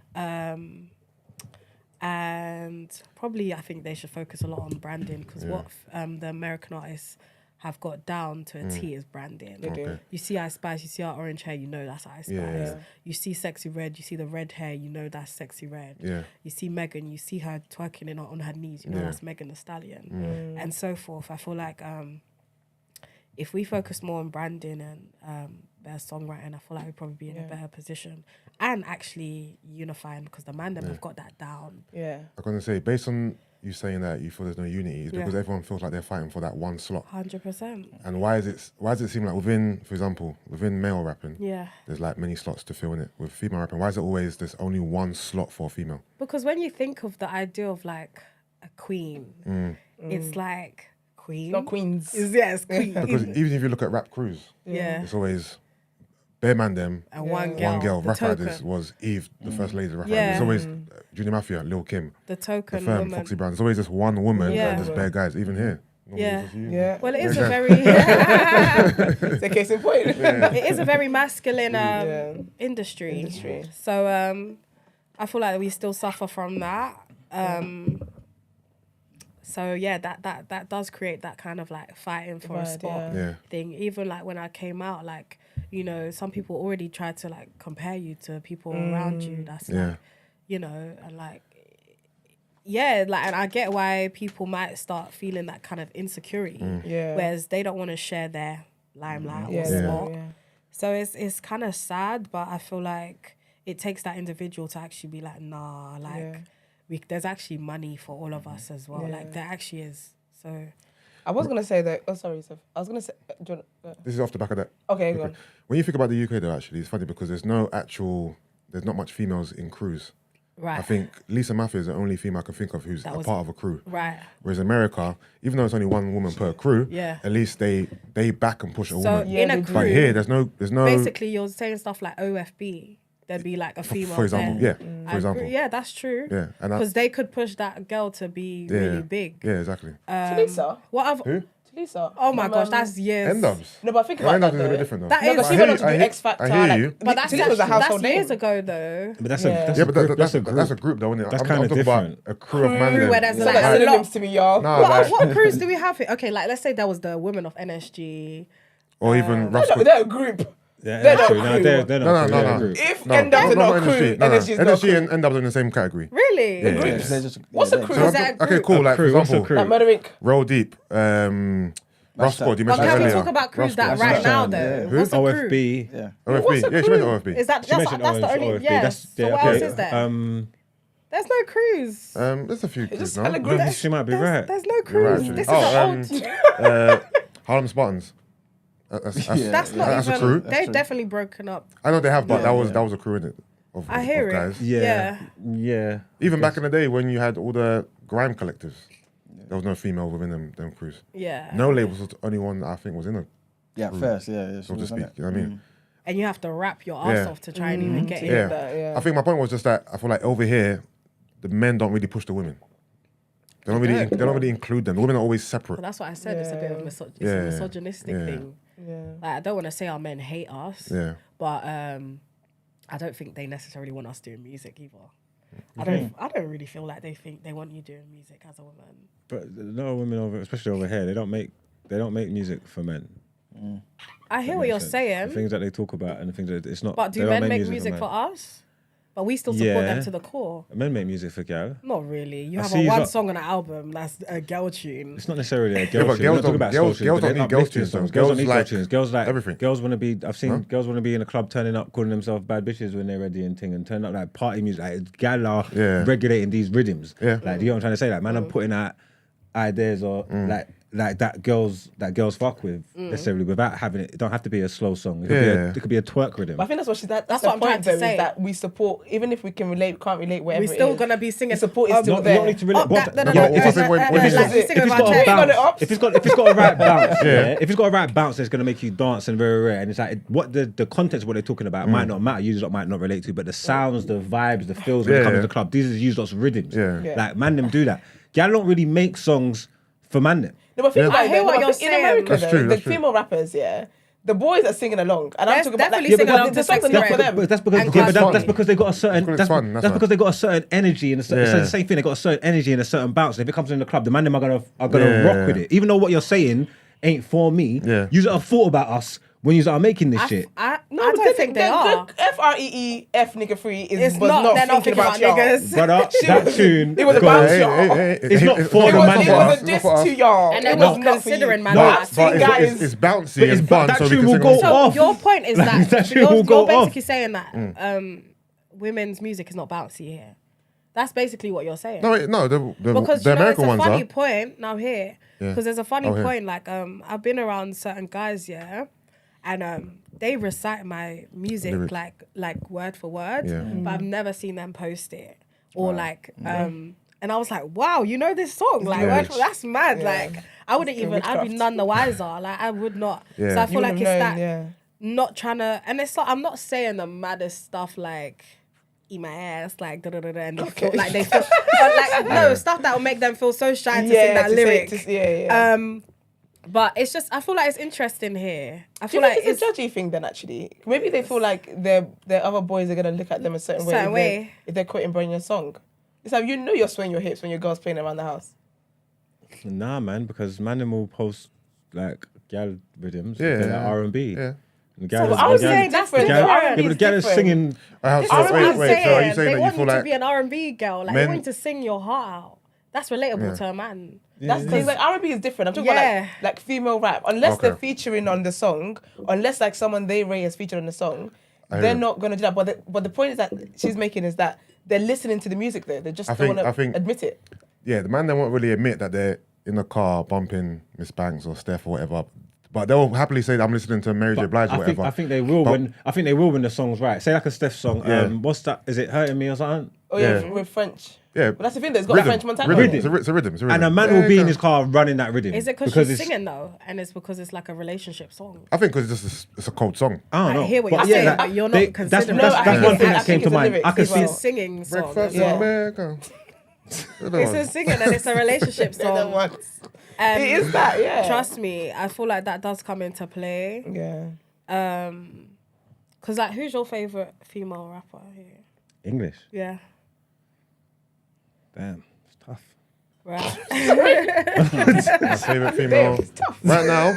And probably I think they should focus a lot on branding, because what the American artists have got down to a T is branding. They do. You see Ice Spice, you see our orange hair, you know that's Ice Spice. Yeah. You see Sexy Red, you see the red hair, you know that's Sexy Red. Yeah. You see Megan, you see her twerking on her knees, you know that's Megan Thee Stallion. And so forth. I feel like if we focus more on branding and better songwriting, I feel like we'd probably be in a better position. And actually unifying, because the man them have got that down. Yeah. I'm going to say, based on you saying that you feel there's no unity, is because everyone feels like they're fighting for that one slot. 100%. And why does it seem like within, for example, within male rapping, there's like many slots to fill in it. With female rapping, why is it always there's only one slot for a female? Because when you think of the idea of like a queen, it's like queen. It's not queens. It's queen. Because even if you look at rap crews, it's always bare man them and one girl. girl. Rap Riders was Eve, the first lady of Rap Yeah. Riders. There's always Junior Mafia, Lil Kim, The token The Firm, woman. Foxy Brown. There's always just one woman Yeah. and there's bare guys, even here. Normally Yeah. it's just you. Yeah. Well, it is a Okay. very It's a case in point. it is a very masculine industry. So I feel like we still suffer from that. So yeah, that does create that kind of like fighting for a spot thing. Even like when I came out, like, you know, some people already tried to like compare you to people around you. That's like, you know, and like, like, and I get why people might start feeling that kind of insecurity, whereas they don't want to share their limelight or spot. So it's kind of sad, but I feel like it takes that individual to actually be like, nah, like there's actually money for all of us as well. Like there actually is. So I was gonna say that. Oh, sorry, Seth. I was gonna say. Do you wanna, This is off the back of that. Okay, go on. When you think about the UK though, actually, it's funny because there's not much females in crews. Right. I think Lisa Mafia is the only female I can think of who's a part of a crew. Right. Whereas America, even though it's only one woman per crew, at least they back and push a woman. in a crew, but here there's no. Basically, you're saying stuff like OFB. There'd be like a female. For example, there. for example. Yeah, that's true. Yeah, and because they could push that girl to be really big. Yeah, exactly. Talisa. What I've Who? Talisa. Oh my gosh, that's years. N-Dubs. No, but think about N-Dubs that. is a bit different though. That No, is. but she went on to do X Factor. I hear you. But that's Talisa was a household that's years name. ago though. But that's a group. That's a group though, isn't it? That's I'm kinda talking about different. a crew of man. Where there's It's like like a lot. synonyms to me, y'all. No, like, What crews do we have here? Okay, like let's say there was the women of NSG. or even Russ. They're a group. Yeah, They're that's not true. No, crew. they're not No. crew, they're a group. If No, N-Dubs are not a crew, NSG. No, NSG is not a NSG crew. and N-Dubs are in the same category. Really? Yeah. Groups. They're just- What's yeah, a crew? So Is that a okay, group? cool. A Like for crew, what's a example, crew? Like Murder Inc. Roll Deep, Ross Squad. You But mentioned can we earlier. talk about crews that Ross right Squad. now though? Who? What's a crew? OFB. Yeah. OFB. What's a Yeah, she mentioned crew? OFB. Is that She that's mentioned the only? OFB. Yes. So what else is there? There's no crews. There's a few crews just now. hella groups. She might be right. There's no You're right, crews. actually. This is an old. Harlem Spartans. That's That's not that's a even. crew. They've definitely broken up. I know they have, but that was a crew in it. I hear it. Guys. Yeah. Even back in the day when you had all the grime collectives, there was no female within them crews. Yeah. No Labels was the only one that I think was in a Yeah, first, yeah. so to speak. You know what I mean? And you have to wrap your ass off to try and even get in. Yeah. I think my point was just that I feel like over here, the men don't really push the women. They don't really include them. The women are always separate. But that's what I said. It's a bit of it's a misogynistic thing. Yeah. Like, I don't want to say our men hate us. Yeah. But I don't think they necessarily want us doing music either. I don't really feel like they think they want you doing music as a woman. But no women over, especially over here, they don't make music for men. I hear what you're saying. The things that they talk about and the things that it's not. But do men make music for us? But we still support them to the core. Men make music for gal. Not really. You I have see one you song on an album that's a girl tune. It's not necessarily a girl but tune. We're not talking about slow girls tunes, but don't they're need girl uplifting tunes, songs. though. Girls don't need girl Girls tunes. Girls like everything. Girls want to be. I've seen girls want to be in a club turning up, calling themselves bad bitches when they're ready and ting and turn up like party music. Like gal are regulating these rhythms. Yeah. Like, do you know what I'm trying to say? Like, man, I'm putting out ideas or like that girls fuck with necessarily without having it. It don't have to be a slow song. It could be a twerk rhythm. But I think that's what that's what I'm trying to though, say. Is that we support, even if we can relate, can't relate, whatever. We're still it is, gonna be singing. the support is still You there. don't need to relate. If it's got a right bounce, if it's got a right bounce, it's gonna make you dance and very rare. And it's like what the context of what they're talking about might not matter. You might not relate to, but the sounds, the vibes, the feels when you come to the club. These are used lots of rhythms. Like man, them do that. Gal don't really make songs for man them. No, but think about it, hear what you're in saying. America, That's though, true, the that's true. female rappers, the boys are singing along, and I'm There's talking about like, definitely singing along the to songs are Sexy not Red. for them. But that's because And that's because they got a certain That's that's because they got a certain energy and it's the same thing. They got a certain energy and a certain bounce. And if it comes in the club, the man them are gonna rock with it. Even though what you're saying ain't for me. Yeah. You have thought about us when you are making this shit. I don't think they are. FREE, F nigga free is It's was not. not They're not thinking about y'all. niggas. Brother, that tune. It was goes- about y'all. It's not for It the was, man. it was a diss to y'all. And they're It not was not considering for man you. that. But guys, it's bouncy But it's and fun, that so we tune can will sing go along. So off. your point is Like, that that shit will go you're basically off. saying that women's music is not bouncy here. That's basically what you're saying. No, the Because the you know, American it's a ones funny are. point now here. Yeah. Because there's a funny Oh, here. point. Like I've been around certain guys, yeah, and they recite my music Lyrics. like word for word, Yeah. but I've never seen them post it or like and I was like, wow, you know this song, like Yeah. word for, that's mad. Yeah. Like I wouldn't even, I'd be witchcraft. none the wiser. Like I would not. Yeah. So I You feel like it's known, that yeah. not trying to, and it's like I'm not saying the maddest stuff like eat my ass, like da da da da, and they feel like they feel, but like no stuff that will make them feel so shy to sing that to say- lyric. yeah. But it's just, I feel like it's interesting here. I Do feel you like think it's a judgy thing then, actually? Maybe they feel like their other boys are going to look at them a certain way, Certain if they're quoting Br3nya song. It's like, you know you're swaying your hips when your girl's playing around the house. Nah, man, because man them will post like gal rhythms, Yeah. like R&B. Yeah. The So gal is- I was the gal- saying that's different. different. R&B Yeah, but the gal is different. singing. So, I'm wait, so are you saying saying they that want you you feel to like be an R&B girl, like they men- want you to sing your heart out. That's relatable to a man. That's because like R&B is different. I'm talking Yeah. about like female rap. Unless Okay. they're featuring on the song, unless like someone they rate has featured on the song, I they're hear. not gonna do that. But the point is that she's making is that they're listening to the music though. They just I don't think- I want think- to admit it. Yeah, the man they won't really admit that they're in the car bumping Miss Banks or Steph or whatever. But they'll happily say that I'm listening to Mary J. Blige or I whatever. think they will But- when the song's right. Say like a Steph song. Yeah. What's that? Is it Hurting Me or something? Oh yeah, Yeah. with French. Yeah. But that's the thing. There's got a French Montana. Rhythm. on it. It's a rhythm. It's a rhythm. And a man Yeah, will be in okay. his car running that rhythm. Is it because she's singing though, and it's because it's like a relationship song? I think because it's a cold song. I don't know. I hear what But you're saying, like, but you're not that's considering. No, I that's think one it's- thing I that think came to it's the mind. lyrics I could as see. It's a singing song. Breakfast as well. in America. It's a singing and it's a relationship They're the song. ones. And It is that, yeah. Trust me, I feel like that does come into play. Yeah. Cause like, who's your favorite female rapper here? English. Yeah, Damn, it's tough. right. My favorite female right now,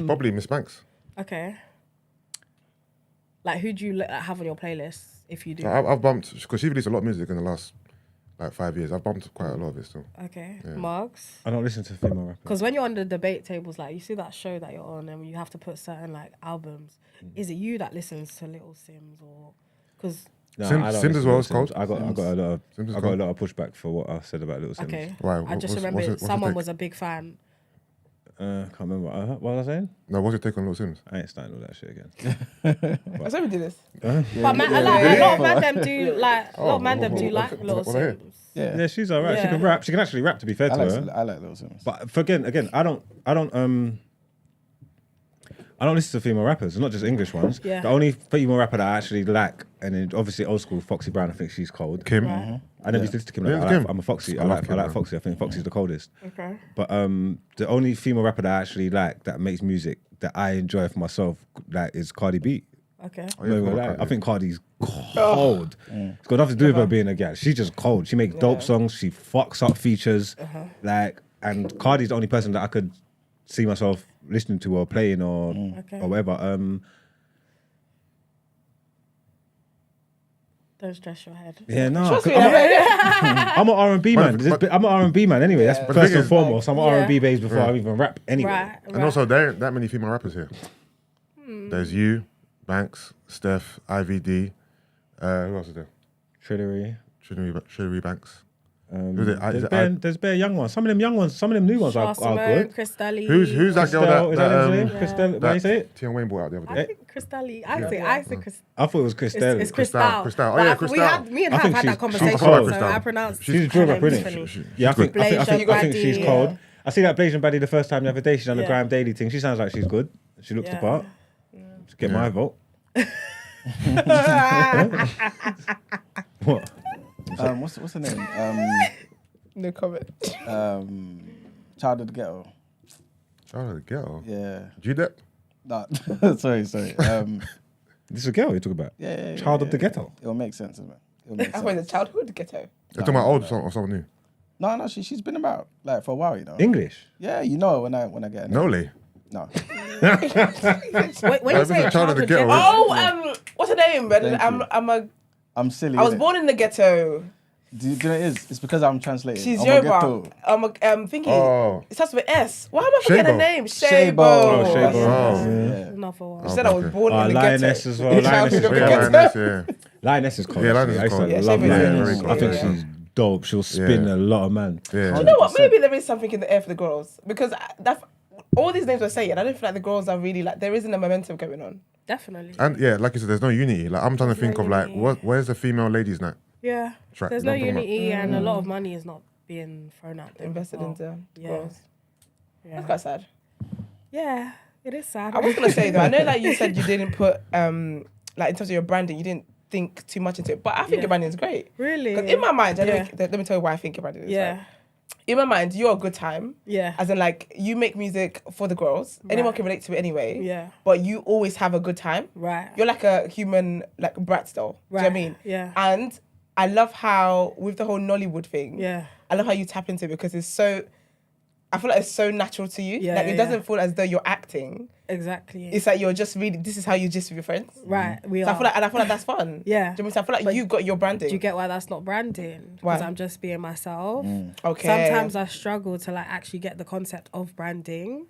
probably Miss Banks. Okay. Like, who do you have on your playlist if you do? I've bumped because she released a lot of music in the last like 5 years. I've bumped quite a lot of it still. Okay, Marks. I don't listen to female rappers. Because when you're on the debate tables, like you see that show that you're on, and you have to put certain like albums. Is it you that listens to Little Sims or? Because No, Sims- I don't Sims listen as to well Little is cold. Sims. I got a lot of Sims is I got a cold. lot of pushback for what I said about Little Sims. okay, Why? I just What's remember your someone take? was a big fan. Can't remember what was I saying. No, what's your take on Little Sims? I ain't starting all that shit again. I said we did this. But man, a lot of man them do like a lot of man them do like Little what I hear. Sims. Yeah, she's alright. She Yeah. can rap. She can actually rap. To be fair to her. I like Lil Sims. But for again, I don't listen to female rappers, not just English ones. Yeah. The only female rapper that I actually like, and then obviously old school Foxy Brown, I think she's cold. Kim. Right. I never listened to Kim. Yeah, Like, Kim. I'm a Foxy. I I love like Kim, man. Foxy. I think Foxy's the coldest. Okay. But the only female rapper that I actually like that makes music that I enjoy for myself, like, is Cardi B. Okay. Oh, yeah, No, I forgot like, Cardi. I think Cardi's cold. It's got nothing to do with her being a gal. She's just cold. She makes dope songs. She fucks up features. Like, and Cardi's the only person that I could see myself listening to or playing or whatever. Don't stress your head. Yeah, no. Trust me, I'm an R&B man. But- I'm an R&B man anyway. That's But the first thing and is- foremost. I'm an Yeah. R&B babes before I even rap anyway. Right. And also, there ain't that many female rappers here. There's you, Banks, Steph, IVD. Who else is there? Trillery. Trillery Banks. Who's it? There's bare young ones. Some of them young ones, some of them new ones are good. Crystalli. Who's that girl Christelle, that is that her name? that, Christelle, what do you say it? Tion Wayne brought out the other I day? think Crystalli. I say Crystal. I thought it was Christelle. It's Crystal. Crystal. Oh, yeah, We Crystal. had, me and I Hav think had that she's conversation, cold. so Crystal. I pronounced. She's a drill her rapper, name innit? differently. Yeah, I think Blasian she's Baddie, cold. yeah. I see that Blasian Baddie the first time the other day. She's on the Yeah. Grime Daily thing. She sounds like she's good. She looks the Yeah. part. Get my vote. What? What's her name? No comment. Child of the Ghetto. Child of the Ghetto. Yeah. G-Dep? No, sorry. This is a girl you're talking about. Yeah. Child of the Ghetto. It'll make sense, isn't it? It'll make I sense. thought the childhood ghetto. You're talking about old or someone new? No, she's been about like for a while, you know. English. Yeah, you know when I get her name. Nole. No. When you say a child of the ghetto, what's her name? I'm silly. I was born in the ghetto. Do you know what it is? It's because I'm translating. She's Yoruba. I'm thinking. It starts with S. Why am I forgetting her name? Shabo. Shabo. Not for one. She said I was born in the Lioness ghetto. as well. Lioness is cool. Yeah, Lioness is cool. I love Lioness. I think she's dope. She'll spin a lot of man. Yeah. Do you know what? Maybe there is something in the air for the girls because all these names we're saying, I don't feel like the girls are really like there isn't a momentum going on. Definitely. And yeah, like you said, there's no unity. Like I'm trying to think of like where's the female ladies night? Yeah. Track. There's no unity and a lot of money is not being thrown out there. Invested into girls. Yeah. That's quite sad. Yeah, it is sad. I was gonna say though, I know like you said you didn't put like in terms of your branding, you didn't think too much into it. But I think your branding is great. Really? Because in my mind, let me tell you why I think your branding is right. In my mind, you're a good time. Yeah. As in like you make music for the girls. Right. Anyone can relate to it anyway. Yeah. But you always have a good time. Right. You're like a human like brat style. Right. Do you know what I mean? Yeah. And I love how with the whole Nollywood thing. Yeah. I love how you tap into it because it's so I feel like it's so natural to you. Yeah. Like it doesn't feel as though you're acting. Exactly. It's like you're just really this is how you just with your friends. Right. We are. I feel like that's fun. Yeah. Do you know what I mean? So I feel like you've got your branding. Do you get why that's not branding? Because I'm just being myself. Okay. Sometimes I struggle to like actually get the concept of branding.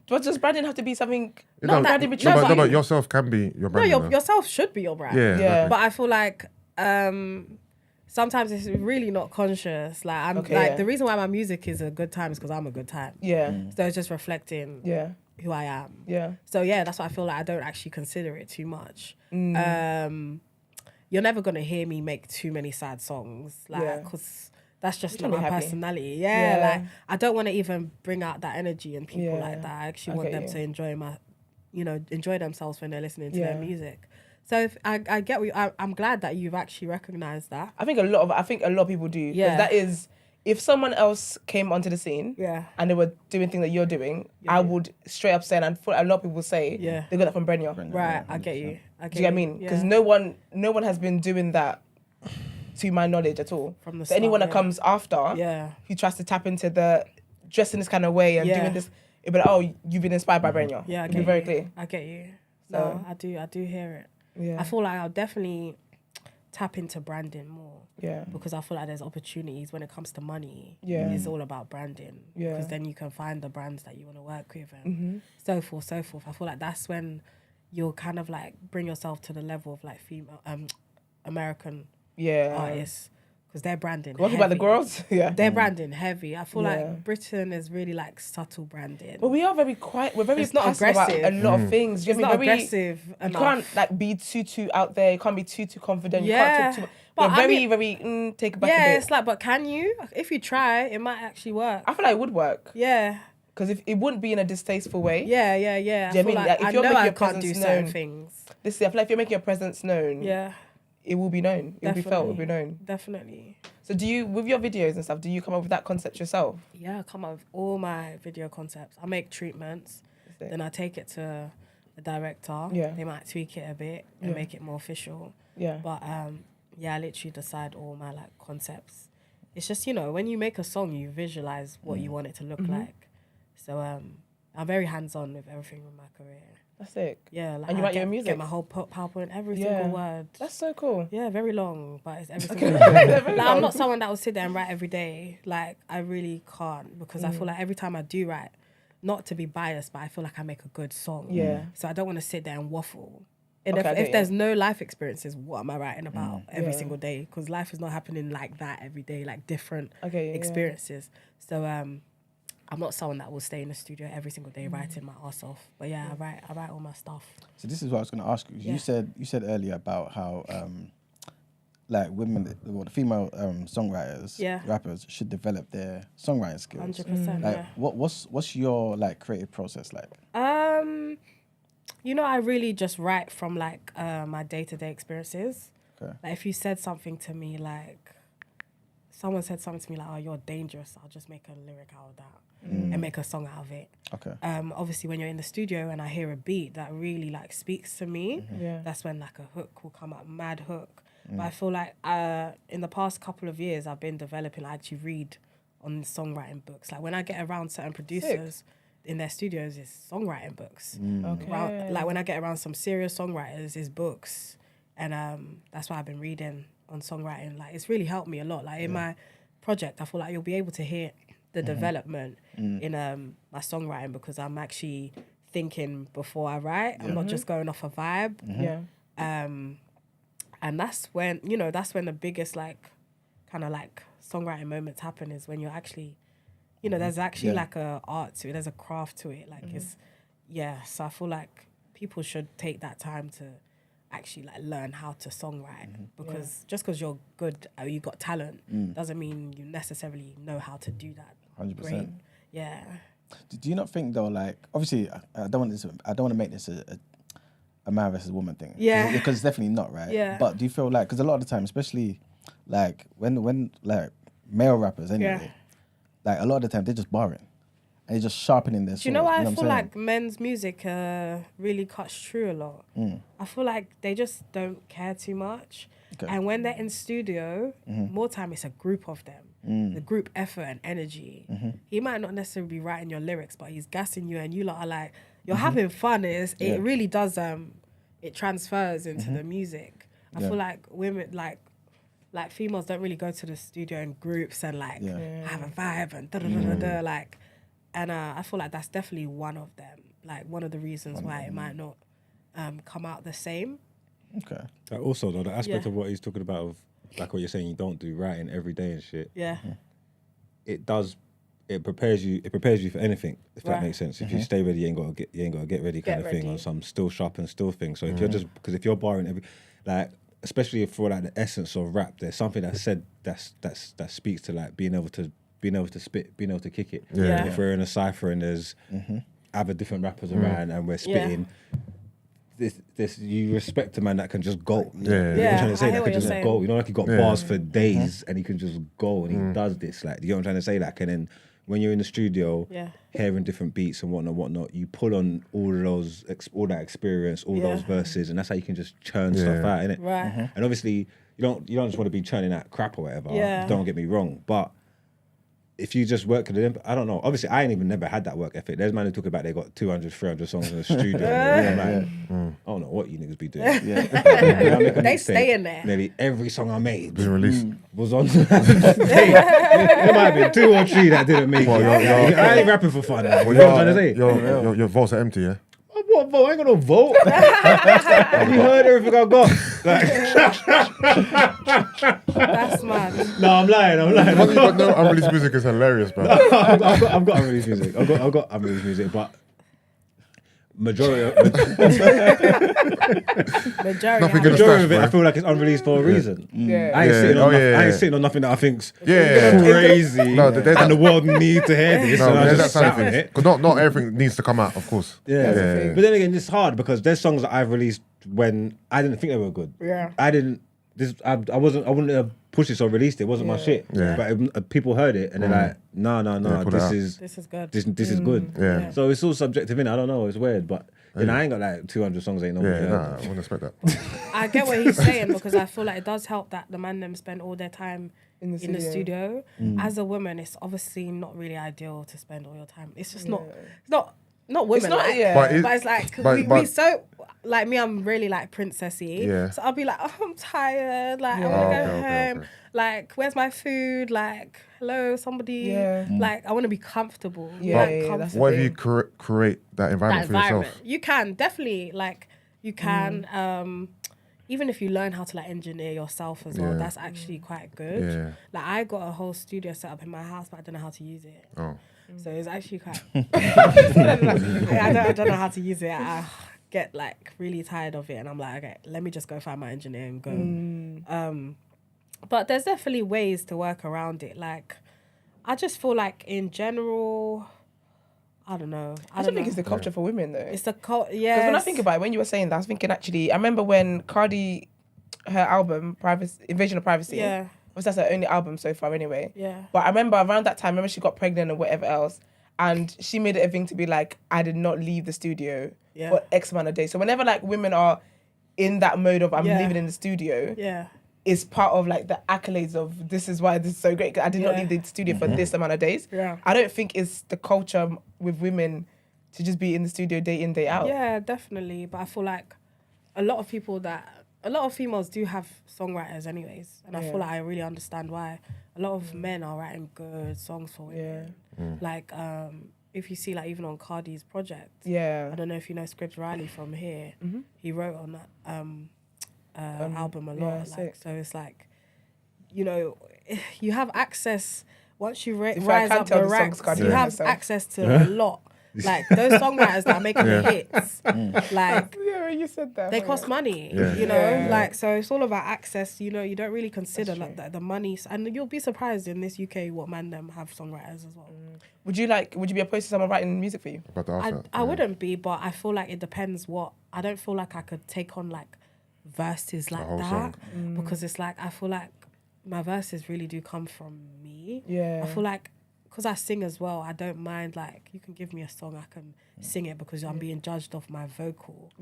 But does branding have to be something? But yourself can be your brand. No, yourself should be your brand. Yeah. Exactly. But I feel like sometimes it's really not conscious. Like I'm the reason why my music is a good time is because I'm a good time. Yeah. So it's just reflecting who I am. Yeah. So yeah, that's why I feel like I don't actually consider it too much. You're never gonna hear me make too many sad songs, like because that's just not my personality. Yeah. Like I don't want to even bring out that energy in people like that. I actually want them to enjoy themselves when they're listening to their music. So if I get what I'm glad that you've actually recognised that. I think a lot of people do. Yeah. That is, if someone else came onto the scene and they were doing things that you're doing, I would straight up say, and a lot of people say, they got that from Br3nya. Right, I get you. Do you get what I mean? Because no one has been doing that to my knowledge at all. From the start, anyone that comes after, who tries to tap into the dressing this kind of way and doing this, it'll be like, oh, you've been inspired by Br3nya. Yeah, it'll be very clear. I get you. So I do hear it. Yeah. I feel like I'll definitely tap into branding more. Yeah. Because I feel like there's opportunities when it comes to money. Yeah. It's all about branding. Yeah. Because then you can find the brands that you want to work with and so forth. I feel like that's when you'll kind of like bring yourself to the level of like female American artists. Because they're branding What about the girls? Yeah. They're branding heavy. I feel like Britain is really like subtle branding. But we are very quiet. We're very not aggressive about a lot of things. It's not aggressive enough. You can't like be too out there. You can't be too confident. You can't talk too much. But very take it back a bit. Yeah, it's like, but can you? If you try, it might actually work. I feel like it would work. Yeah. Because if it wouldn't be in a distasteful way. Yeah. Do you know what I mean? Like, if you're making your can't do certain things. I feel like if you're making your presence known, it will be known. It will be felt. It will be known. Definitely. So do you, with your videos and stuff, do you come up with that concept yourself? Yeah, I come up with all my video concepts. I make treatments, then I take it to the director. Yeah. They might tweak it a bit and make it more official. Yeah. But I literally decide all my like concepts. It's just, when you make a song, you visualize what you want it to look like. So I'm very hands-on with everything with my career. That's sick. Yeah, like and you write your music. Get my whole PowerPoint, every single word. That's so cool. Yeah, very long, but it's every single word. Like, I'm not someone that will sit there and write every day. Like I really can't because I feel like every time I do write, not to be biased, but I feel like I make a good song. Yeah. So I don't want to sit there and waffle. And if there's no life experiences, what am I writing about every single day? Because life is not happening like that every day, like different experiences. So I'm not someone that will stay in the studio every single day writing my ass off. But I write all my stuff. So this is what I was going to ask you. You said earlier about how like women, the female songwriters, rappers should develop their songwriting skills. 100%. Like what's your like creative process like? I really just write from like my day-to-day experiences. Okay. Like if you said something to me like someone said something to me like, oh, you're dangerous, I'll just make a lyric out of that and make a song out of it. Okay. Obviously, when you're in the studio and I hear a beat that really like speaks to me, that's when like a hook will come up, mad hook. But I feel like in the past couple of years, I've been developing, I actually read on songwriting books. Like when I get around certain producers, in their studios is songwriting books. Okay. Like when I get around some serious songwriters, is books, and that's why I've been reading on songwriting. Like it's really helped me a lot. Like in my project, I feel like you'll be able to hear the development in my songwriting because I'm actually thinking before I write. I'm not just going off a vibe. And that's when the biggest like kind of like songwriting moments happen is when you're actually, there's actually like a art to it. There's a craft to it. Like so I feel like people should take that time to actually like learn how to songwrite because just because you're good or you got talent doesn't mean you necessarily know how to do that. 100%. Yeah. Do you not think though, like obviously I don't want to make this a man versus woman thing. Yeah. Because it's definitely not, right? Yeah. But do you feel like, because a lot of the time, especially like when like male rappers anyway, like a lot of the time they're just barring. And they're just sharpening their swords. Do you know why what I I'm feel saying? like men's music really cuts through a lot? I feel like they just don't care too much. Okay. And when they're in studio, more time it's a group of them. The group effort and energy. He might not necessarily be writing your lyrics, but he's gassing you and you lot are like, you're having fun. It really does, it transfers into the music. I feel like women, like females don't really go to the studio in groups and like have a vibe and da-da-da-da-da, like. And I feel like that's definitely one of them, like one of the reasons why it might not come out the same. Okay. Also, though, the aspect of what he's talking about, of like what you're saying, you don't do writing every day and shit. Yeah. It does. It prepares you. It prepares you for anything, if that makes sense. If you stay ready, you ain't got to get ready kind of thing, or some still sharp and still thing. So if you're just, because if you're borrowing every, like, especially for like the essence of rap, there's something that's said that speaks to like being able to spit, being able to kick it. Yeah. If we're in a cypher and there's other different rappers around and we're spitting, this you respect a man that can just go. Yeah. I'm trying to say, I hear that what can you're just saying. go. You know, like he got bars for days and he can just go and he does this. Like, you know what I'm trying to say? Like, and then when you're in the studio, hearing different beats and whatnot, you pull on all of those, all that experience, all those verses, and that's how you can just churn stuff out, innit? Right. And obviously, you don't just want to be churning out crap or whatever. Yeah. Don't get me wrong, but if you just work with them, I don't know. Obviously, I ain't even never had that work ethic. There's man who talk about they got 200, 300 songs in the studio. I don't know what you niggas be doing. They stay in there. Nearly every song I made Been released. was on. There might have been 2 or 3 that didn't make it. I ain't rapping for fun. Well, You know what I'm trying to say? your vaults are empty, yeah? What vote? I ain't got no vote. Have you heard everything I got? That's mad. No, I'm lying. The one you got no unreleased music is hilarious, bro. I've got unreleased music. I've got unreleased music, but majority of it, I feel like it's unreleased for a reason. I ain't sitting on nothing that I think's crazy. No, and the world need to hear this. No, and I there's that just side of sat on things. it. Because not everything needs to come out, of course. But then again, it's hard because there's songs that I've released when I didn't think they were good. I wouldn't have pushed it or released it. It wasn't my shit. But people heard it and they're like, no, this is good. This is good. Yeah. So it's all subjective, innit? I don't know. It's weird, but then I ain't got like 200 songs. Ain't nobody heard. I wouldn't expect that. I get what he's saying because I feel like it does help that the man them spend all their time in the studio. As a woman, it's obviously not really ideal to spend all your time. It's just not women. It's not, like, but it's like we so like me. I'm really like princessy. Yeah. So I'll be like, oh, I'm tired. Like I want to go home. Okay. Like, where's my food? Like, hello, somebody. Like, I want to be comfortable. But why do you create that environment for yourself? You can definitely you can. Even if you learn how to like engineer yourself as well, that's actually quite good. Yeah. Like I got a whole studio set up in my house, but I don't know how to use it. Oh. So it's actually quite. I don't know how to use it. I get like really tired of it, and I'm like, okay, let me just go find my engineer and go. But there's definitely ways to work around it. Like, I just feel like in general, I don't know. I don't think it's the culture for women though. It's the culture, yeah. Because when I think about it, when you were saying that, I was thinking actually, I remember when Cardi, her album, Invasion of Privacy, was that's her only album so far anyway. Yeah. But I remember around that time, she got pregnant or whatever else, and she made it a thing to be like, I did not leave the studio for X amount of days. So whenever like women are in that mode of I'm leaving in the studio, it's part of like the accolades of this is why this is so great. I did not leave the studio for this amount of days. Yeah. I don't think it's the culture with women to just be in the studio day in, day out. Yeah, definitely. But I feel like a lot of females do have songwriters anyways. And I feel like I really understand why. A lot of men are writing good songs for women. Like, if you see, like, even on Cardi's project, I don't know if you know Scripps Riley from here. He wrote on that album a lot. So it's like, you know, you have access, once you rise up the ranks, you have access to a lot. Like, those songwriters that are making the hits, like, you said that. they cost money, you know? Like, so it's all about access, you know, you don't really consider like the money. And you'll be surprised in this UK what man them have songwriters as well. Would you be opposed to someone writing music for you? I wouldn't be, but I feel like it depends what, I don't feel like I could take on like verses like that. Because it's like, I feel like my verses really do come from me. I feel like, because I sing as well, I don't mind, like, you can give me a song, I can sing it because I'm being judged off my vocal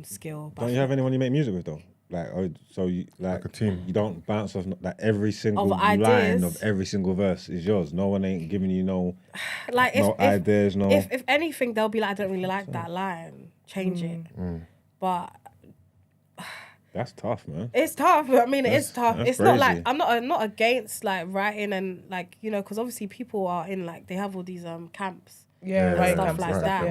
skill. Don't you have anyone you make music with, though? Like, so you, like a team. You don't bounce off, like, every single line of every single verse is yours. No one ain't giving you no ideas, no... If anything, they'll be like, I don't really like that line, change it. But... That's tough, man. It's tough. I mean, it's tough. It's crazy. Not like I'm not against like writing and like, you know, because obviously people are in like, they have all these camps, stuff like that.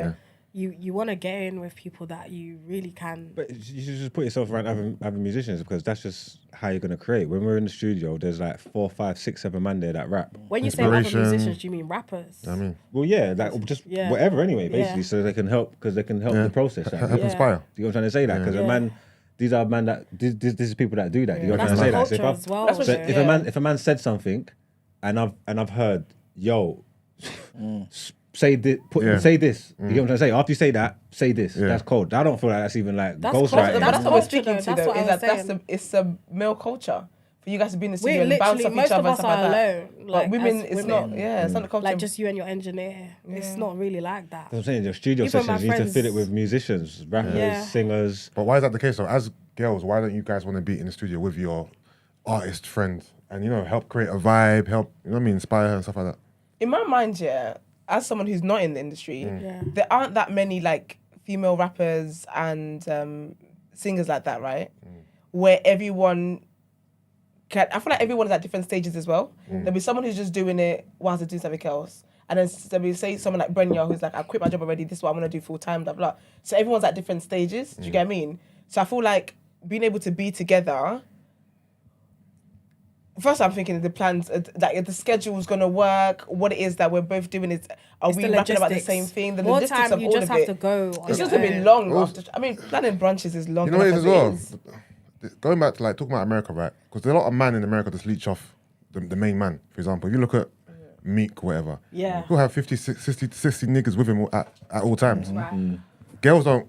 Yeah. You want to get in with people that you really can. But you should just put yourself around other musicians, because that's just how you're gonna create. When we're in the studio, there's like 4, 5, 6, 7 man there that rap. When you say other musicians, do you mean rappers? I mean, well, yeah, like just whatever anyway, basically, so they can help the process. Like, help inspire. You know what I'm trying to say? That because a man. These are men that this is people that do that. You know what I'm trying to say? That. If a man said something, and I've heard, yo, say this, say this. You know what I'm trying to say? After you say that, say this. That's cold. I don't feel like that's even like ghostwriting. That's what we're speaking to, though. Is that it's a male culture. For you guys to be in the studio and bounce off each other and stuff like that. Alone, like women, it's not. Yeah, it's not the culture. Like just you and your engineer. It's not really like that. That's what I'm saying. Your studio sessions, you need to fill it with musicians, rappers, singers. But why is that the case? So as girls, why don't you guys want to be in the studio with your artist friend and, you know, help create a vibe, help, you know what I mean, inspire her and stuff like that? In my mind, as someone who's not in the industry, there aren't that many like female rappers and singers like that, right? Where everyone. I feel like everyone is at different stages as well. There'll be someone who's just doing it whilst they're doing something else. And then there'll be, say, someone like Br3nya who's like, I quit my job already, this is what I'm going to do full time, blah, blah. So everyone's at different stages, do you get what I mean? So I feel like being able to be together, first I'm thinking the plans, like if the schedule's going to work, what it is that we're both doing is, we rapping about the same thing? The logistics time of you all just of have to go. It's just going to be long. Planning brunches is long. You know what it is as well? Going back to like talking about America, right? Because there's a lot of men in America that leech off the main man. For example, if you look at Meek, whatever, he'll have 50, 60 niggas with him at all times. Girls don't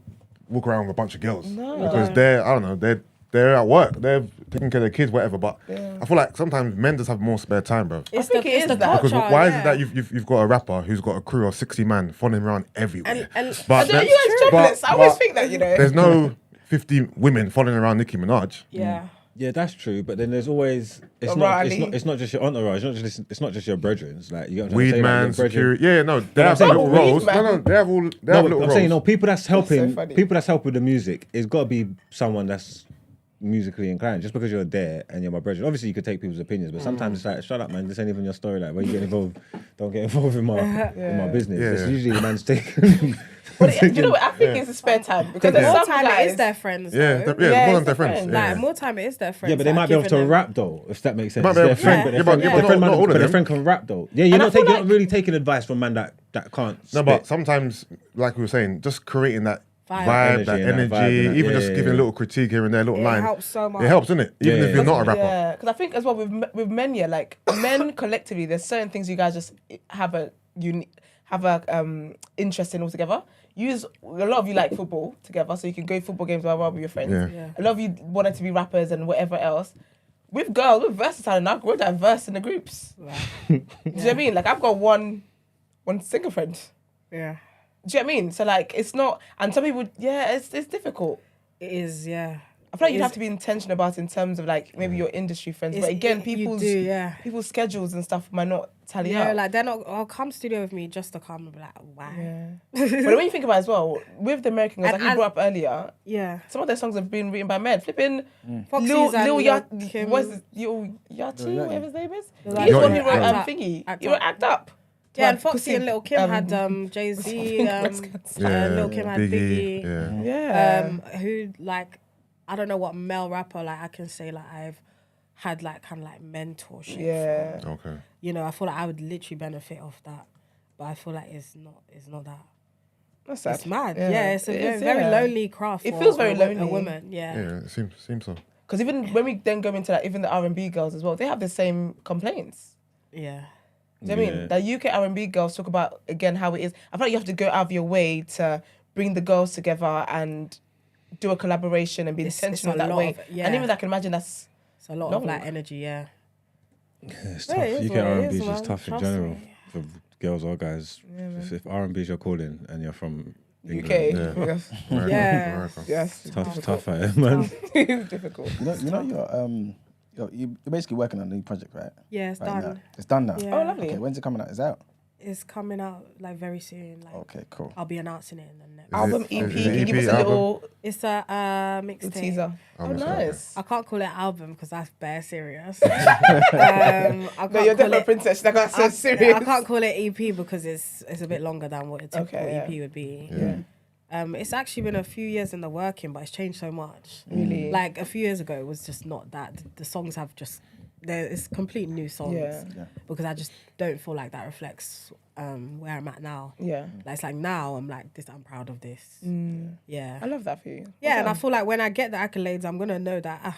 walk around with a bunch of girls because they're at work, they're taking care of their kids, whatever. But I feel like sometimes men just have more spare time, bro. I think it is the culture. Because why is it that you've got a rapper who's got a crew of 60 man following him around everywhere? But you guys jobless. I always think that, you know. There's no 50 women following around Nicki Minaj. Yeah, that's true. But then there's always it's not just your entourage. It's not just your brethren. Like you got weed man, like security. Yeah, no, they have little roles. No, they have little roles. I'm saying people that's helping with the music. It's got to be someone that's musically inclined. Just because you're there and you're my brethren, obviously you could take people's opinions, but sometimes it's like, shut up, man. This ain't even your story. Like, when you get involved, don't get involved in my business. It's usually the man's taking. But you know what? I think it's a spare time because more time it is their friends. More than their friends. Like more time it is their friends. Yeah, but they might be able to rap though, if that makes sense. But their friend can rap though. Yeah, you're not really taking advice from man that can't. No, but sometimes, like we were saying, just creating that vibe, that energy, even just giving a little critique here and there, a little line. It helps so much. It helps, doesn't it? Even if you're not a rapper. Yeah, because I think as well with men, like men collectively, there's certain things you guys just have a interest in altogether. A lot of you like football together, so you can go football games with your friends. A lot of you wanted to be rappers and whatever else. With girls, we're versatile enough. We're diverse in the groups. Do you know what I mean? Like I've got one single friend. Yeah. Do you know what I mean? So like it's not, and some people, it's difficult. It is, yeah. I feel like you'd have to be intentional about it in terms of like maybe your industry friends, but again, people's schedules and stuff might not tally out. Yeah, like they're not. I'll come studio with me just to come and be like, why? Yeah. But when you think about it as well, with the American girls, like you brought up earlier, some of their songs have been written by men. Flipping Lil Yachty, whatever his name is. He's the one who wrote Thingy. He wrote Act Up. Yeah, and Foxy and Lil Kim had Jay-Z. Lil Kim had Biggie. Yeah. Who like, I don't know what male rapper like I can say like I've had like kind of like mentorship. Yeah. From. Okay. You know, I feel like I would literally benefit off that, but I feel like it's not that. That's sad. It's mad. Yeah, it's a very lonely craft. It feels very lonely. A woman. Yeah. Yeah, it seems so. Because even when we then go into like even the R&B girls as well, they have the same complaints. Yeah. Do you know what I mean? The UK R&B girls talk about, again, how it is. I feel like you have to go out of your way to bring the girls together and do a collaboration and be intentional that way. And even I can imagine that's it's a lot of like energy, yeah. It's tough. UK R&B is just tough in general for girls or guys. If R&B is your calling and you're from England, yes, tough out here, man. It's difficult. You know you're basically working on a new project, right? Yeah, it's done. Now. It's done now. Yeah. Oh, lovely. Okay, when's it coming out? Is it out? It's coming out like very soon. Like, okay, cool. I'll be announcing it in the next album, EP. Can you give us a little? It's a mixtape teaser. Oh, nice. I can't call it album because that's bare serious. No, you're definitely a princess. That's so serious. I can't call it EP because it's a bit longer than what a typical EP would be. Yeah. It's actually been a few years in the working, but it's changed so much. Really? Like a few years ago, it was just not that. The songs have just it's complete new songs. Because I just don't feel like that reflects where I'm at now. Yeah. Like, it's like now I'm like this. I'm proud of this. Yeah. I love that for you. Yeah, and I feel like when I get the accolades, I'm gonna know that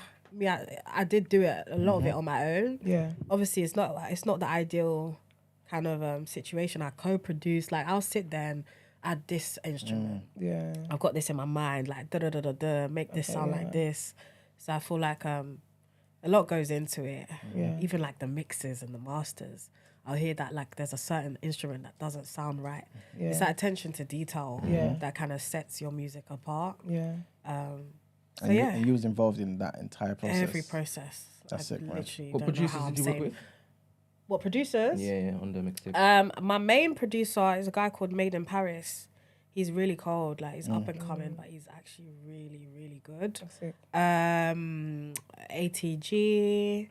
I did do it a lot of it on my own. Yeah. Obviously, it's not the ideal kind of situation. I co-produce. Like I'll sit there and add this instrument. Yeah. I've got this in my mind. Like da da da da da. Make this sound like this. So I feel like a lot goes into it. Yeah. Even like the mixes and the masters. I'll hear that like there's a certain instrument that doesn't sound right. Yeah. It's that attention to detail that kind of sets your music apart. Yeah. And you was involved in that entire process. Every process. That's it, man. What producers did you work with? What producers? Yeah, on the mixtape. My main producer is a guy called Made in Paris. He's really cold, like he's up and coming, but he's actually really, really good. That's it. ATG,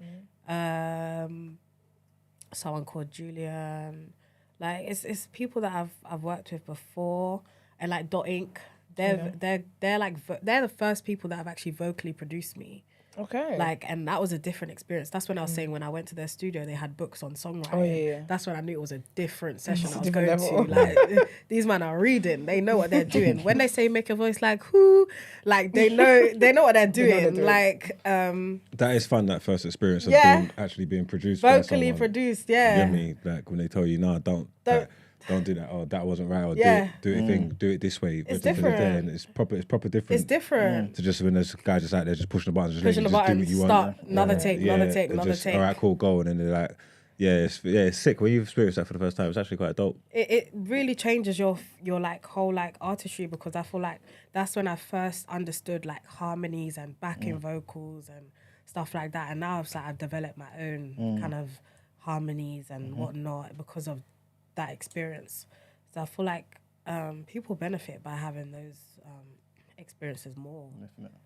someone called Julian. Like it's people that I've worked with before, and like Dot Inc. They're the first people that have actually vocally produced me. Okay. Like, and that was a different experience. That's when I was saying when I went to their studio, they had books on songwriting. Oh, yeah. That's when I knew it was a different session I was different going level. to. Like, these men are reading. They know what they're doing. When they say make a voice like who, like they know what they're doing. Like that is fun. That first experience of actually being produced, vocally produced. Yeah. You know what I mean? Like when they tell you, "No, don't do that." Oh, that wasn't right. Or do it this way. It's different. And it's proper different. It's different. To just when there's a guy just out there just pushing the buttons, pushing the button, do what you want. Another take. All right, cool, go. And then they're like, it's sick. When you've experienced that for the first time, it's actually quite dope. It really changes your like whole like artistry, because I feel like that's when I first understood like harmonies and backing vocals and stuff like that. And now I've developed my own kind of harmonies and whatnot because of that experience. So I feel like people benefit by having those experiences more. Definitely.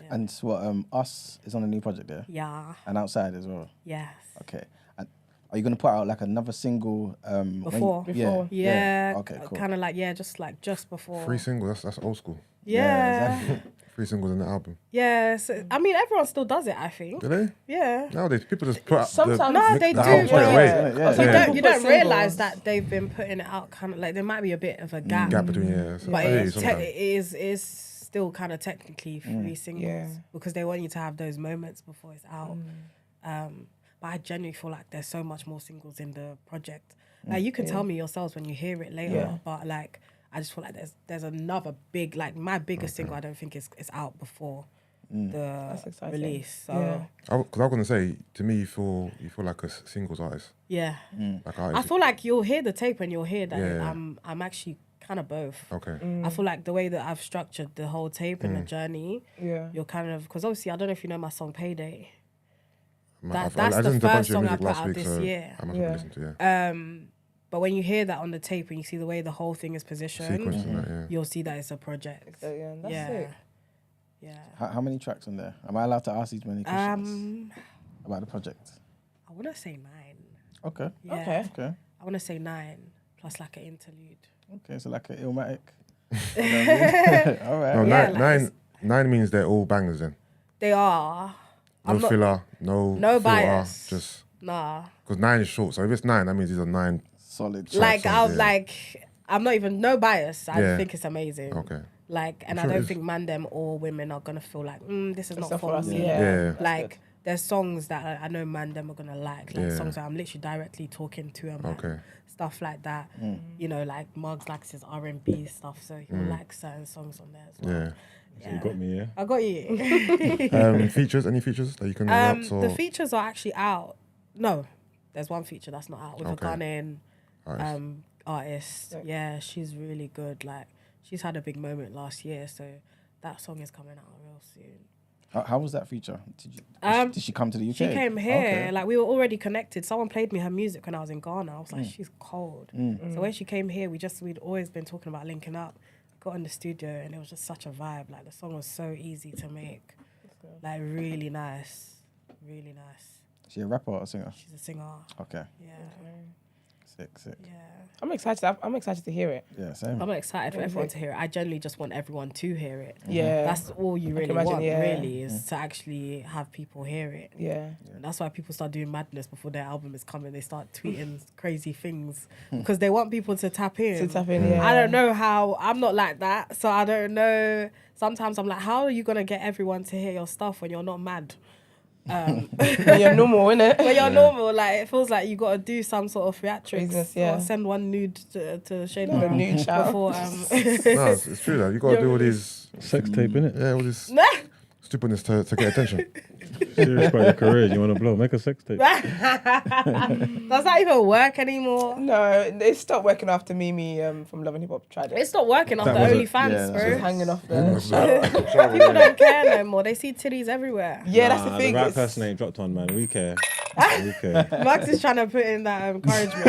Yeah. And so Us is on a new project there? Yeah. And Outside as well? Yes. Okay. And are you going to put out like another single? Before? Yeah. Okay, cool. Kind of like, just before. 3 singles, that's old school. Yeah. Exactly. 3 singles in the album. Yeah, so, I mean, everyone still does it, I think. Do they? Yeah. Nowadays, people just put out they do. album straight away. You don't realise that they've been putting it out kind of like, there might be a bit of a gap. Gap between, But it is still kind of technically 3 singles because they want you to have those moments before it's out. But I genuinely feel like there's so much more singles in the project. Like, you can tell me yourselves when you hear it later, but like, I just feel like there's another big, like my biggest single I don't think is out before the release. So because I was gonna say, to me, you feel like a singles artist. Yeah. Like I feel like you'll hear the tape and you'll hear that I'm actually kind of both. Okay. I feel like the way that I've structured the whole tape and the journey, you're kind of, because obviously I don't know if you know my song Payday. That's the first song I put out this year. I must have listened to it. But when you hear that on the tape and you see the way the whole thing is positioned, That, you'll see that it's a project. That's sick. Yeah. How many tracks on there? Am I allowed to ask these many questions about the project? I want to say 9. Okay. Yeah. Okay. I want to say 9 plus like an interlude. Okay, so like an Illmatic. All right. No, Yeah, nine means they're all bangers then. They are. No filler, no filter, bias. just Nah. because 9 is short. So if it's 9, that means these are 9 solid. Like songs, I'm not even no bias. I Yeah. think it's amazing. Okay. Like, and sure I it don't is. think man them or women are gonna feel like this is not not for for us, me. Yeah. Like there's songs that I know man them are gonna like Yeah. songs that I'm literally directly talking to them. Okay. Stuff like that. You know, like Mugs likes his R&B stuff, so he'll like certain songs on there as well. Yeah. So you got me, yeah? I got you. Features? Any features that you can announce? The features are actually out. No, there's one feature that's not out with a Okay. Ghanaian Nice. artist. Yeah, she's really good. Like, she's had a big moment last year, so that song is coming out real soon. How was that feature? Did she come to the UK? She came here. Okay. Like, we were already connected. Someone played me her music when I was in Ghana. I was like, she's cold. So when she came here, we'd always been talking about linking up. Got in the studio and it was just such a vibe. Like, the song was so easy to make. Like, really nice. Really nice. Is she a rapper or a singer? She's a singer. Okay. Yeah. Sick. Yeah. I'm excited. I'm excited to hear it. Yeah, same. I'm excited for everyone to hear it. I generally just want everyone to hear it. Yeah. That's all you really imagine, want, yeah. really, is to actually have people hear it. Yeah. And that's why people start doing madness before their album is coming. They start tweeting crazy things because they want people to tap in. Yeah. I don't know how. I'm not like that, so I don't know. Sometimes I'm like, how are you gonna get everyone to hear your stuff when you're not mad? When you're normal, innit? When you're normal, like, it feels like you gotta do some sort of theatrics. Business, yeah. Or send one nude to Shane A nude shout. before. No, it's true though. You got to do all these Sex tape, innit? all this stupidness to get attention. Serious about your career. You want to blow? Make a sex tape. Does that even work anymore? No, they stopped working after Mimi from Love and Hip Hop tried it. It's not working after was OnlyFans, it. bro. She's hanging off there. People don't care no more. They see titties everywhere. Yeah, that's the Nah, thing. The right it's- person ain't dropped on, man. We care. We care. Max is trying to put in that encouragement.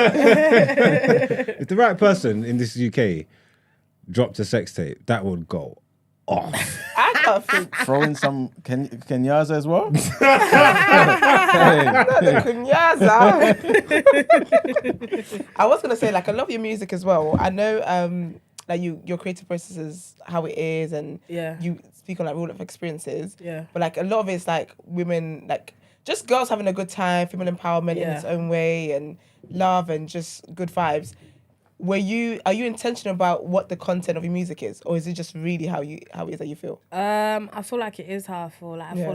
If the right person in this UK dropped a sex tape, that would go off. I can't think. Throw in some Kenyaza as well. Kunyaza. I was gonna say, like, I love your music as well. I know, like, your creative process is how it is, and you speak on like real life experiences. Yeah. But like a lot of it's like women, like just girls having a good time, female empowerment in its own way, and love and just good vibes. Are you intentional about what the content of your music is, or is it just really how it is that you feel? I feel like it is how I feel. Like, I feel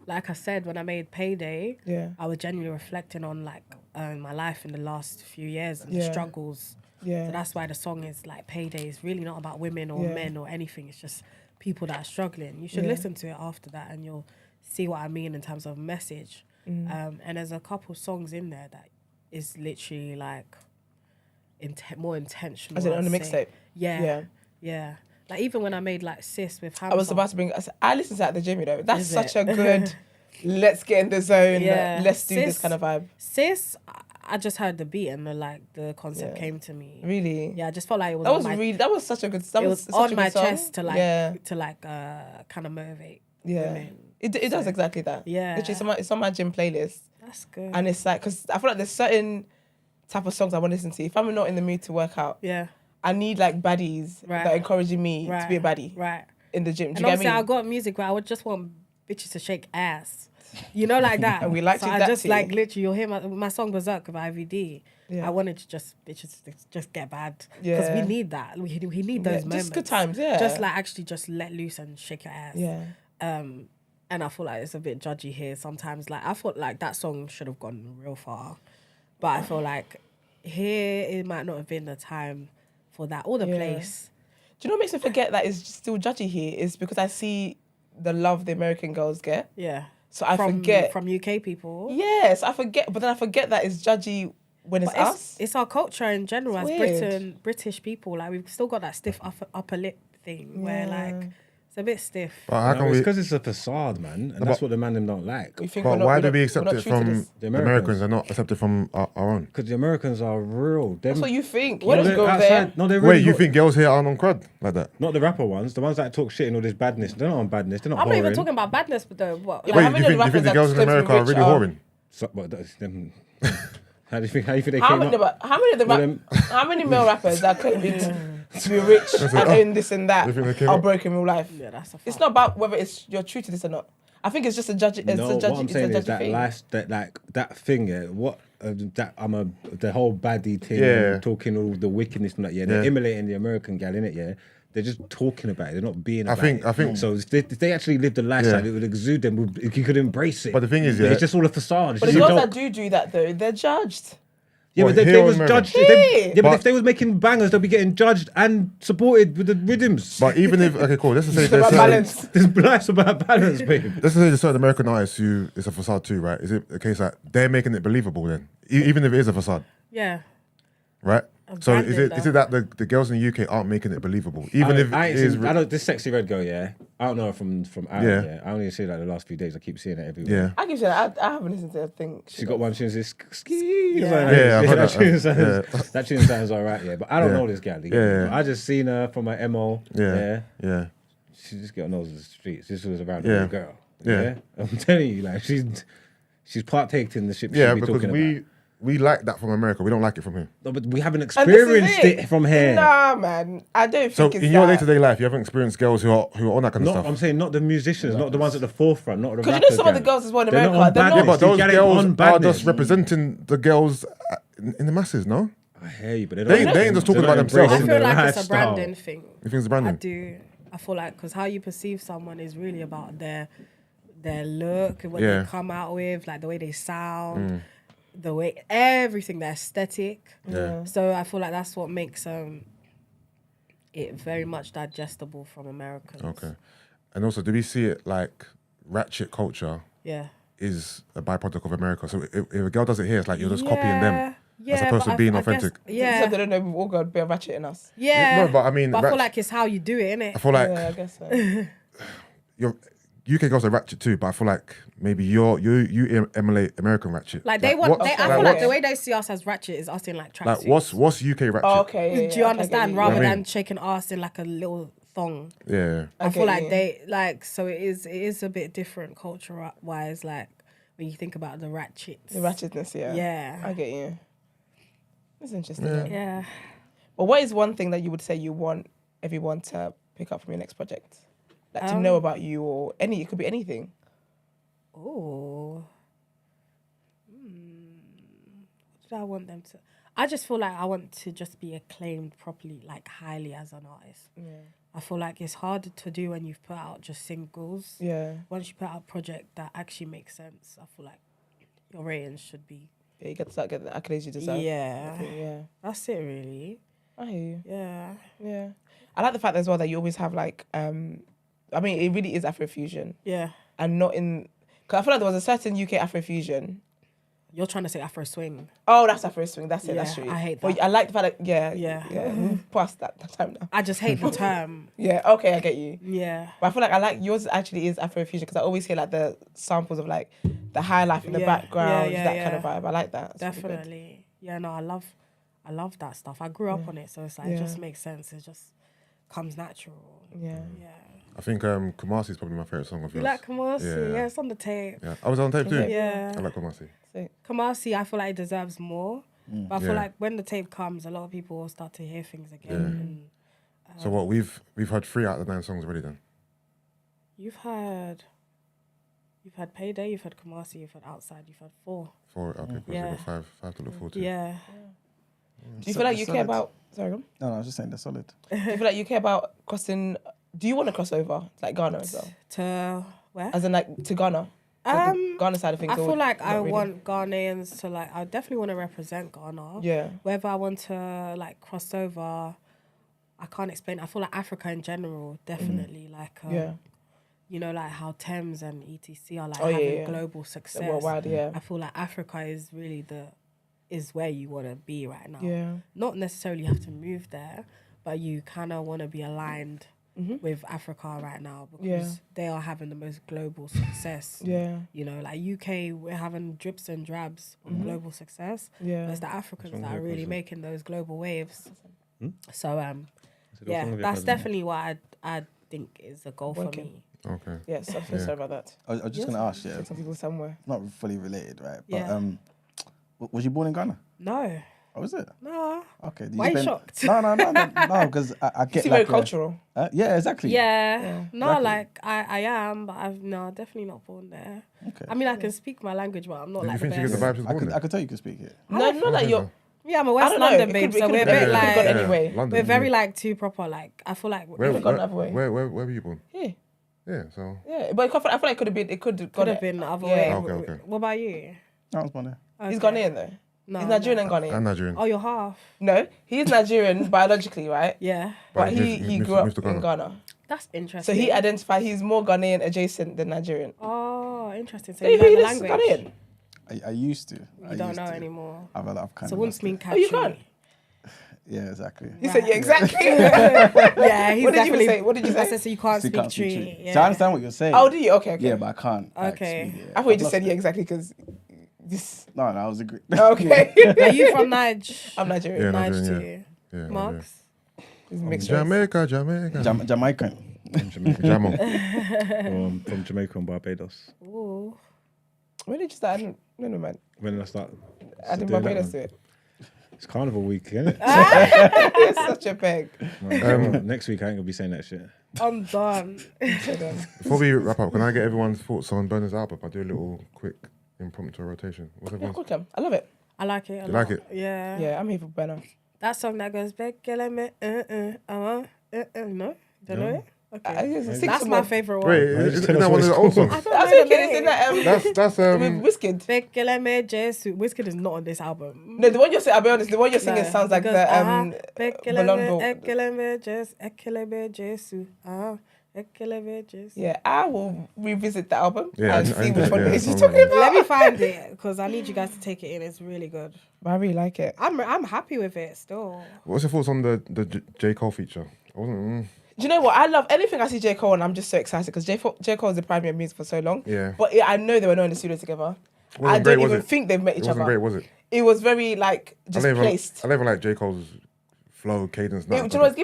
like I said, when I made Payday, I was genuinely reflecting on like my life in the last few years and the struggles. Yeah. So that's why the song is like Payday. It's really not about women or men or anything. It's just people that are struggling. You should listen to it after that and you'll see what I mean in terms of message. And there's a couple songs in there that is literally like more intentional. As in on the mixtape? Yeah. Like even when I made like Sis with Hamza. I was about to bring. I listened to that at the gym, you know. That's such a good. Let's get in the zone. Yeah. Let's do this kind of vibe. Sis, I just heard the beat and the concept came to me. Really? Yeah, I just felt like it was. That was such a good. That it was on my song. chest to like kind of motivate. Yeah. Women. It does exactly that. Yeah. Literally, it's on my gym playlist. That's good. And it's like, because I feel like there's certain type of songs I want to listen to. If I'm not in the mood to work out, I need like baddies that are encouraging me to be a baddie in the gym. Do And you get obviously, me? I got music where I would just want bitches to shake ass. You know, like that. And we liked so it I that just too. like literally, you'll hear my song Berserk with IVD. Yeah. I wanted to just bitches to just get bad because we need that. We need those moments. Just good times, yeah. Just like actually just let loose and shake your ass. Yeah. And I feel like it's a bit judgy here sometimes. Like I thought like that song should have gone real far, but I feel like here it might not have been the time for that or the place. Do you know what makes me forget that it's still judgy here? Is because I see the love the American girls get. Yeah. So I forget from UK people. Yes, I forget, but then I forget that it's judgy when it's us. It's our culture in general as weird. British people. Like we've still got that stiff upper lip thing where like it's a bit stiff. But how can it's we? because it's a facade, man, and that's what the man them don't like. We think But we're not- why we're do not- we we're accept not it true to from this. the Americans and not accept it from our own? Because the Americans are real. That's what you think. You No, don't they're go outside- there. No, they're really Wait, you good. think girls here aren't on crud like that? Not the rapper ones, the ones that talk shit and all this badness. They're not on badness. They're not. I'm not even whoring. talking about badness, but though what? Yeah, Wait, how do many you of the think rappers the that girls in claim to be America are rich really are- whoring? So, but that's them. How do you think they came How up? many male rappers that claim to be rich and own this and that You think they came are up? broke in real life? Yeah, that's a fact. It's not about whether you're true to this or not. I think it's just a judge. It's No, a judge. what I'm It's saying a is that thing. that thing. Yeah, what that the whole baddie thing. Yeah. And talking all the wickedness and that. Yeah, they're emulating the American gal in it. Yeah. They're just talking about it. They're not being about it. I think. So if they actually lived the lifestyle, it would exude them. You could embrace it. But the thing is, it's just all a facade. It's But the just a girls that joke. do that though, they're judged. Yeah, What, but here they or was America? judged. Here. But But- if they was making bangers, they'll be getting judged and supported with the rhythms. But even if cool, let's just say It's about balance. There's life's about balance, baby. Let's say there's certain American artists who it's a facade too, right? Is it the case that they're making it believable then, even if it is a facade, Yeah. right? So is branded, it that the girls in the UK aren't making it believable, even if I it ain't is? seen, I know this sexy red girl, yeah. I don't know her from Out Yeah. Ere, I only see that the last few days. I keep seeing it everywhere. Yeah, I keep saying I haven't listened to a thing. She got one tune says ski. Yeah. Yeah, I've heard that that. tune sounds that tune sounds alright, yeah. But I don't Yeah. know this gal. Yeah. I just seen her from my MO. yeah, yeah. She just got nose in the streets. This was around Yeah. a girl. Yeah. Yeah. I'm telling you, like she's partaked in the shit. Yeah, she be because talking about. we like that from America. We don't like it from here. No, but we haven't And this is experienced it from here. Nah, man. I don't So think it's in your that. day-to-day life, you haven't experienced girls who are on that kind No, of stuff. I'm saying not the musicians, not the ones at the forefront, not the Because rappers. you know some of the gang. girls as well in They're not America, on they're badness. Yeah, but those These gal ain't girls on are badness. just representing the girls in the masses, no? I hear you, but They ain't just talking they're about not themselves. I embracing feel the like it's a lifestyle. branding thing. You think it's I branding? do. I feel like because how you perceive someone is really about their look and what Yeah. they come out with, like the way they sound, the way everything, their aesthetic. Yeah. So I feel like that's what makes it very much digestible from Americans. Okay. And also, do we see it like ratchet culture Yeah. is a byproduct of America? So if a girl does it here, it's like you're just copying them as opposed but to being I guess- authentic. Yeah. Yeah. They don't know we've all got a bit of ratchet in us. Yeah. No, but I mean, But I feel ratchet- like it's how you do it, innit? I feel like Yeah, I guess so. your UK girls are ratchet too, but I feel like maybe you emulate American ratchet. Like they want, what's- I feel like what's- the way they see us as ratchet is us in like tracksuits. like what's UK ratchet? Oh, okay. Yeah, Do you yeah, understand? I get Rather I mean- than shaking ass in like a little thong. Yeah. I I feel get like you. they like so it is a bit different culture wise. Like when you think about the ratchets. The ratchetness, yeah. Yeah. I get you. That's interesting. Yeah. Yeah. But what is one thing that you would say you want everyone to pick up from your next project? Like to know about you or it could be anything. Oh. What did I want them to? I just feel like I want to just be acclaimed properly, like highly as an artist. Yeah. I feel like it's harder to do when you've put out just singles. Yeah. Once you put out a project that actually makes sense, I feel like your ratings should be. Yeah, you get to start getting the accolades you deserve. Yeah. I think, yeah. That's it, really. I hear you. Yeah. Yeah. I like the fact as well that you always have like, I mean, it really is Afrofusion. Yeah. And not in, because I feel like there was a certain UK Afrofusion. You're trying to say Afro swing. Oh, that's Afro swing. That's it. That's Yeah, true. I hate But that. I like the fact that, yeah. Yeah. We've passed that time now. I just hate the term. Yeah. Okay, I get you. Yeah. But I feel like I like yours actually is Afrofusion because I always hear like the samples of like the high life in the background, that kind of vibe. I like that. It's really good. Definitely. Yeah, no, I love that stuff. I grew up on it, so it's like it just makes sense. It just comes natural. Yeah. Yeah. I think Kumasi is probably my favorite song of You yours. like Kamasi? Yeah. Yeah, it's on the tape. Yeah, I was on tape too. Yeah. I like Kumasi. Kamasi, I feel like it deserves more. But I feel Yeah. like when the tape comes, a lot of people will start to hear things again. And So what we've heard 3 out of the 9 songs already then. you've had Payday, you've had Kamasi, you've had Outside, you've had 4. 4, okay, cool. Yeah. So we've got 5 to look forward to. Yeah. Do you feel like you care about? Sorry, go on. No, I was just saying they're solid. Do you feel like you care about crossing? Do you want to cross over to like Ghana as well? To where? As in like to Ghana? Like the Ghana side of things. I or feel like not I really? want Ghanaians to like. I definitely want to represent Ghana. Yeah. Whether I want to like cross over, I can't explain. I feel like Africa in general, definitely like. Yeah. You know, like how Thames and ETC are like Oh, yeah, having yeah. global success. Worldwide, yeah. I feel like Africa is really is where you want to be right now. Yeah. Not necessarily have to move there, but you kind of want to be aligned with Africa right now because they are having the most global success. Yeah. You know, like UK, we're having drips and drabs of global success. Yeah. But it's the Africans that are really making those global waves. Hmm? So, yeah, that's definitely what I think is a goal for me. Okay. Yes, I'm so sorry about that. I was just going to ask, Take some people somewhere. not fully related, right? Yeah. But was you born in Ghana? No. Oh, was it? No. Okay. Why are you shocked? No, because I get It's like very cultural. yeah, exactly. Yeah. No, Exactly. like I am, but definitely not born there. Okay. I mean, I can speak my language, but I'm not Do you like the think she gets the best. vibes? She's I born could there? tell you could speak it. No, not that you're. Yeah, I'm a I West don't know. London It babe, could so be we're a better. bit It could have gone like anyway. London. we're very like too proper. Like I feel like Where, Could have gone the other way. where were you born? Yeah. Yeah, so. Yeah, but I feel like it could have been. It could have been the other Yeah. way. Okay. What about you? I was born there. He's Okay. Ghanaian though. No, He's Nigerian and I'm Ghanaian. Nigerian. Oh, you're half. No, he's Nigerian biologically, right? Yeah. But But he moved grew up to Ghana. in Ghana. That's So interesting. he identifies, he's more Ghanaian adjacent than Nigerian. Oh, interesting. So He you learn the is language. Ghanaian. I used to. You don't know anymore. I've kind So of once lost it. mean catch Oh, you can't? Yeah, exactly. He said, yeah, exactly. Yeah, he's What did you definitely. say? What did you I say? said, so you can't So you speak can't speak tree. tree. Yeah. So I understand what you're saying. Oh, do you? Okay, okay. Yeah, but I can't. like, Okay. speak it. I thought you I've just said, lost yeah, it. exactly, because this. No, I was agreeing. Okay. Are you from Nige? I'm Nigerian. Yeah, Nige Nigerian, too. Yeah, Marks? He's mixed race. Jamaica. Jamaican. From Jamaica. Jamo. From Jamaica and Barbados. Ooh. When did you start? No, man. When I start, I didn't doing that Barbados one. to it. It's carnival week, isn't it? You're such a peg. Next week I ain't gonna be saying that shit. I'm done. Before we wrap up, can I get everyone's thoughts on Burner's album? I'll do a little quick impromptu rotation. What's Yeah, everyone's? cool, I love it. I like it. You like it? Yeah. Yeah, I'm here for Burner. That song that goes, no? Don't know it? Okay. That's my favourite one. Wait, isn't that one of the old songs? I I don't was know the thinking it's in name. that That's with Wizkid. Wizkid is not on this album. No, the one you're saying, I'll be honest, the one you're singing sounds like the Yeah, I will revisit the album Yeah, and I see need which to- one yeah, it is you're I'm talking right. about. Let me find it because I need you guys to take it in. It's really good. But I really like it. I'm happy with it still. What's your thoughts on the J. Cole feature? I wasn't. Do you know what? I love anything I see J. Cole and I'm just so excited because J. Cole has the primary music for so long. Yeah. But I know they were not in the studio together. Wasn't I great, don't was even it? think they've met It each wasn't other. great, was it? It was very like just placed. I never like J. Cole's flow, cadence. Do you know what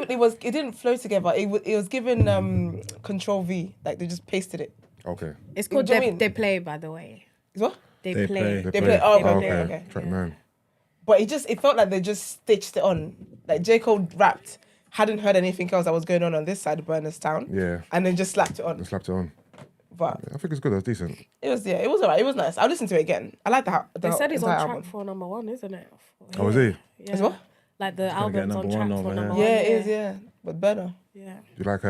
it didn't flow together. It was given Control V. Like they just pasted it. Okay. It's called Do you know what I mean? They Play, by the way. Is what? They They Play. Play. They play. Oh, okay, okay. okay. Track 9. But it felt like they just stitched it on. Like J. Cole rapped, hadn't heard anything else that was going on this side of Burners Town. Yeah. And then just slapped it on. I slapped it on. But I think it's good. That's decent. it was alright. It was nice. I'll listen to it again. I like the They said he's on entire track album. for number 1, isn't it? Oh, is he? Yeah. Is what? Like the gonna get album's on number track one for over number here. 1. Yeah, it is, yeah. But Burner. Yeah. Do you like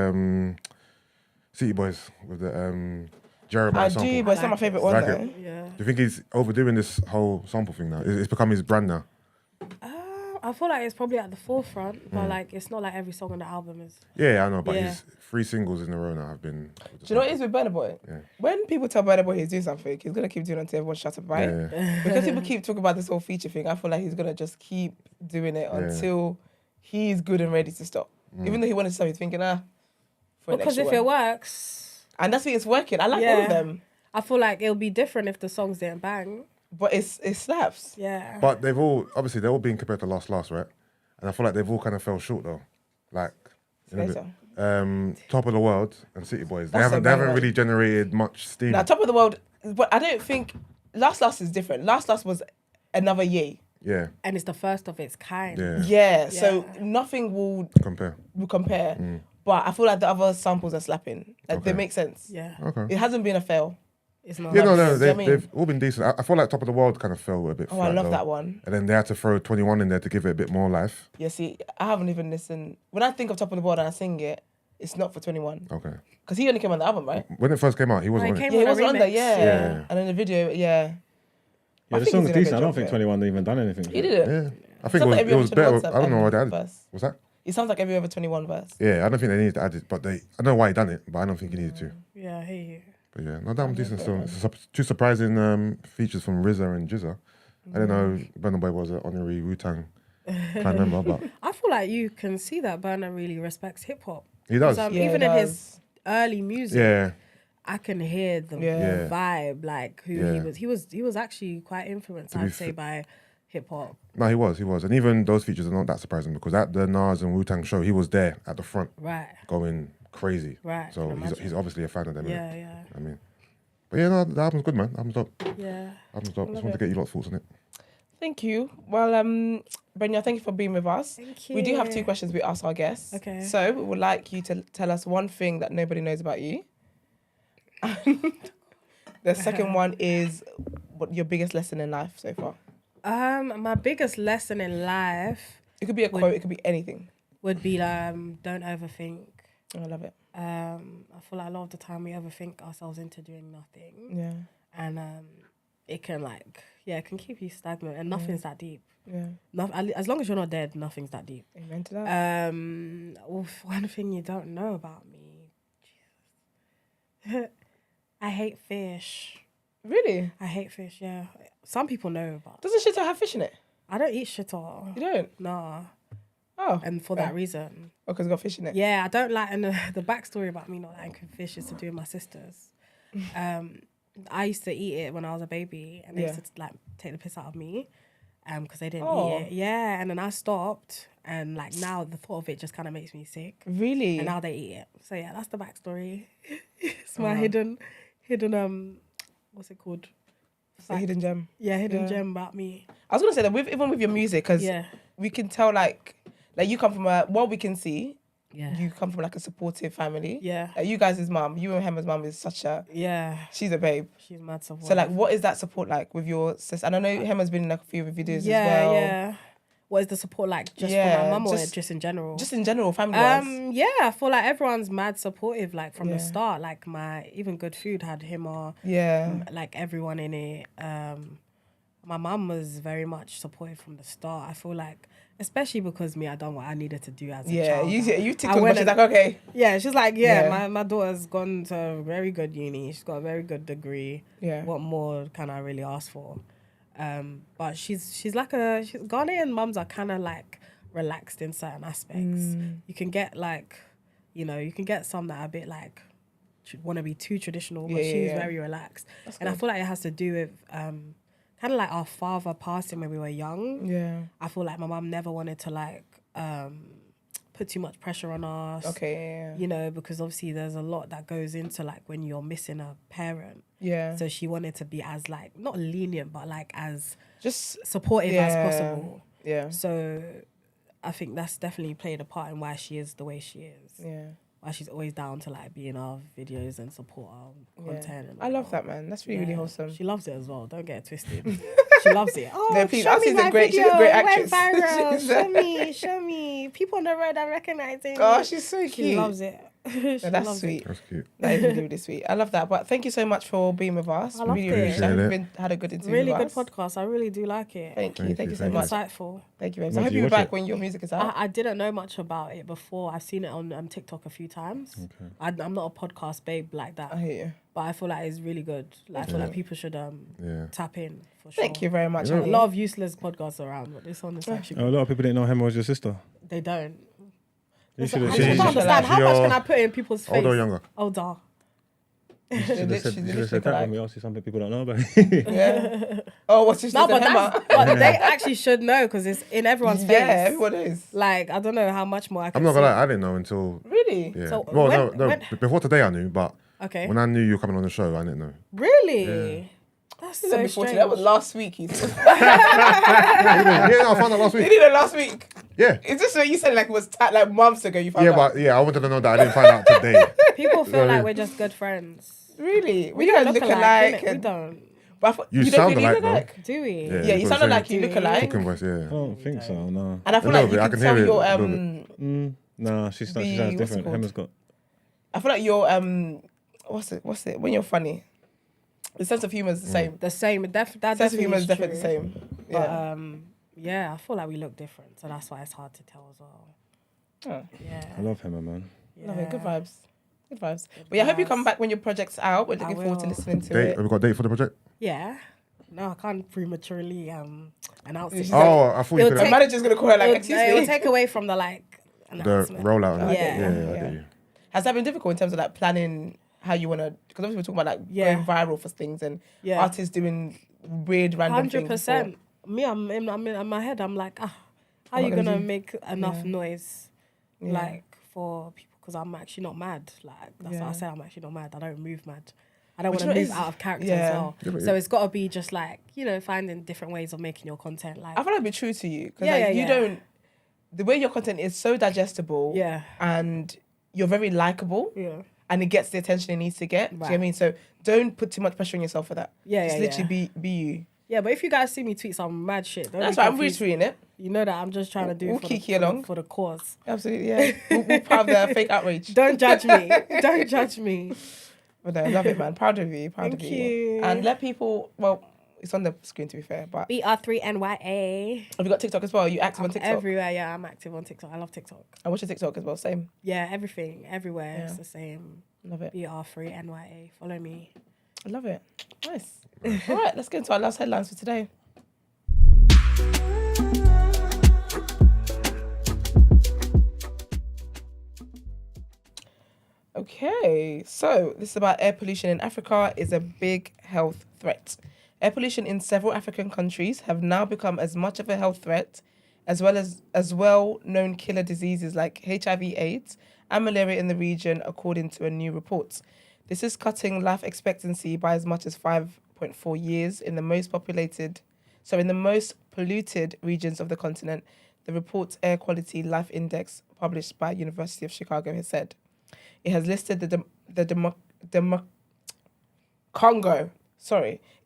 City Boys with the Jeremiah I sample? do, but it's not my favourite one Like though. it? Yeah. Do you think he's overdoing this whole sample thing now? It's become his brand now. I feel like it's probably at the forefront, but like it's not like every song on the album is. Yeah, I know, but Yeah. his 3 singles in a row now have been. Do you know what it is with Burner Boy? Yeah. When people tell Burner Boy he's doing something, he's gonna keep doing it until everyone shuts up, right? Yeah. Because people keep talking about this whole feature thing, I feel like he's gonna just keep doing it until he's good and ready to stop. Even though he wanted to stop, he's thinking, for an Because extra if it one. works, And that's why it's working. I like all Yeah. of them, I feel like it'll be different if the songs didn't bang. but it slaps. Yeah. But they're all being compared to Last, right? And I feel like they've all kind of fell short though. Like, you know, Say Top of the World and City Boys. They That's haven't so bad, really generated much steam. Now, Top of the World, but I don't think Last is different. Last was another yay. Yeah, And it's the first of its kind. yeah. Yeah, so Yeah. nothing will Compare. compare. But I feel like the other samples are slapping. Like they Okay. make sense. Yeah. Okay. It hasn't been a fail. It's not. Yeah, no, You know what I they've, mean? they've all been decent. I feel like Top of the World kind of fell a bit Oh, flat, I love though. that one. And then they had to throw 21 in there to give it a bit more life. Yeah, see, I haven't even listened. When I think of Top of the World and I sing it, it's not for 21. Okay. Because he only came on the album, right? When it first came out, he wasn't He on it. came Yeah, he with a wasn't on there, remix. Yeah. And in the video, yeah. Yeah, I the think he's song's doing a good decent. I don't job think there. 21 even done anything. He did it. Yeah. I think Sounds like it every was other better. 21 I don't know why they added. verse. Was that? It sounds like every other 21 verse. Yeah, I don't think they needed to add it, but I don't know why he done it, but I don't think he needed to. Yeah, I hear you. But yeah, no, damn decent still. Two surprising features from RZA and Jizza. I didn't know Burna Boy was an honorary Wu-Tang clan member, but I feel like you can see that Burna really respects hip hop. he does. Even in his early music, I can hear the vibe, like who he was. He was actually quite influenced, I'd say, by hip hop. No, he was, and even those features are not that surprising because at the Nas and Wu-Tang show, he was there at the front, going crazy. So he's obviously a fan of them. Yeah. I mean, but yeah, no, the album's good, man. The album's dope. Yeah, album's dope. Just wanted to get you lot's thoughts on it. Thank you. Well, Br3nya, thank you for being with us. Thank you. We do have 2 questions we ask our guests. Okay. So we would like you to tell us one thing that nobody knows about you. The second one is what your biggest lesson in life so far. My biggest lesson in life. It could be a quote. It could be anything. Would be don't overthink. I love it. I feel like a lot of the time we overthink ourselves into doing nothing. Yeah. And it can it can keep you stagnant, and nothing's that deep. Yeah. As long as you're not dead, nothing's that deep. Amen to that. One thing you don't know about me, Jesus. I hate fish. Really? I hate fish. Yeah. Some people know, but doesn't shito have fish in it? I don't eat shito. You don't? Nah. Oh. And for that reason. Oh, because it's got fish in it. Yeah, I don't like. And the backstory about me not liking fish is to do with my sisters. I used to eat it when I was a baby, and they used to take the piss out of me, because they didn't eat it. Yeah, and then I stopped, and now the thought of it just kind of makes me sick. Really? And now they eat it. So yeah, that's the backstory. It's my hidden, what's it called? It's a hidden gem. Yeah, hidden gem about me. I was gonna say that even with your music, because we can tell like you come from what we can see. Yeah. You come from a supportive family. Yeah. You guys' mum, you and Hema's mum is such a... Yeah. She's a babe. She's mad support. So what is that support like with your sister? And I know Hema's been in a few videos as well. Yeah. What is the support like just for my mum or just in general? Just in general, family-wise. Yeah, I feel like everyone's mad supportive from the start. My even Good Food had Hema. Yeah. Everyone in it. My mum was very much supportive from the start. I feel like... Especially because I done what I needed to do as a child. You TikTok, but she's like, okay. Yeah, she's like, my daughter's gone to a very good uni. She's got a very good degree. Yeah. What more can I really ask for? But she's like Ghanaian mums are kind of relaxed in certain aspects. You can get you can get some that are a bit want to be too traditional, but she's very relaxed. That's and good. I feel like it has to do with kind of our father passing when we were young. Yeah. I feel like my mum never wanted to put too much pressure on us. Okay. Yeah. Because obviously there's a lot that goes into when you're missing a parent. Yeah. So she wanted to be as not lenient, but as just supportive as possible. Yeah. So I think that's definitely played a part in why she is the way she is. Yeah. Why she's always down to be in our videos and support our content. And I love that, man. That's really wholesome. She loves it as well. Don't get it twisted. She loves it. Oh, no, please, she's a great actress. Went viral. Show me. People on the road are recognizing. Oh, she's so cute. She loves it. That's sweet. That's cute. That is really, really sweet. I love that. But thank you so much for being with us. I loved it. Had a good interview. Really good podcast. I really do like it. Thank you so much. Insightful. Thank you, babe. So I hope you'll be back when your music is out. I didn't know much about it before. I've seen it on TikTok a few times. Okay. I'm not a podcast babe like that. I hear you. But I feel like it's really good. I feel like people should tap in for sure. Thank you very much. A lot of useless podcasts around, but this one is actually a lot of people didn't know Hema was your sister. They don't. I don't understand. How much can I put in people's face? Older or younger? Older. You should have said that when we asked you something people don't know about. Yeah. Oh, what's your sister? No, but they actually should know because it's in everyone's face. Yeah, everyone is. I don't know how much more I can I'm not gonna lie, I didn't know until... Really? Yeah. So no. Before today I knew, but when I knew you were coming on the show, I didn't know. Really? Yeah. That's so strange. That was last week. Yeah, I found out last week. You did it last week? Yeah. It's just what you said it was months ago you found out. Yeah, but I wanted to know that I didn't find out today. People feel like we're just good friends. Really? We don't look alike. We don't. But you sound alike, do we? Yeah, you sound like you look alike. Talking voice, yeah. I don't think so, no. And I feel like you can tell your no, she sounds different. Hema's got. I feel like your what's it? When you're funny, the sense of humor is the same. The same. That sense of humor is definitely the same. Yeah. But I feel like we look different, so that's why it's hard to tell as well. Oh. Yeah. I love Hema, man. Yeah. Love it. Good vibes. Good vibes. But I hope you come back when your project's out. We're looking forward to listening to it. Have we got a date for the project? Yeah. No, I can't prematurely announce it. Oh, I thought you could The manager's going to call her like, excuse It me. will take away from the announcement. rollout. I get you. Yeah, I get you. Has that been difficult in terms of like planning how you want to? Because obviously we're talking about like going viral for things and artists doing weird random things. 100%. Me, I'm in my head. I'm like, how are you gonna make enough noise, like for people? Because I'm actually not mad. Like that's what I say. I'm actually not mad. I don't move mad. I don't want to move out of character as well. So it's got to be just like, finding different ways of making your content. Like I feel like be true to you because you don't. The way your content is so digestible. And you're very likable. And it gets the attention it needs to get. Do you know what I mean? So don't put too much pressure on yourself for that. Just literally be you. Yeah, but if you guys see me tweet some mad shit, that's why I'm retweeting it. You know that I'm just trying to do we'll kiki along for the cause. Absolutely, yeah. we'll proud of the fake outrage. Don't judge me. Don't judge me. But no, I love it, man. Proud of you. Thank you. And let people. Well, it's on the screen to be fair, but Br3nya. Have you got TikTok as well? Are you active on TikTok? Everywhere, yeah. I'm active on TikTok. I love TikTok. And what's your TikTok as well? Same. Yeah, everything, everywhere. It's the same. Love it. Br3nya. Follow me. I love it. Nice. All right, let's get into our last headlines for today. Okay, so this is about air pollution in Africa is a big health threat. Air pollution in several African countries have now become as much of a health threat as well-known killer diseases like HIV/AIDS and malaria in the region, according to a new report. This is cutting life expectancy by as much as 5.4 years in the most polluted regions of the continent, the report's Air Quality Life Index, published by University of Chicago, has said. It has listed It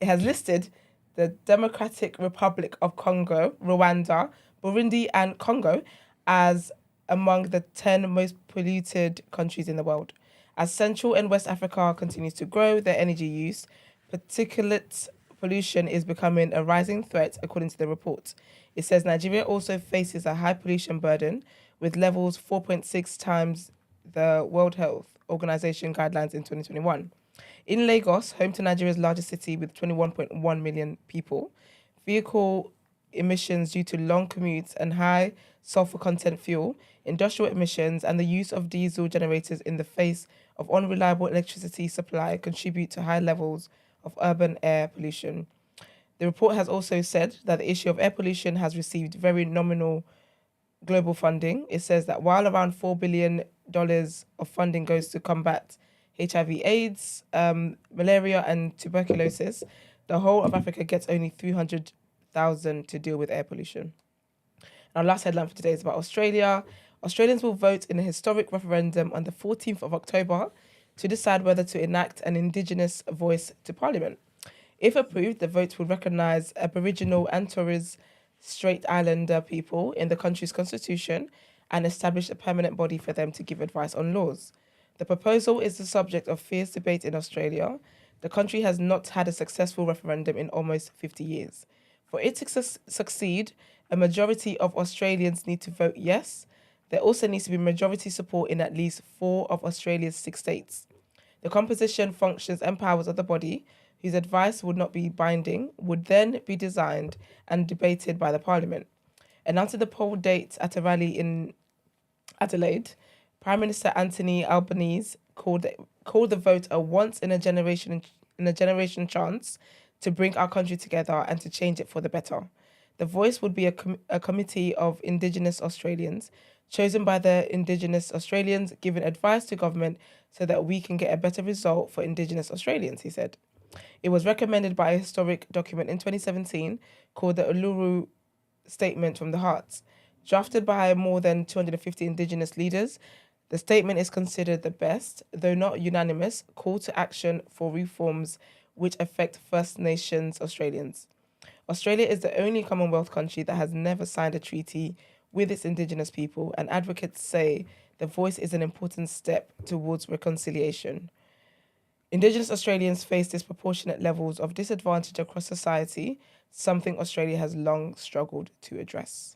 has listed the Democratic Republic of Congo, Rwanda, Burundi, and Congo as among the 10 most polluted countries in the world. As Central and West Africa continues to grow their energy use, particulate pollution is becoming a rising threat, according to the report. It says Nigeria also faces a high pollution burden, with levels 4.6 times the World Health Organization guidelines in 2021. In Lagos, home to Nigeria's largest city with 21.1 million people, vehicle emissions due to long commutes and high sulfur content fuel, industrial emissions, and the use of diesel generators in the face of unreliable electricity supply contribute to high levels of urban air pollution. The report has also said that the issue of air pollution has received very nominal global funding. It says that while around $4 billion of funding goes to combat HIV/AIDS, malaria, and tuberculosis, the whole of Africa gets only $300,000 to deal with air pollution. Our last headline for today is about Australia. Australians will vote in a historic referendum on the 14th of October to decide whether to enact an Indigenous voice to Parliament. If approved, the vote will recognise Aboriginal and Torres Strait Islander people in the country's constitution and establish a permanent body for them to give advice on laws. The proposal is the subject of fierce debate in Australia. The country has not had a successful referendum in almost 50 years. For it to succeed, a majority of Australians need to vote yes. There also needs to be majority support in at least 4 of Australia's 6 states. The composition, functions, and powers of the body, whose advice would not be binding, would then be designed and debated by the Parliament. Announcing the poll date at a rally in Adelaide, Prime Minister Anthony Albanese called the vote a once in a generation chance to bring our country together and to change it for the better. The voice would be a committee of Indigenous Australians, chosen by the Indigenous Australians, giving advice to government so that we can get a better result for Indigenous Australians, he said. It was recommended by a historic document in 2017 called the Uluru Statement from the Heart. Drafted by more than 250 Indigenous leaders, the statement is considered the best, though not unanimous, call to action for reforms which affect First Nations Australians. Australia is the only Commonwealth country that has never signed a treaty with its Indigenous people, and advocates say the voice is an important step towards reconciliation. Indigenous Australians face disproportionate levels of disadvantage across society, something Australia has long struggled to address.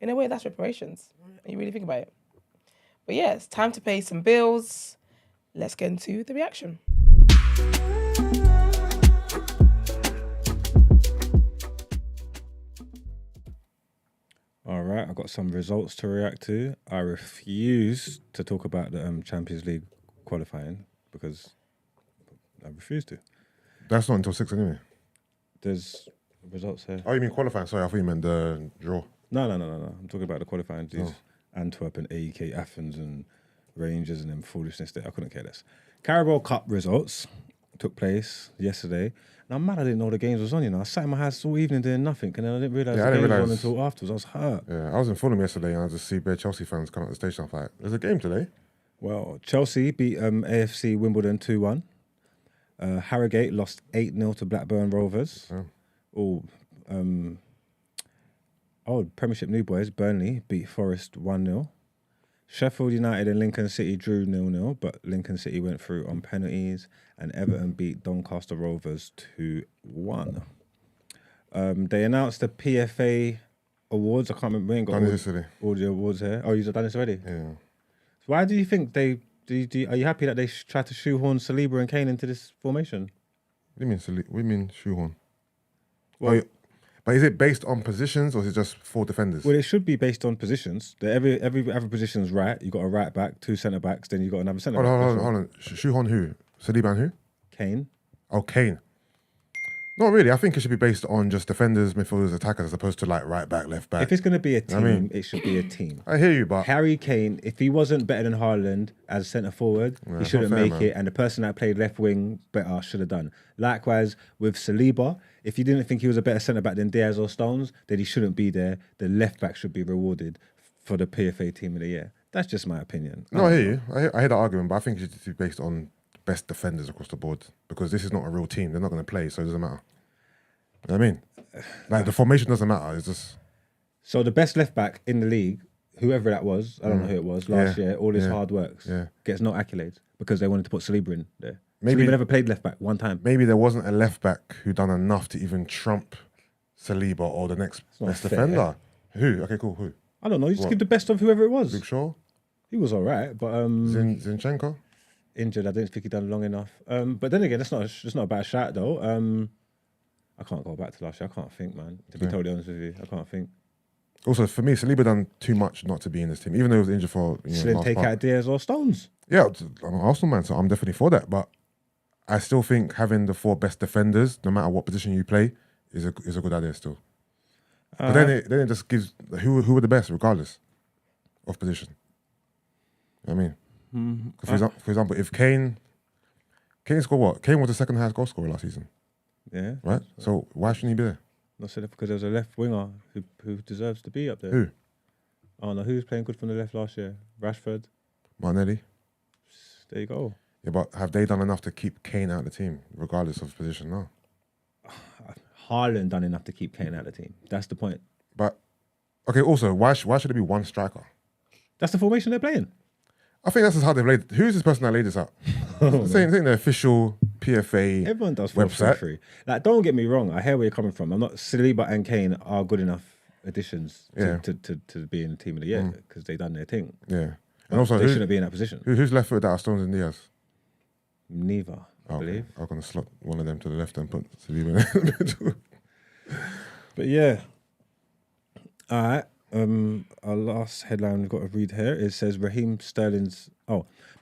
In a way, that's reparations. You really think about it. But yeah, it's time to pay some bills. Let's get into the reaction. All right, I've got some results to react to. I refuse to talk about the Champions League qualifying because I refuse to. That's not until 6 anyway. There's results here. Oh, you mean qualifying? Sorry, I thought you meant the draw. No. I'm talking about the qualifying. These Antwerp and AEK Athens and Rangers and them foolishness there. I couldn't care less. Carabao Cup results took place yesterday. And I'm mad I didn't know the games was on, you know. I sat in my house all evening doing nothing and then I didn't realise the games was on until afterwards. I was hurt. Yeah, I was in Fulham yesterday and I just see bare Chelsea fans come out the station. I was like, there's a game today. Well, Chelsea beat AFC Wimbledon 2-1. Harrogate lost 8-0 to Blackburn Rovers. Premiership new boys, Burnley beat Forest 1-0. Sheffield United and Lincoln City drew 0-0, but Lincoln City went through on penalties, and Everton beat Doncaster Rovers 2-1. They announced the PFA awards. I can't remember. We ain't got all the awards here. Oh, you've done this already? Yeah. So why do you think are you happy that they try to shoehorn Saliba and Kane into this formation? What do you mean shoehorn? Well, but is it based on positions or is it just 4 defenders? Well, it should be based on positions. Every position's right. You got a right back, 2 centre backs, then you got another centre back. Hold on. Shoehorn who? Saliba and who? Kane. Oh, Kane. Not really. I think it should be based on just defenders, midfielders, attackers, as opposed to like right back, left back. If it's going to be a team, it should be a team. I hear you, but Harry Kane, if he wasn't better than Haaland as centre forward, he shouldn't make it. And the person that played left wing better should have done. Likewise with Saliba, if you didn't think he was a better centre back than Diaz or Stones, then he shouldn't be there. The left back should be rewarded for the PFA Team of the Year. That's just my opinion. No, I hear you. I hear that argument, but I think it should be based on best defenders across the board because this is not a real team. They're not going to play, so it doesn't matter. You know what I mean? Like, the formation doesn't matter. It's just... So the best left back in the league, whoever that was, I don't know who it was, last year, all his hard works, gets no accolades because they wanted to put Saliba in there. Maybe Saliba never played left back one time. Maybe there wasn't a left back who done enough to even trump Saliba or the next best defender. Who? Okay, cool. Who? I don't know. You just give the best of whoever it was. Luke Shaw? He was all right, but... Zinchenko? Injured. I didn't think he done long enough. But then again, that's not a bad shot, though. I can't go back to last year. I can't think, man. To be totally honest with you, I can't think. Also, for me, Saliba done too much not to be in this team, even though he was injured for. Didn't take out Diaz or Stones. Yeah, I'm an Arsenal man, so I'm definitely for that. But I still think having the 4 best defenders, no matter what position you play, is a good idea still. But then it just gives who are the best regardless of position. You know what I mean? For example, if Kane scored what? Kane was the second highest goal scorer last season. Yeah. Right? So why shouldn't he be there? Not so because there was a left winger who deserves to be up there. Who? Oh no, who was playing good from the left last year? Rashford. Martinelli. There you go. Yeah, but have they done enough to keep Kane out of the team, regardless of position? No. Haaland done enough to keep Kane out of the team. That's the point. But, okay, also, why should there be one striker? That's the formation they're playing. I think that's just how they've laid it. Who's this person that laid this out? Saying the official PFA Everyone does website. Free. Like, don't get me wrong. I hear where you're coming from. I'm not... Saliba and Kane are good enough additions to be in the team of the year because they done their thing. Yeah. And also, they shouldn't be in that position. Who's left footed out of Stones and Diaz? Neither, I believe. I'm going to slot one of them to the left and put Saliba in the middle. But yeah. All right. Our last headline we've got to read here. It says Raheem Sterling's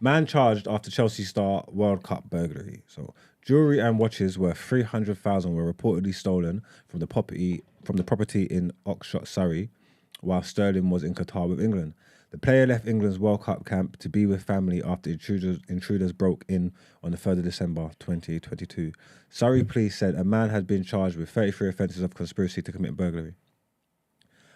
man charged after Chelsea star World Cup burglary. So jewelry and watches worth 300,000 were reportedly stolen from the property in Oxshott, Surrey, while Sterling was in Qatar with England. The player left England's World Cup camp to be with family after intruders broke in on the 3rd of December 2022. Surrey police said a man had been charged with 33 offences of conspiracy to commit burglary.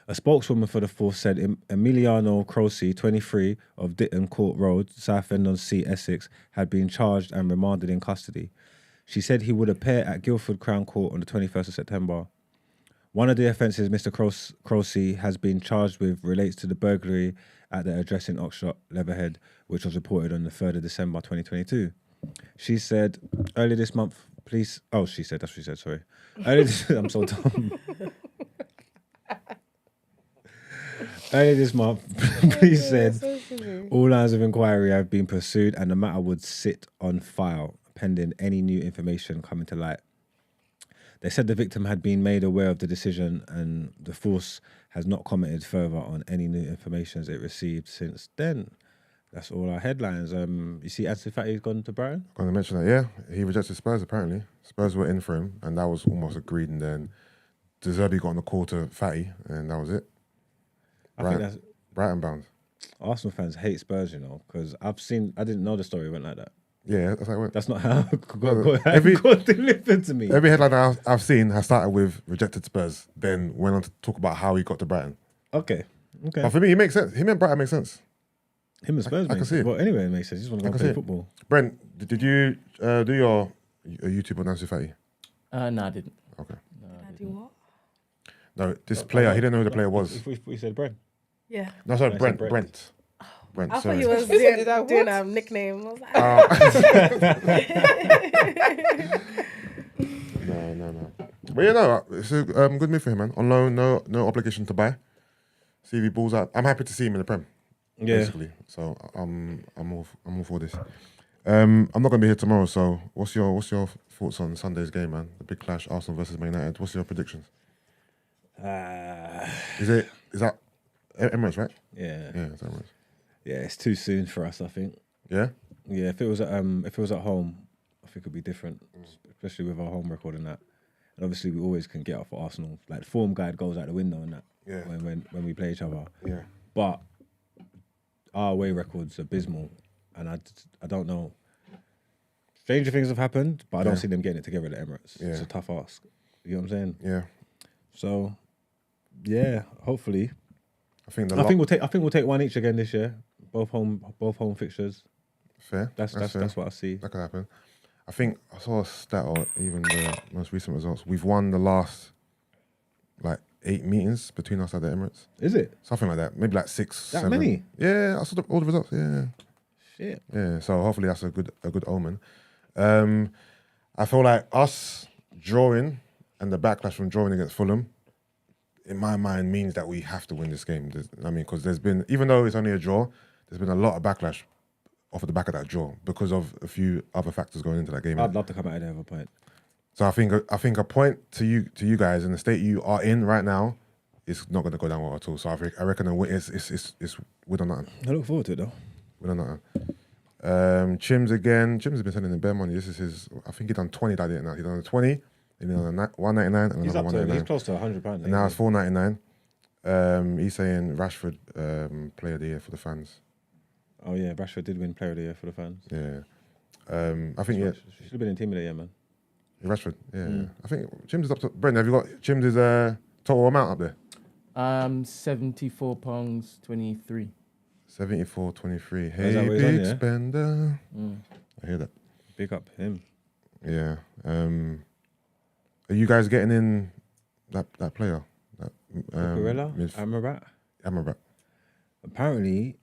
A spokeswoman for the force said Emiliano Croce, 23, of Ditton Court Road, Southend-on-Sea, Essex, had been charged and remanded in custody. She said he would appear at Guildford Crown Court on the 21st of September. One of the offences Mr. Croce has been charged with relates to the burglary at the address in Oxshott, Leatherhead, which was reported on the 3rd of December 2022. She said, earlier this month, police... Oh, she said, that's what she said, sorry. I'm so dumb. Earlier this month, police said all lines of inquiry have been pursued and the matter would sit on file pending any new information coming to light. They said the victim had been made aware of the decision and the force has not commented further on any new information it received since then. That's all our headlines. You see Ansu Fati's gone to Brighton? I'm going to mention that, yeah. He rejected Spurs, apparently. Spurs were in for him, and that was almost agreed, and then De Zerbi got on the call to Fati, and that was it. I think that's... Brighton bound. Arsenal fans hate Spurs, you know, because I didn't know the story went like that. Yeah, that's how it went. That's not how God delivered to me. Every headline I've seen has started with rejected Spurs, then went on to talk about how he got to Brighton. Okay. But for me, it makes sense. Him and Brighton makes sense. Him and Spurs I can see it. Well, anyway, it makes sense. You just want to go play football. Brent, did you do your YouTube on Ansu Fati? No, I didn't. Okay. Did I do what? No, this player, he didn't know who the player was. We said Brent. Yeah. No, sorry, Brent. I sorry. thought he was doing a nickname. I was like, No. But yeah, no, it's a good move for him, man. On loan, no obligation to buy. See if he balls out. I'm happy to see him in the Prem. Yeah. Basically. So I'm all for this. I'm not gonna be here tomorrow, so what's your thoughts on Sunday's game, man? The big clash, Arsenal versus Man United. What's your predictions? Is that Emirates, right? Yeah. Yeah, it's Emirates. Yeah, it's too soon for us, I think. Yeah? Yeah, if it was at home, I think it'd be different, especially with our home record and that. And obviously we always can get up for Arsenal. Like the form guide goes out the window and that. Yeah. When we play each other. Yeah. But our away record's abysmal, and I don't know. Stranger things have happened, but I don't see them getting it together at the Emirates. Yeah. It's a tough ask. You know what I'm saying? Yeah. So, yeah, hopefully. I think we'll take one each again this year. Both home fixtures. Fair. That's what I see. That could happen. I think I saw a stat or even the most recent results. We've won the last 8 meetings between us at the Emirates. Is it? Something like that. Maybe 6, that 7. Many? Yeah, I saw all the results. Yeah. Shit. Yeah. So hopefully that's a good omen. I feel like us drawing and the backlash from drawing against Fulham, in my mind, means that we have to win this game. Because there's been, even though it's only a draw, there's been a lot of backlash off of the back of that draw because of a few other factors going into that game. I'd love to come out of there with a point. So I think a point to you guys in the state you are in right now is not going to go down well at all. So I reckon it's we don't know. I look forward to it though. We don't know. Chims again. Chims has been sending in bare money. This is his. I think he done 20 that day now. He done 20. Then he done 199 and another 199. He's close to £100. And now it's 499. He's saying Rashford player of the year for the fans. Oh yeah, Rashford did win player of the year for the fans. Yeah. I think She should have been in team of the year, man. Rashford, yeah. I think Chims is up to... Brendan, have you got Chims' total amount up there? £74.23. 74.23. Is that Hey, what he's on, big yeah? spender. I hear that. Big up him. Yeah. Are you guys getting in that player? That Gorilla? Amrabat. Apparently,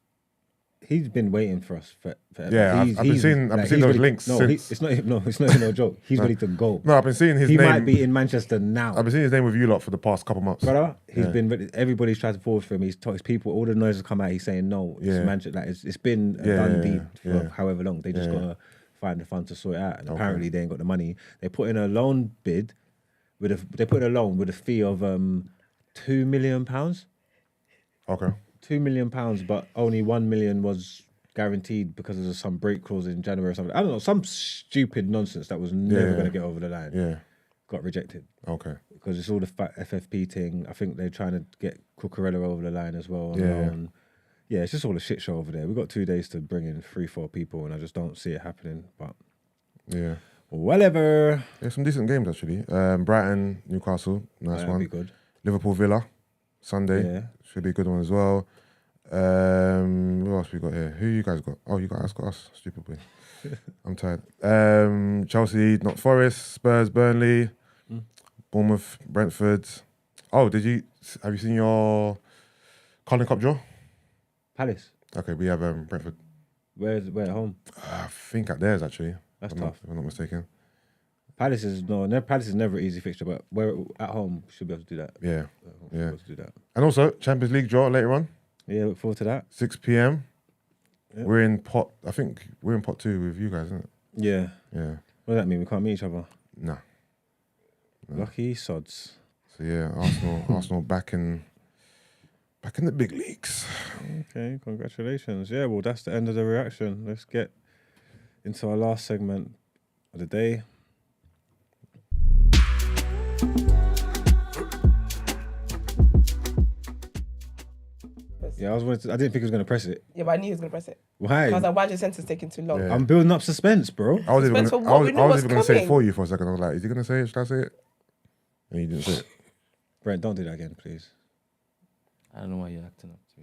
he's been waiting for us for Yeah, I've been seeing those links. No, it's not even a joke. He's ready to go. No, I've been seeing his name. He might be in Manchester now. I've been seeing his name with you lot for the past couple months. Brother, he's been ready. Everybody's tried to forward for him. He's talked people. All the noises come out. He's saying no. It's Manchester. Like it's been a done deed for however long. They just gotta find the funds to sort it out. And apparently they ain't got the money. They put in a loan bid with a fee of £2 million. Okay. £2 million, but only 1 million was guaranteed because of some break clause in January or something. I don't know, some stupid nonsense that was never going to get over the line. Yeah. Got rejected. Okay. Because it's all the FFP thing. I think they're trying to get Cucurella over the line as well. Yeah, it's just all a shit show over there. We've got 2 days to bring in 3-4 people, and I just don't see it happening. But yeah, whatever. There's some decent games actually. Brighton, Newcastle, nice one. Be good. Liverpool, Villa, Sunday, should be a good one as well. Who else we got here? Who you guys got? Oh, you guys got us. Stupid boy. I'm tired. Chelsea, not Forest, Spurs, Burnley, Bournemouth, Brentford. Oh, have you seen your Carling Cup draw? Palace. Okay, we have Brentford. Where at home? I think at theirs actually. That's if tough. I'm not mistaken. Palace is never an easy fixture, but we're at home should be able to do that. Yeah, Be able to do that. And also Champions League draw later on. Yeah, look forward to that. 6 p.m. Yep. We're in pot. I think we're in pot 2 with you guys, isn't it? Yeah. Yeah. What does that mean? We can't meet each other? Nah. Lucky sods. So yeah, Arsenal back in the big leagues. Okay, congratulations. Yeah, well, that's the end of the reaction. Let's get into our last segment of the day. Yeah, I didn't think he was going to press it. Yeah, but I knew he was going to press it. Why? Because why is your sentence taking too long? Yeah. I'm building up suspense, bro. I was even Suspense for what? We know what's going to say it coming. for you for a second. I was like, is he going to say it? Should I say it? And he didn't say it. Brent, don't do that again, please. I don't know why you're acting up to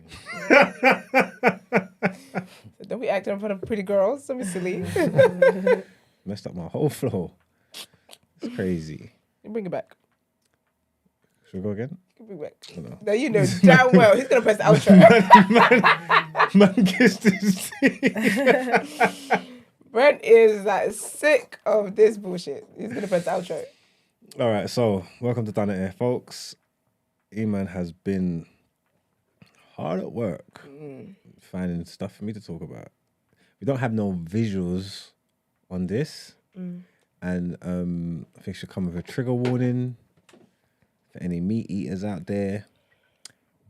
me. Don't be acting in front of pretty girls. Don't be silly. Messed up my whole flow. It's crazy. You bring it back. Should we go again? Bring it back. No. No, you know damn well he's going to press the outro. Man kissed his teeth. Brent is like sick of this bullshit. He's going to press the outro. All right, so welcome to Out Ere, folks. E-Man has been hard at work finding stuff for me to talk about. We don't have no visuals on this, and I think should come with a trigger warning for any meat eaters out there.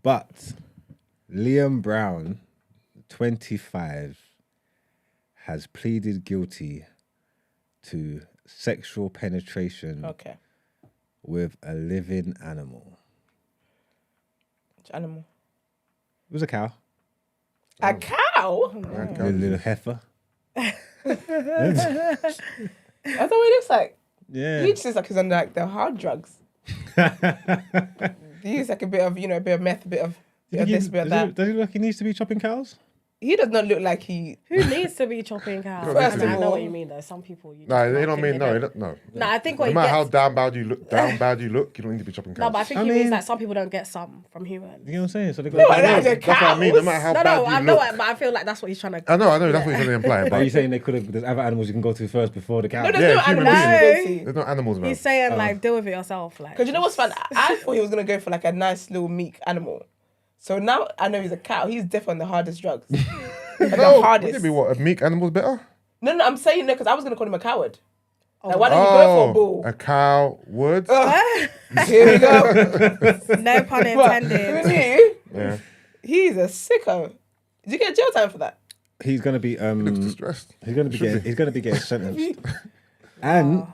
But Liam Brown, 25, has pleaded guilty to sexual penetration with a living animal. Which animal? It was a cow. A cow? A little heifer. That's what it looks like. Yeah. He just looks like he's on like the hard drugs. He used like a bit of, a bit of meth, a bit of this, bit of that. Does he look like he needs to be chopping cows? He does not look like he... Who needs to be chopping cows? First of I know all- what you mean though. Some people you No, just they don't fucking mean didn't. no. No, I think what No he matter gets. how down bad you look, you don't need to be chopping cows. No, but I think I he means mean- that some people don't get some from humans. You know what I'm saying? So they No, got. that's a That's what I mean. No matter how No, bad I you know, look. but I feel like that's what he's trying to. I know. That's what you're trying to imply. Are But you saying they could have? There's other animals you can go to first before the cow? No, there's Yeah, no human animals beings. to go see. there's no animals, man. He's saying like deal with it yourself, like. Because you know what's fun? I thought he was going to go for like a nice little meek animal. So now I know he's a cow. He's definitely on the hardest drugs. Like the Would hardest. it be what? A meek animal's better? No, I'm saying no because I was going to call him a coward. Like, why don't you go for a bull? A cow would. Here we go. No pun Who intended. knew? Yeah. He's a sicko. Did you get jail time for that? He's gonna be Looks distressed. He's gonna be getting sentenced. And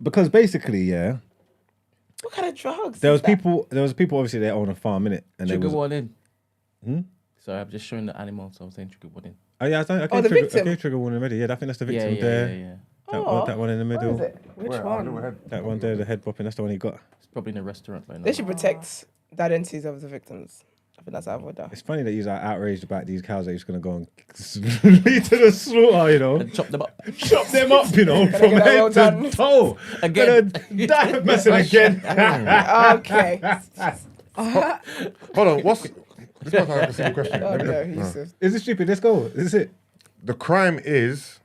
because basically, yeah, What kind of drugs? there is was people obviously they own a farm, innit? And Trigger there was warning. Sorry, I'm just showing the animal, so I'm saying trigger warning. oh yeah, I Oh, the victim. trigger warning already. Yeah, I think that's the Yeah, victim yeah, there. yeah, yeah. That one in the What middle. is it? Which one? That one there, the head bopping. That's the one he got. It's probably in a restaurant right now. They should protect the identities of the victims. I think that's how I would die. It's funny that you're outraged about these cows that you're just gonna go and lead to the slaughter, you know. And chop them up. Chop them up, you know, from get that well head done. to toe. Again. Gonna die messing again. Okay. Hold on. This might have a simple question. Oh Let me no, know. Yusuf. Is it stupid? Let's go. Is it? The crime is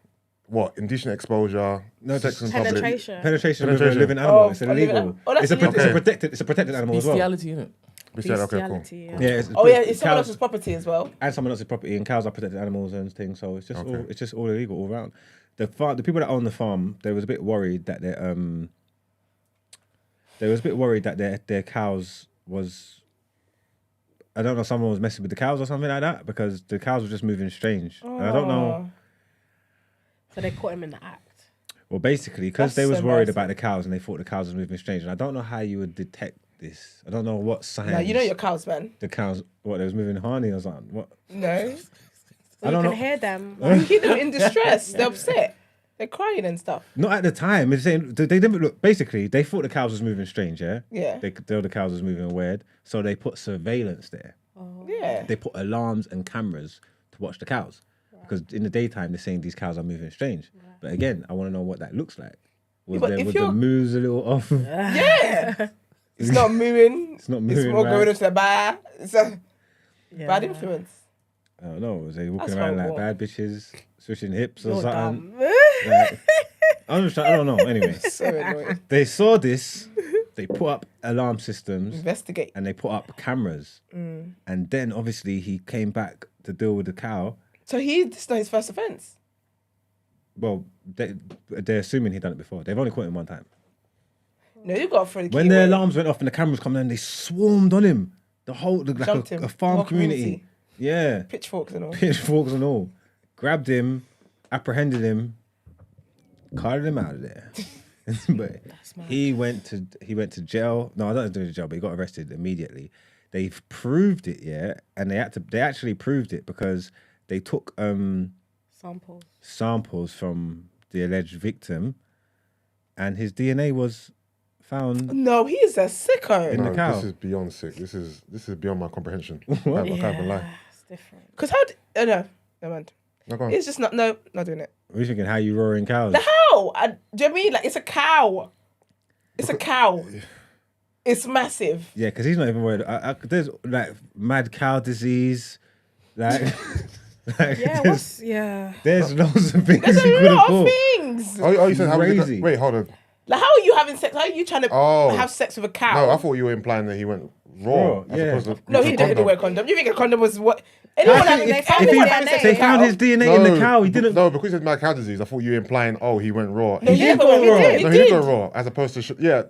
what? Indecent exposure, No, sex just in public. Penetration. Penetration with a Penetration. living animal. Oh, It's a living illegal. animal. Oh, that's It's illegal. it's a protected animal as well. Bestiality, innit? We said okay, cool. Bestiality, yeah. Yeah. Oh yeah, it's someone cows- else's property as well. and someone else's property, and cows are protected animals and things. So it's just Okay. all illegal all around. The people that own the farm, they was a bit worried that their cows was. I don't know, someone was messing with the cows or something like that because the cows were just moving strange. And I don't know. So they caught him in the act. Well, basically, because That's they was so worried embarrassing. about the cows and they thought the cows was moving strange. And I don't know how you would detect this. I don't know what signs. Now you know your cows, man. the cows. What they was moving honey or something. What? No, So I you don't can know. hear them. you hear them in distress. They're upset. They're crying and stuff. Not at the time. It's saying they didn't look. Basically, they thought the cows was moving strange. Yeah. Yeah. They thought the cows was moving weird, so they put surveillance there. Yeah. They put alarms and cameras to watch the cows because in the daytime they're saying these cows are moving strange. But again, I want to know what that looks like. Was but if the you're- moves a little off? Yeah. It's not moving. It's not It's moving, more right? going into the bar. It's a Yeah. bad influence. I don't know. Was they walking That's around horrible. like bad bitches, switching hips or You're something? dumb. Like, I don't know. Anyway, So annoying. they saw this. They put up alarm systems Investigate. and they put up cameras. And then obviously he came back to deal with the cow. So this is not his first offence. Well, they're assuming he done it before. They've only caught him one time. No, you got to throw the key When their away. alarms went off and the cameras coming in, they swarmed on him. The whole, like Jumped him. a farm The whole community. community. Yeah. Pitchforks and all. Pitchforks and all. Grabbed him, apprehended him, carted him out of there. But he went to jail. No, I don't do the jail, but he got arrested immediately. They've proved it, yeah, and they actually proved it because they took samples from the alleged victim, and his DNA was found. No, he is a sicko. In the cow. This is beyond sick. This is beyond my comprehension. I can't even lie. It's different. Because how? No, never mind. No, go on. It's just not doing it. What are you thinking? How you roaring cows? The how? Do you know what I mean? Like, it's a cow. It's a cow. It's massive. Yeah, because he's not even worried. There's like mad cow disease, like. There's loads of things There's he a could have lot of caught. things. Oh, you said how Crazy. wait, hold on. Like, how are you having sex? How are you trying to have sex with a cow? No, I thought you were implying that he went raw. As opposed to No, he didn't wear a condom. You think a condom was what? Anyone having They found his DNA in the cow. He didn't. No, because he had mad cow disease. I thought you were implying, he went raw. No, he did go raw. No, he did go raw. As opposed to, you should. Yeah,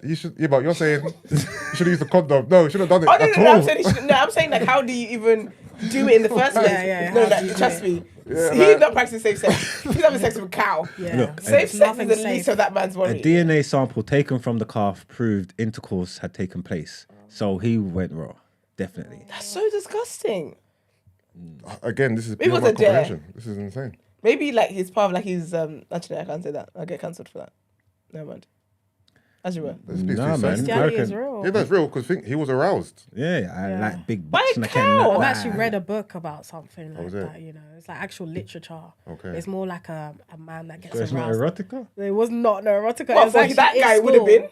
but you're saying you should have used the condom. No, you should have done it at all. I'm saying like, how do you even do it in the first place? No, like, trust me. He's not practicing safe sex. He's having sex with a cow. Yeah. Look, safe sex is the least of that man's a worry. DNA sample taken from the calf proved intercourse had taken place. So he went raw. Definitely. That's so disgusting. Again, this is Maybe beyond it was my a dare. comprehension. This is insane. Maybe like he's part of like his actually I can't say that. I'll get cancelled for that. Never mind. As you were. Nah, man. Christianity is real. Yeah, that's real because he was aroused. Yeah, I like big By butts a and I cow. can. I've actually read a book about something like was it? that, you know. It's like actual literature. Okay. It's more like a man that gets So it's not aroused. erotica? It was not no erotica. Well, It was actually that in guy would have school. been.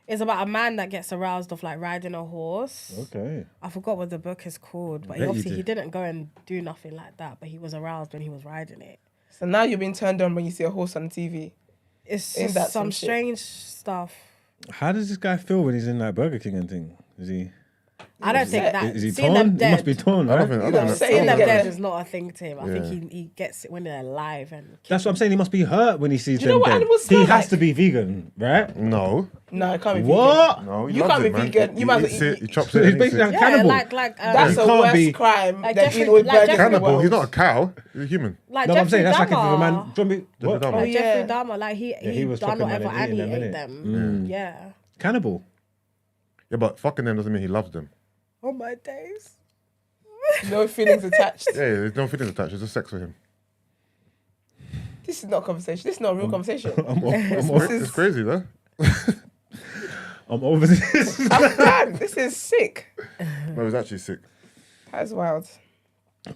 It's about a man that gets aroused of like riding a horse. Okay. I forgot what the book is called, but Bet you obviously did. he didn't go and do nothing like that, but he was aroused when he was riding it. So now you're being turned on when you see a horse on TV. It's Ain't just that some some shit? strange stuff. How does this guy feel when he's in like Burger King and thing? Is he? I don't think that. Is he seeing them torn? He dead, must be torn, right? Seeing them Yeah. dead is not a thing to him. I think Yeah. he gets it when they're alive and. That's what I'm saying. He must be hurt when he sees Do you know them what dead. animals He smell has like? to be vegan, right? No. No, it can't be What? No, he You loves can't it, be man. vegan. You might as eats well it, eat- he chops So it. he's and eats basically it. a cannibal. That's You the can't worst be- crime Like than Jeffrey- eating with like burgers Jeffrey- in the Cannibal. world. He's not a cow. He's a human. Like No, but I'm Jeffrey saying that's like if a Dahmer. man. Do you want me- what? Dahmer. Like Oh, yeah. Jeffrey Dahmer, like he he was done fucking man whatever and and he eating them, ate innit? them. Yeah. Cannibal. Yeah, but fucking them doesn't mean he loves them. On my days. No feelings attached. Yeah, there's no feelings attached. It's just sex with him. This is not a conversation. This is not a real conversation. It's crazy, though. I'm over this. I'm done. This is sick. No, it's actually sick. That's wild.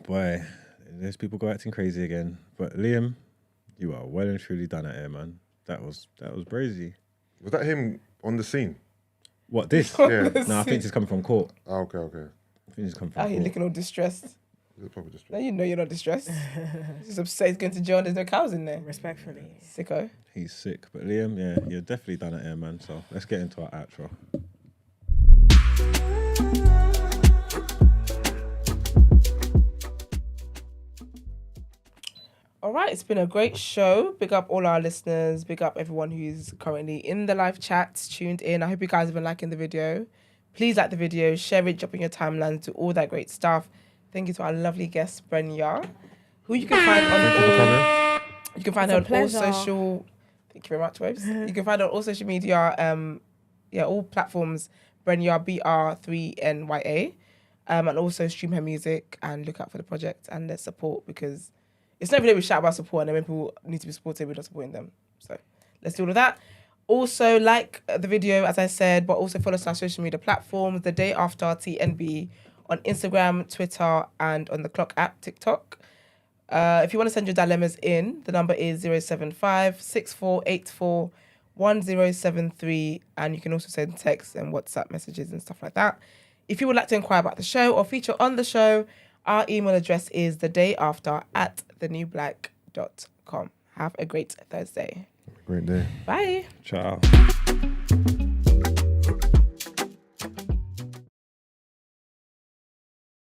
Boy, there's people go acting crazy again. But Liam, you are well and truly done at Air, man. That was crazy. Was that him on the scene? What, this? Yeah. No, I think it's coming from court. Oh, okay. I think it's coming Oh, from you're court. looking all distressed. It's probably just. Now you know you're not distressed. He's upset he's going to jail and there's no cows in there. Respectfully. Sicko. He's sick. But Liam, yeah, you're definitely done at Air, man. So let's get into our outro. All right, it's been a great show. Big up all our listeners. Big up everyone who's currently in the live chats, tuned in. I hope you guys have been liking the video. Please like the video, share it, drop in your timelines, do all that great stuff. Thank you to our lovely guest, Br3nya, who you can find on all. You can find her on all social. Thank you very much, Waves. You can find her on all social media. All platforms. Br3nya, Br3nya, and also stream her music and look out for the project and their support, because it's not every day we shout about support, and then when people need to be supported, we're not supporting them. So let's do all of that. Also, like the video, as I said, but also follow us on our social media platforms, The Day After TNB, on Instagram, Twitter, and on the Clock app, TikTok. If you want to send your dilemmas in, the number is 075 6484 1073, and you can also send text and WhatsApp messages and stuff like that. If you would like to inquire about the show or feature on the show, our email address is thedayafter@thenewblack.com. Have a great Thursday. Great day. Bye. Ciao.